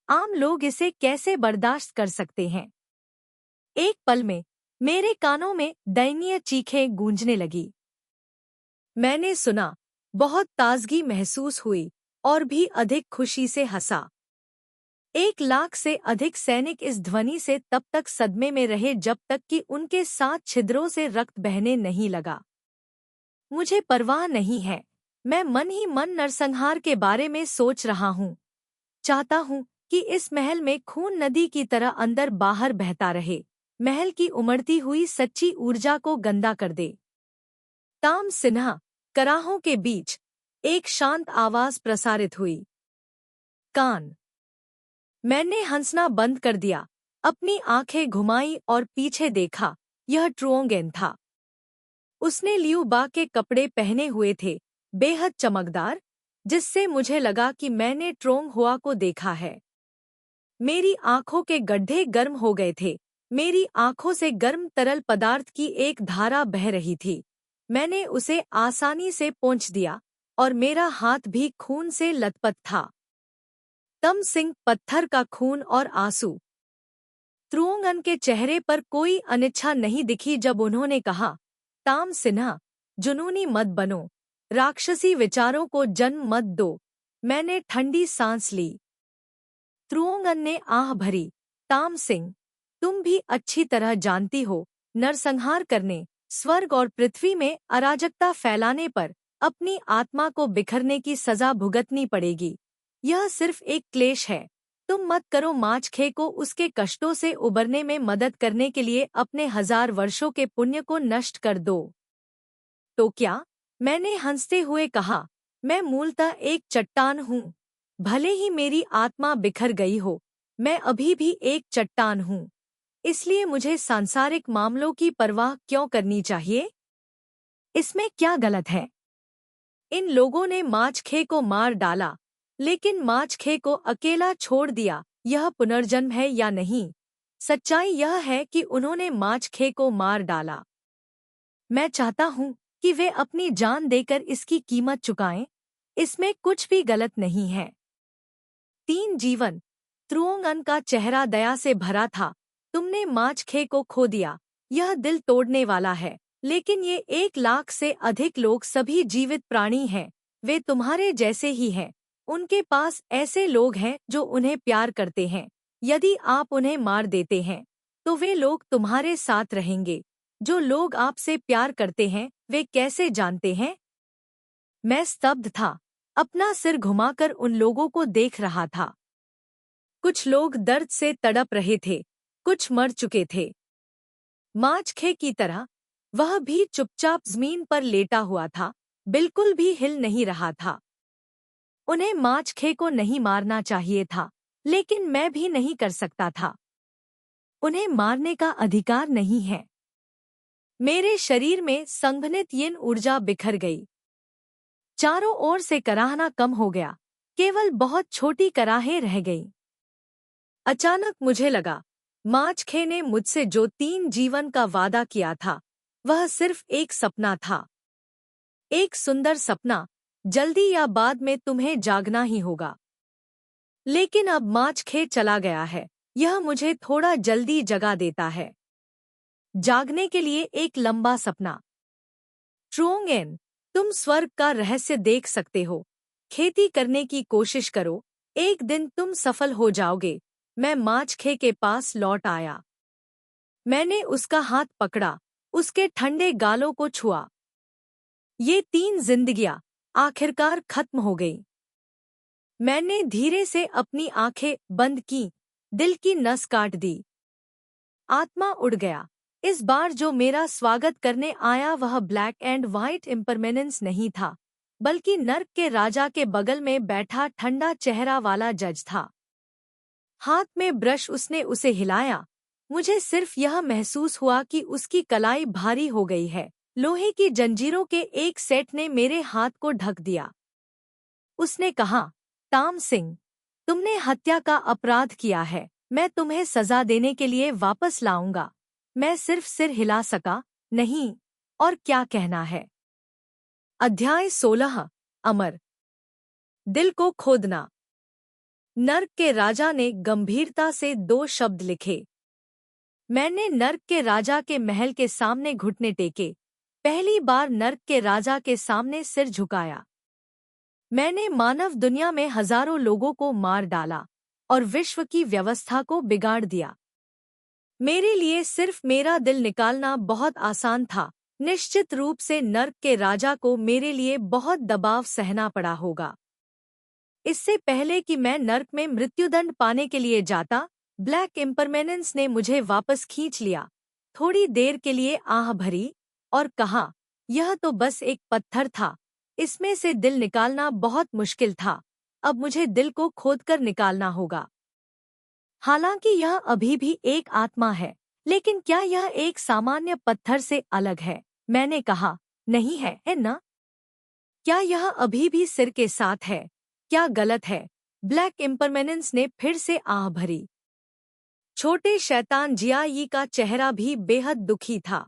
आम लोग इसे कैसे बर्दाश्त कर सकते हैं? एक पल में मेरे कानों में दयनीय चीखें गूंजने लगी। मैंने सुना, बहुत ताजगी महसूस हुई और भी अधिक खुशी से हंसा। 1 लाख से अधिक सैनिक इस ध्वनि से तब तक सदमे में रहे जब तक कि उनके 7 छिद्रों से रक्त बहने नहीं लगा। मुझे परवाह नहीं है, मैं मन ही मन नरसंहार के बारे में सोच रहा हूँ। चाहता हूँ कि इस महल में खून नदी की तरह अंदर बाहर बहता रहे, महल की उमड़ती हुई सच्ची ऊर्जा को गंदा कर दे। ताम सिन्हा, कराहों के बीच एक शांत आवाज प्रसारित हुई। कान। मैंने हंसना बंद कर दिया, अपनी आंखें घुमाई और पीछे देखा। यह ट्रुओंगेन था। उसने लियू बा के कपड़े पहने हुए थे, बेहद चमकदार, जिससे मुझे लगा कि मैंने ट्रोंग हुआ को देखा है। मेरी आंखों के गड्ढे गर्म हो गए थे, मेरी आंखों से गर्म तरल पदार्थ की एक धारा बह रही थी। मैंने उसे आसानी से पोंछ दिया और मेरा हाथ भी खून से लथपथ था। तम सिंह, पत्थर का खून और आंसू। त्रुओंगन के चेहरे पर कोई अनिच्छा नहीं दिखी जब उन्होंने कहा, ताम सिन्हा, जुनूनी मत बनो, राक्षसी विचारों को जन्म मत दो। मैंने ठंडी सांस ली। त्रुओंगन ने आह भरी, ताम सिंह, तुम भी अच्छी तरह जानती हो, नरसंहार करने, स्वर्ग और पृथ्वी में अराजकता फैलाने पर अपनी आत्मा को बिखरने की सजा भुगतनी पड़ेगी। यह सिर्फ एक क्लेश है। तुम मत करो। माछखे को उसके कष्टों से उबरने में मदद करने के लिए अपने 1000 वर्षों के पुण्य को नष्ट कर दो। तो क्या? मैंने हंसते हुए कहा, मैं मूलतः एक चट्टान हूँ। भले ही मेरी आत्मा बिखर गई हो, मैं अभी भी एक चट्टान हूँ। इसलिए मुझे सांसारिक मामलों की परवाह क्यों करनी चाहिए? इसमें क्या गलत है? इन लोगों ने माछखे को मार डाला, लेकिन माछखे को अकेला छोड़ दिया। यह पुनर्जन्म है या नहीं? सच्चाई यह है कि उन्होंने माछखे को मार डाला। मैं चाहता हूँ कि वे अपनी जान देकर इसकी कीमत चुकाएं। इसमें कुछ भी गलत नहीं है। 3 जीवन। त्रुओंगन का चेहरा दया से भरा था। तुमने माछखे को खो दिया, यह दिल तोड़ने वाला है, लेकिन ये 1 लाख से अधिक लोग सभी जीवित प्राणी हैं। वे तुम्हारे जैसे ही हैं। उनके पास ऐसे लोग हैं जो उन्हें प्यार करते हैं। यदि आप उन्हें मार देते हैं, तो वे लोग तुम्हारे साथ रहेंगे। जो लोग आपसे प्यार करते हैं, वे कैसे जानते हैं? मैं स्तब्ध था, अपना सिर घुमाकर उन लोगों को देख रहा था। कुछ लोग दर्द से तड़प रहे थे, कुछ मर चुके थे। माछखे की तरह वह भी चुपचाप जमीन पर लेटा हुआ था, बिल्कुल भी हिल नहीं रहा था। उन्हें माछखे को नहीं मारना चाहिए था, लेकिन मैं भी नहीं कर सकता था। उन्हें मारने का अधिकार नहीं है। मेरे शरीर में संघनित यिन ऊर्जा बिखर गई। चारों ओर से कराहना कम हो गया, केवल बहुत छोटी कराहें रह गईं। अचानक मुझे लगा, माचखे ने मुझसे जो 3 जीवन का वादा किया था, वह सिर्फ एक सपना था। एक सुंदर सपना, जल्दी या बाद में तुम्हें जागना ही होगा। लेकिन अब माचखे चला गया है, यह मुझे थोड़ा जल्दी जगा देता है। जागने के लिए एक लंबा सपना। ट्रोंगेन, तुम स्वर्ग का रहस्य देख सकते हो। खेती करने की कोशिश करो, एक दिन तुम सफल हो जाओगे। मैं माचखे के पास लौट आया। मैंने उसका हाथ पकड़ा, उसके ठंडे गालों को छुआ। ये 3 जिंदगियां आखिरकार खत्म हो गई। मैंने धीरे से अपनी आंखें बंद की, दिल की नस काट दी। आत्मा उड़ गया। इस बार जो मेरा स्वागत करने आया वह ब्लैक एंड व्हाइट इम्परमेनेंस नहीं था, बल्कि नर्क के राजा के बगल में बैठा ठंडा चेहरा वाला जज था। हाथ में ब्रश उसने उसे हिलाया। मुझे सिर्फ यह महसूस हुआ कि उसकी कलाई भारी हो गई है। लोहे की जंजीरों के एक सेट ने मेरे हाथ को ढक दिया। उसने कहा, ताम सिंह, तुमने हत्या का अपराध किया है। मैं तुम्हें सजा देने के लिए वापस लाऊंगा। मैं सिर्फ सिर हिला सका, नहीं, और क्या कहना है। अध्याय 16, अमर। दिल को खोदना। नर्क के राजा ने गंभीरता से 2 शब्द लिखे। मैंने नर्क के राजा के महल के सामने घुटने टेके। पहली बार नर्क के राजा के सामने सिर झुकाया। मैंने मानव दुनिया में हजारों लोगों को मार डाला और विश्व की व्यवस्था को बिगाड़ दिया। मेरे लिए सिर्फ मेरा दिल निकालना बहुत आसान था। निश्चित रूप से नर्क के राजा को मेरे लिए बहुत दबाव सहना पड़ा होगा। इससे पहले कि मैं नर्क में मृत्युदंड पाने के लिए जाता, ब्लैक इम्परमेनेंस ने मुझे वापस खींच लिया। थोड़ी देर के लिए आह भरी और कहा, यह तो बस एक पत्थर था, इसमें से दिल निकालना बहुत मुश्किल था। अब मुझे दिल को खोदकर निकालना होगा। हालांकि यह अभी भी एक आत्मा है, लेकिन क्या यह एक सामान्य पत्थर से अलग है? मैंने कहा, नहीं है ना? क्या यह अभी भी सिर के साथ है? क्या गलत है? ब्लैक इम्परमेनेंस ने फिर से आह भरी। छोटे शैतान जियाई का चेहरा भी बेहद दुखी था।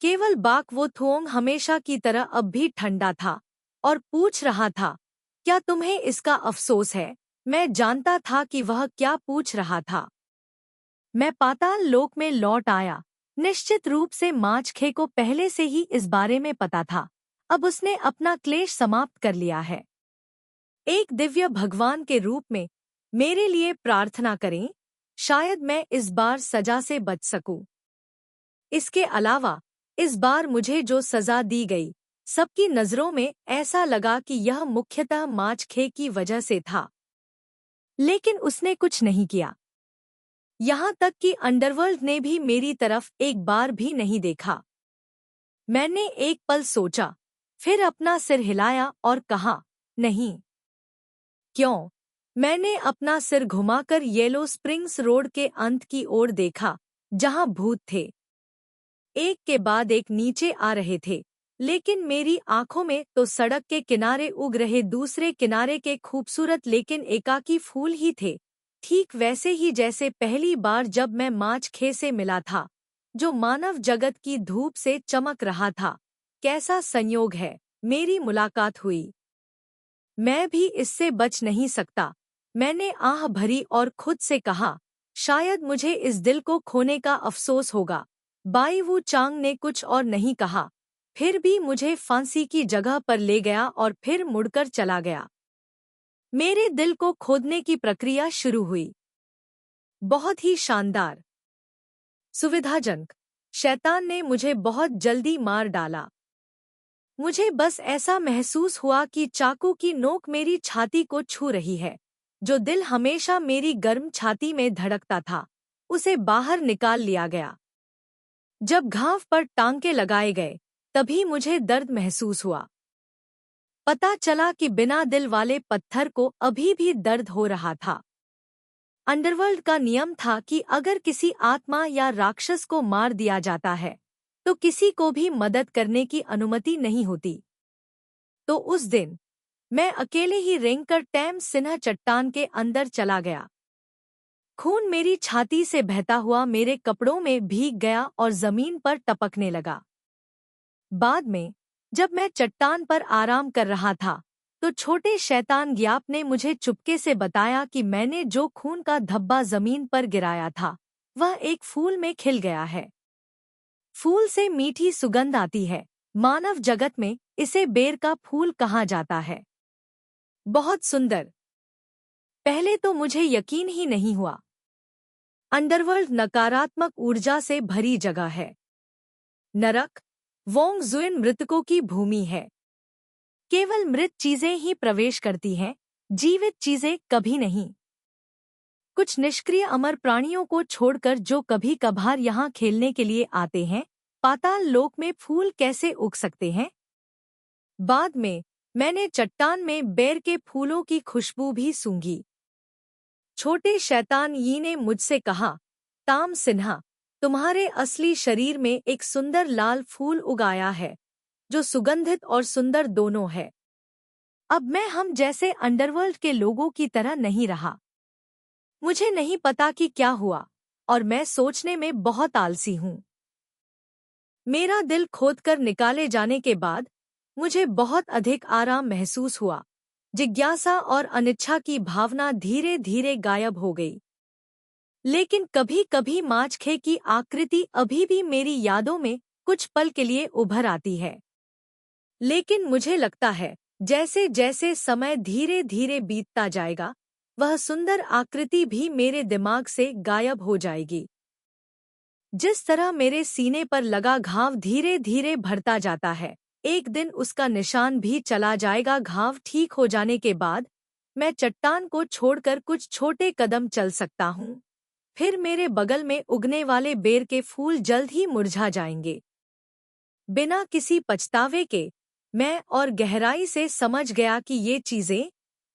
केवल बाक वो थुओंग हमेशा की तरह अब भी ठंडा था और पूछ रहा था, क्या तुम्हें इसका अफसोस है? मैं जानता था कि वह क्या पूछ रहा था। मैं पाताल लोक में लौट आया। निश्चित रूप से माचखे को पहले से ही इस बारे में पता था। अब उसने अपना क्लेश समाप्त कर लिया है। एक दिव्य भगवान के रूप में मेरे लिए प्रार्थना करें, शायद मैं इस बार सजा से बच सकूं। इसके अलावा इस बार मुझे जो सजा दी गई, सबकी नजरों में ऐसा लगा कि यह मुख्यतः माचखे की वजह से था। लेकिन उसने कुछ नहीं किया। यहाँ तक कि अंडरवर्ल्ड ने भी मेरी तरफ एक बार भी नहीं देखा। मैंने एक पल सोचा, फिर अपना सिर हिलाया और कहा, नहीं। क्यों? मैंने अपना सिर घुमाकर येलो स्प्रिंग्स रोड के अंत की ओर देखा, जहां भूत थे। एक के बाद एक नीचे आ रहे थे, लेकिन मेरी आंखों में तो सड़क के किनारे उग रहे दूसरे किनारे के खूबसूरत लेकिन एकाकी फूल ही थे, ठीक वैसे ही जैसे पहली बार जब मैं माचखे से मिला था, जो मानव जगत की धूप से चमक रहा था। कैसा संयोग है, मेरी मुलाकात हुई। मैं भी इससे बच नहीं सकता। मैंने आह भरी और खुद से कहा, शायद मुझे इस दिल को खोने का अफसोस होगा। बाई वू चांग ने कुछ और नहीं कहा, फिर भी मुझे फांसी की जगह पर ले गया और फिर मुड़कर चला गया। मेरे दिल को खोदने की प्रक्रिया शुरू हुई। बहुत ही शानदार, सुविधाजनक। शैतान ने मुझे बहुत जल्दी मार डाला। मुझे बस ऐसा महसूस हुआ कि चाकू की नोक मेरी छाती को छू रही है। जो दिल हमेशा मेरी गर्म छाती में धड़कता था, उसे बाहर निकाल लिया गया। जब घाव पर टांके लगाए गए, तभी मुझे दर्द महसूस हुआ। पता चला कि बिना दिल वाले पत्थर को अभी भी दर्द हो रहा था। अंडरवर्ल्ड का नियम था कि अगर किसी आत्मा या राक्षस को मार दिया जाता है तो किसी को भी मदद करने की अनुमति नहीं होती। तो उस दिन मैं अकेले ही रेंगकर टैम सिन्हा चट्टान के अंदर चला गया। खून मेरी छाती से बहता हुआ मेरे कपड़ों में भीग गया और जमीन पर टपकने लगा। बाद में जब मैं चट्टान पर आराम कर रहा था तो छोटे शैतान ग्याप ने मुझे चुपके से बताया कि मैंने जो खून का धब्बा जमीन पर गिराया था वह एक फूल में खिल गया है। फूल से मीठी सुगंध आती है। मानव जगत में इसे बेर का फूल कहा जाता है। बहुत सुंदर। पहले तो मुझे यकीन ही नहीं हुआ। अंडरवर्ल्ड नकारात्मक ऊर्जा से भरी जगह है। नरक वोंग जुइन मृतकों की भूमि है। केवल मृत चीजें ही प्रवेश करती हैं, जीवित चीजें कभी नहीं। कुछ निष्क्रिय अमर प्राणियों को छोड़कर जो कभी कभार यहाँ खेलने के लिए आते हैं, पाताल लोक में फूल कैसे उग सकते हैं? बाद में मैंने चट्टान में बेर के फूलों की खुशबू भी सूंघी। छोटे शैतान यी ने मुझसे कहा, ताम सिन्हा, तुम्हारे असली शरीर में एक सुंदर लाल फूल उगाया है जो सुगंधित और सुंदर दोनों है। अब मैं हम जैसे अंडरवर्ल्ड के लोगों की तरह नहीं रहा। मुझे नहीं पता कि क्या हुआ और मैं सोचने में बहुत आलसी हूँ। मेरा दिल खोदकर निकाले जाने के बाद मुझे बहुत अधिक आराम महसूस हुआ। जिज्ञासा और अनिच्छा की भावना धीरे धीरे गायब हो गई। लेकिन कभी कभी माछखे की आकृति अभी भी मेरी यादों में कुछ पल के लिए उभर आती है। लेकिन मुझे लगता है जैसे जैसे समय धीरे धीरे बीतता जाएगा वह सुंदर आकृति भी मेरे दिमाग से गायब हो जाएगी। जिस तरह मेरे सीने पर लगा घाव धीरे धीरे बढ़ता जाता है, एक दिन उसका निशान भी चला जाएगा। घाव ठीक हो जाने के बाद मैं चट्टान को छोड़कर कुछ छोटे कदम चल सकता हूँ। फिर मेरे बगल में उगने वाले बेर के फूल जल्द ही मुरझा जाएंगे। बिना किसी पछतावे के मैं और गहराई से समझ गया कि ये चीजें,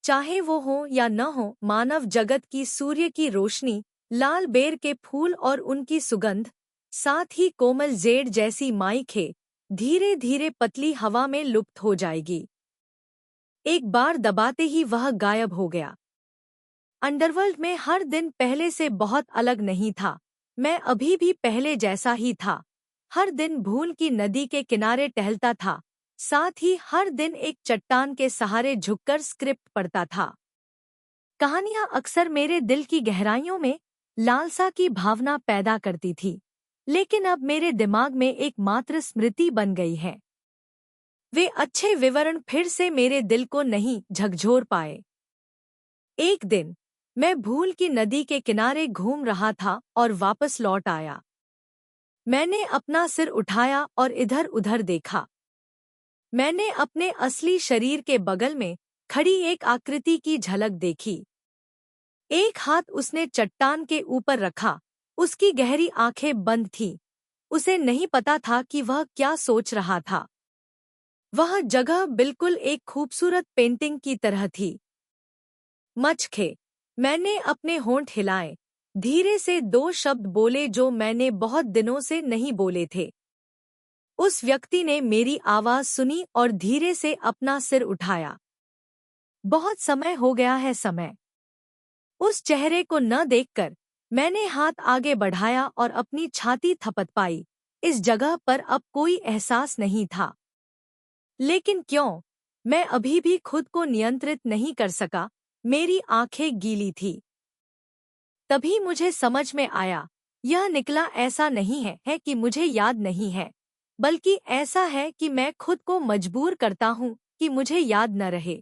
चाहे वो हो या न हो, मानव जगत की सूर्य की रोशनी, लाल बेर के फूल और उनकी सुगंध, साथ ही कोमल जेड जैसी माइखे, धीरे धीरे पतली हवा में लुप्त हो जाएगी। एक बार दबाते ही वह गायब हो गया। अंडरवर्ल्ड में हर दिन पहले से बहुत अलग नहीं था। मैं अभी भी पहले जैसा ही था। हर दिन भूल की नदी के किनारे टहलता था, साथ ही हर दिन एक चट्टान के सहारे झुककर स्क्रिप्ट पढ़ता था। कहानियां अक्सर मेरे दिल की गहराइयों में लालसा की भावना पैदा करती थी, लेकिन अब मेरे दिमाग में एक मात्र स्मृति बन गई है। वे अच्छे विवरण फिर से मेरे दिल को नहीं झकझोर पाए। एक दिन मैं भूल की नदी के किनारे घूम रहा था और वापस लौट आया। मैंने अपना सिर उठाया और इधर उधर देखा। मैंने अपने असली शरीर के बगल में खड़ी एक आकृति की झलक देखी। एक हाथ उसने चट्टान के ऊपर रखा, उसकी गहरी आंखें बंद थीं। उसे नहीं पता था कि वह क्या सोच रहा था। वह जगह बिल्कुल एक खूबसूरत पेंटिंग की तरह थी। मचखे, मैंने अपने होंठ हिलाए, धीरे से दो शब्द बोले जो मैंने बहुत दिनों से नहीं बोले थे। उस व्यक्ति ने मेरी आवाज सुनी और धीरे से अपना सिर उठाया। बहुत समय हो गया है समय। उस चेहरे को न देखकर मैंने हाथ आगे बढ़ाया और अपनी छाती थपथपाई। इस जगह पर अब कोई एहसास नहीं था। लेकिन क्यों, मैं अभी भी खुद को नियंत्रित नहीं कर सका। मेरी आंखें गीली थी। तभी मुझे समझ में आया, यह निकला ऐसा नहीं है कि मुझे याद नहीं है, बल्कि ऐसा है कि मैं खुद को मजबूर करता हूँ कि मुझे याद न रहे।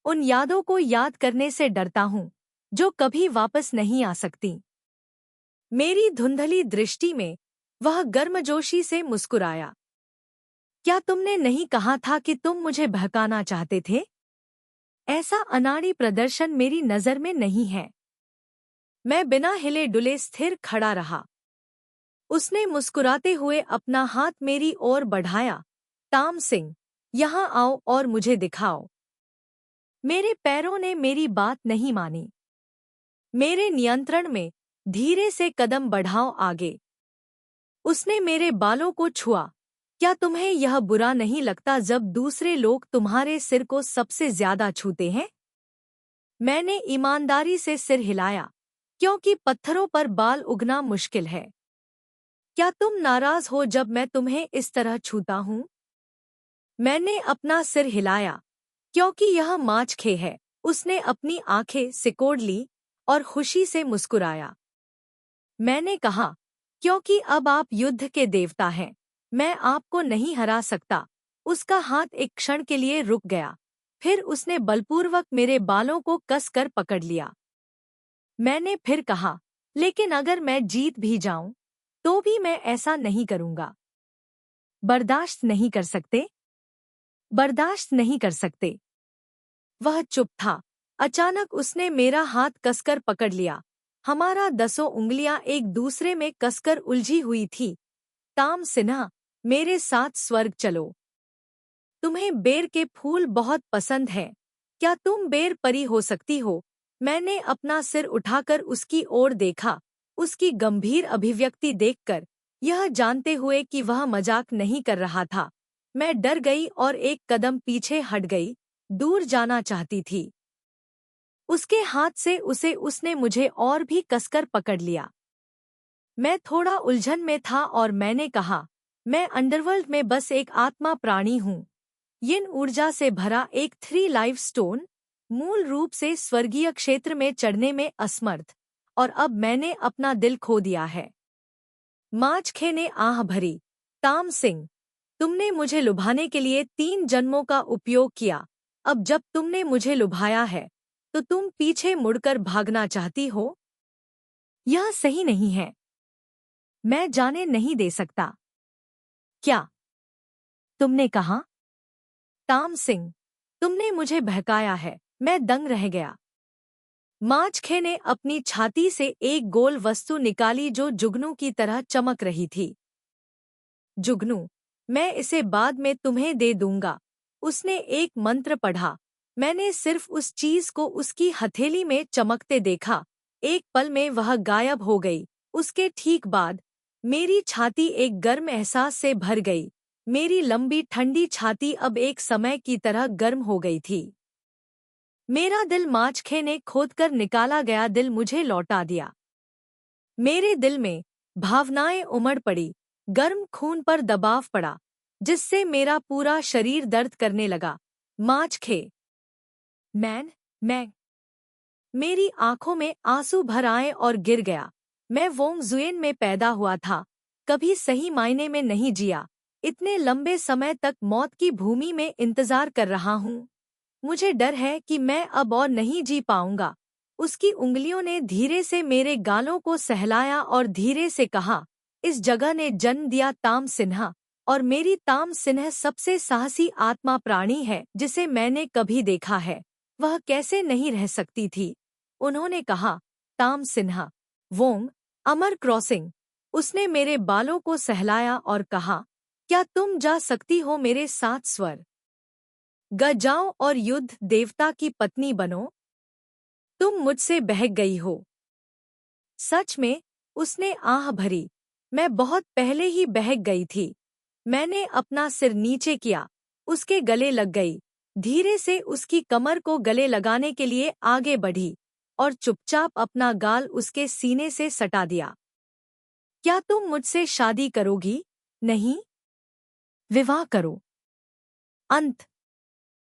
उन यादों को याद करने से डरता हूँ जो कभी वापस नहीं आ सकती। मेरी धुंधली दृष्टि में वह गर्मजोशी से मुस्कुराया। क्या तुमने नहीं कहा था कि तुम मुझे बहकाना चाहते थे? ऐसा अनाड़ी प्रदर्शन मेरी नजर में नहीं है। मैं बिना हिले डुले स्थिर खड़ा रहा। उसने मुस्कुराते हुए अपना हाथ मेरी ओर बढ़ाया। ताम सिंह, यहाँ आओ और मुझे दिखाओ। मेरे पैरों ने मेरी बात नहीं मानी। मेरे नियंत्रण में, धीरे से कदम बढ़ाओ आगे। उसने मेरे बालों को छुआ। क्या तुम्हें यह बुरा नहीं लगता जब दूसरे लोग तुम्हारे सिर को सबसे ज्यादा छूते हैं? मैंने ईमानदारी से सिर हिलाया, क्योंकि पत्थरों पर बाल उगना मुश्किल है। क्या तुम नाराज हो जब मैं तुम्हें इस तरह छूता हूं? मैंने अपना सिर हिलाया, क्योंकि यह माचखे है। उसने अपनी आंखें सिकोड़ ली और खुशी से मुस्कुराया। मैंने कहा, क्योंकि अब आप युद्ध के देवता हैं, मैं आपको नहीं हरा सकता। उसका हाथ एक क्षण के लिए रुक गया, फिर उसने बलपूर्वक मेरे बालों को कसकर पकड़ लिया। मैंने फिर कहा, लेकिन अगर मैं जीत भी जाऊं, तो भी मैं ऐसा नहीं करूंगा। बर्दाश्त नहीं कर सकते? बर्दाश्त नहीं कर सकते। वह चुप था। अचानक उसने मेरा हाथ कसकर पकड़ लिया। हमारा 10 उंगलियां एक दूसरे में कसकर उलझी हुई थी। ताम सिन्हा, मेरे साथ स्वर्ग चलो। तुम्हें बेर के फूल बहुत पसंद हैं। क्या तुम बेर परी हो सकती हो? मैंने अपना सिर उठाकर उसकी ओर देखा, उसकी गंभीर अभिव्यक्ति देखकर, यह जानते हुए कि वह मजाक नहीं कर रहा था। मैं डर गई और एक कदम पीछे हट गई, दूर जाना चाहती थी। उसके हाथ से उसने मुझे और भी कसकर पकड़ लिया। मैं थोड़ा उलझन में था और मैंने कहा, मैं अंडरवर्ल्ड में बस एक आत्मा प्राणी हूँ। यिन ऊर्जा से भरा एक 3 लाइफ स्टोन, मूल रूप से स्वर्गीय क्षेत्र में चढ़ने में असमर्थ, और अब मैंने अपना दिल खो दिया है। माचखे ने आह भरी। ताम सिंह, तुमने मुझे लुभाने के लिए 3 जन्मों का उपयोग किया। अब जब तुमने मुझे लुभाया है, तो तुम पीछे मुड़कर भागना चाहती हो? यह सही नहीं है। मैं जाने नहीं दे सकता। क्या? तुमने कहा? ताम सिंह, तुमने मुझे बहकाया है। मैं दंग रह गया। माचखे ने अपनी छाती से एक गोल वस्तु निकाली जो जुगनू की तरह चमक रही थी। जुगनू, मैं इसे बाद में तुम्हें दे दूंगा। उसने एक मंत्र पढ़ा। मैंने सिर्फ उस चीज को उसकी हथेली में चमकते देखा। एक पल में वह गायब हो गई। उसके ठीक बाद मेरी छाती एक गर्म एहसास से भर गई। मेरी लंबी ठंडी छाती अब एक समय की तरह गर्म हो गई थी। मेरा दिल माचखे ने खोदकर निकाला गया दिल मुझे लौटा दिया। मेरे दिल में भावनाएं उमड़ पड़ी। गर्म खून पर दबाव पड़ा, जिससे मेरा पूरा शरीर दर्द करने लगा। माचखे, मैं मेरी आंखों में आंसू भर आए और गिर गया। मैं वोंगजुएन में पैदा हुआ था, कभी सही मायने में नहीं जिया। इतने लंबे समय तक मौत की भूमि में इंतजार कर रहा हूँ। मुझे डर है कि मैं अब और नहीं जी पाऊंगा। उसकी उंगलियों ने धीरे से मेरे गालों को सहलाया और धीरे से कहा, इस जगह ने जन्म दिया ताम सिन्हा, और मेरी ताम सिन्हा सबसे साहसी आत्मा प्राणी है जिसे मैंने कभी देखा है। वह कैसे नहीं रह सकती थी? उन्होंने कहा, ताम सिन्हा, वोंग, अमर क्रॉसिंग। उसने मेरे बालों को सहलाया और कहा, क्या तुम जा सकती हो मेरे साथ स्वर जाओ और युद्ध देवता की पत्नी बनो? तुम मुझसे बहक गई हो। सच में, उसने आह भरी। मैं बहुत पहले ही बहक गई थी। मैंने अपना सिर नीचे किया, उसके गले लग गई, धीरे से उसकी कमर को गले लगाने के लिए आगे बढ़ी और चुपचाप अपना गाल उसके सीने से सटा दिया। क्या तुम मुझसे शादी करोगी? नहीं? विवाह करो। अंत।